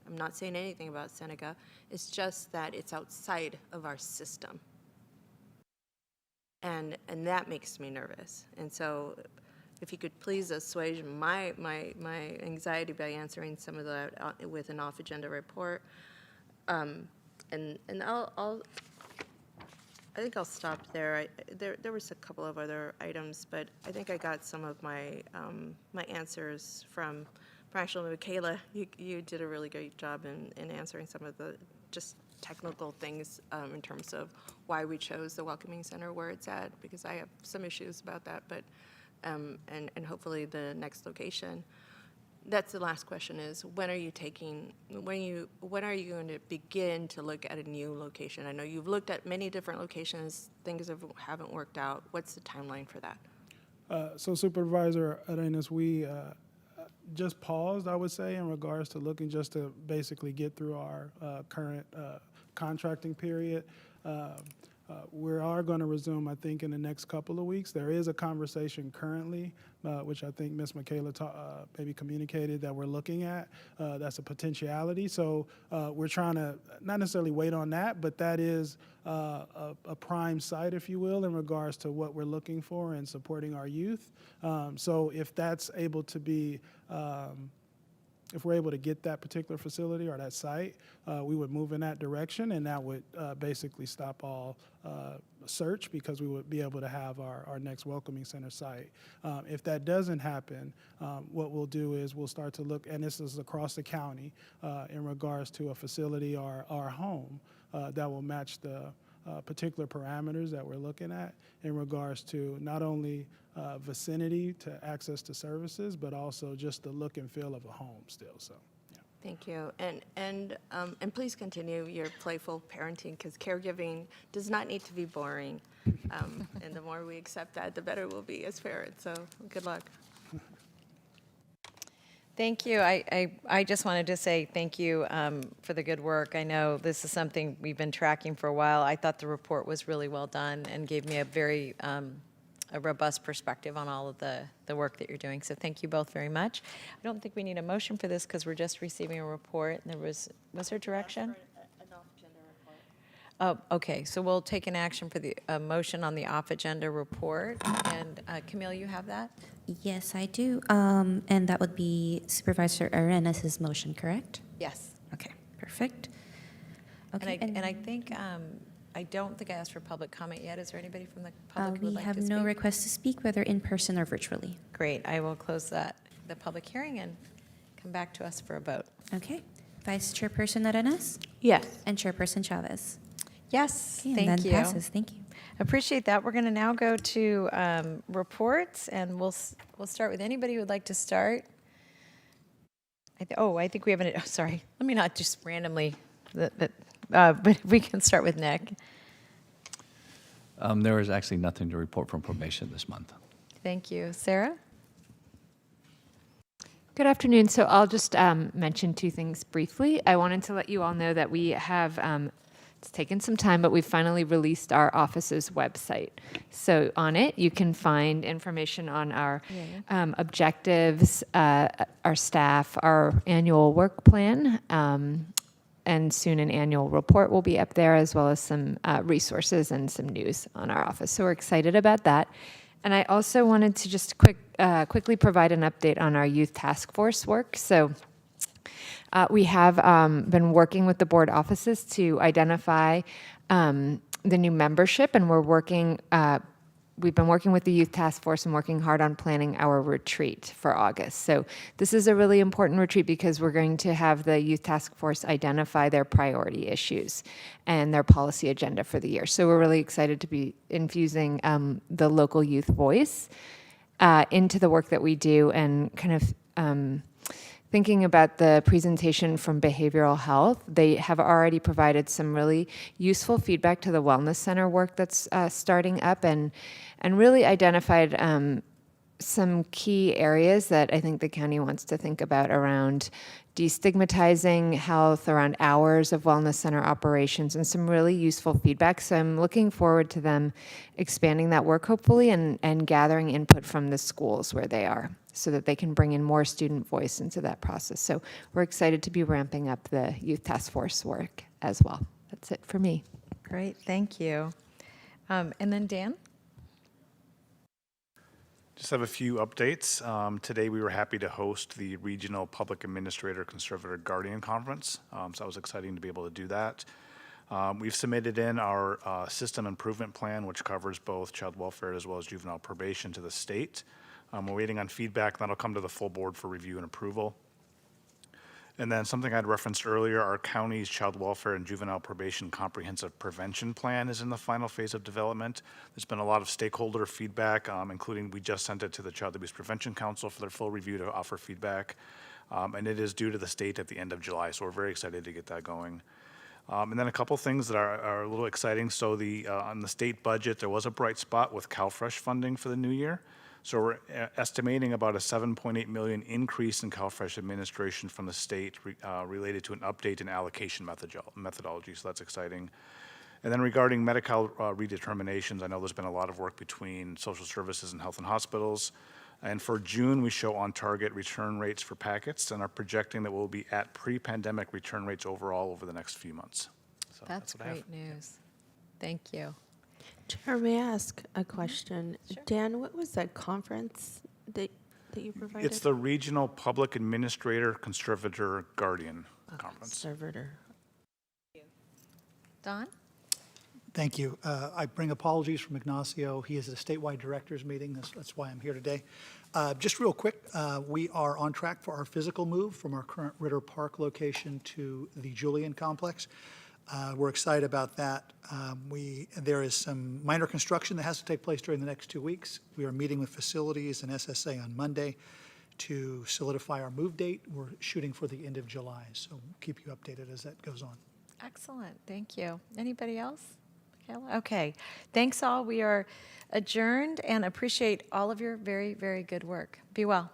I'm not saying anything about Seneca. It's just that it's outside of our system. And that makes me nervous. And so if you could please assuage my anxiety by answering some of that with an off-agenda report. And I think I'll stop there. There was a couple of other items, but I think I got some of my my answers from actually Michaela. You did a really great job in answering some of the just technical things in terms of why we chose the Welcoming Center where it's at, because I have some issues about that, but and hopefully the next location. That's the last question, is when are you going to begin to look at a new location? I know you've looked at many different locations, things haven't worked out. What's the timeline for that? So Supervisor Arenas, we just paused, I would say, in regards to looking just to basically get through our current contracting period. We are going to resume, I think, in the next couple of weeks. There is a conversation currently, which I think Ms. Michaela maybe communicated, that we're looking at. That's a potentiality. So we're trying to not necessarily wait on that, but that is a prime site, if you will, in regards to what we're looking for and supporting our youth. So if that's able to be if we're able to get that particular facility or that site, we would move in that direction, and that would basically stop all search, because we would be able to have our next Welcoming Center site. If that doesn't happen, what we'll do is we'll start to look, and this is across the county, in regards to a facility or our home that will match the particular parameters that we're looking at in regards to not only vicinity to access to services, but also just the look and feel of a home still. So, yeah. Thank you, and please continue your playful parenting, because caregiving does not need to be boring, and the more we accept that, the better we'll be as parents. So, good luck. Thank you. I just wanted to say thank you for the good work. I know this is something we've been tracking for a while. I thought the report was really well done and gave me a very a robust perspective on all of the work that you're doing. So thank you both very much. I don't think we need a motion for this, because we're just receiving a report. And was there direction? Oh, okay. So we'll take an action for the motion on the off-agenda report. And Camille, you have that? Yes, I do. And that would be Supervisor Arenas' motion, correct? Yes. Okay, perfect. Okay, And I think, I don't think I asked for public comment yet. Is there anybody from the public who would we like have to speak? no request to speak, whether in person or virtually. Great. I will close the public hearing and come back to us for a vote. Okay. Vice Chairperson Arenas? Yes. And Chairperson Chavez? Yes, Okay, thank and you. that passes. Thank you. Appreciate that. We're going to now go to reports, and we'll start with anybody who would like to start. I think we have an. Oh, sorry, let me not just randomly. But we can start with Nick. There is actually nothing to report from probation this month. Thank you, Sarah. Good afternoon. So I'll just mention two things briefly. I wanted to let you all know that we have, it's taken some time, but we've finally released our office's website. So on it, you can find information on our objectives, our staff, our annual work plan, and soon an annual report will be up there, as well as some resources and some news on our office. So we're excited about that. And I also wanted to just quickly provide an update on our youth task force work. So we have been working with the board offices to identify the new membership, and we've been working with the youth task force and working hard on planning our retreat for August. So this is a really important retreat because we're going to have the youth task force identify their priority issues and their policy agenda for the year. So we're really excited to be infusing the local youth voice into the work that we do, and kind of thinking about the presentation from behavioral health. They have already provided some really useful feedback to the wellness center work that's starting up, and really identified some key areas that I think the county wants to think about around destigmatizing health, around hours of wellness center operations, and some really useful feedback. So I'm looking forward to them expanding that work, hopefully, and gathering input from the schools where they are, so that they can bring in more student voice into that process. So we're excited to be ramping up the youth task force work as well. That's it for me. Great, thank you. And then Dan? Just have a few updates. Today we were happy to host the Regional Public Administrator Conservator Guardian Conference. So it was exciting to be able to do that. We've submitted in our system improvement plan, which covers both child welfare as well as juvenile probation, to the state. We're waiting on feedback, and that'll come to the full board for review and approval. And then something I'd referenced earlier, our county's child welfare and juvenile probation comprehensive prevention plan is in the final phase of development. There's been a lot of stakeholder feedback, including we just sent it to the Child Abuse Prevention Council for their full review to offer feedback. And it is due to the state at the end of July, so we're very excited to get that going. And then a couple things that are a little exciting. So on the state budget, there was a bright spot with CalFresh funding for the new year. So we're estimating about a $7.8 million increase in CalFresh administration from the state related to an update in allocation methodology. So that's exciting. And then regarding Medi-Cal redeterminations, I know there's been a lot of work between social services and health and hospitals. And for June, we show on-target return rates for packets, and are projecting that we'll be at pre-pandemic return rates overall over the next few months. So that's what I have. great news. Thank you. Chair, may I ask a question? Sure. Dan, what was that conference that you provided? It's the Regional Public Administrator Conservator Guardian Conference. Conservator. Don? Thank you. I bring apologies from Ignacio. He is at a statewide directors meeting. That's why I'm here today. Just real quick, we are on track for our physical move from our current Ritter Park location to the Julian complex. We're excited about that. There is some minor construction that has to take place during the next 2 weeks. We are meeting with facilities and SSA on Monday to solidify our move date. We're shooting for the end of July, so we'll keep you updated as that goes on. Excellent, thank you. Anybody else? Okay, thanks all. We are adjourned and appreciate all of your very, very good work. Be well.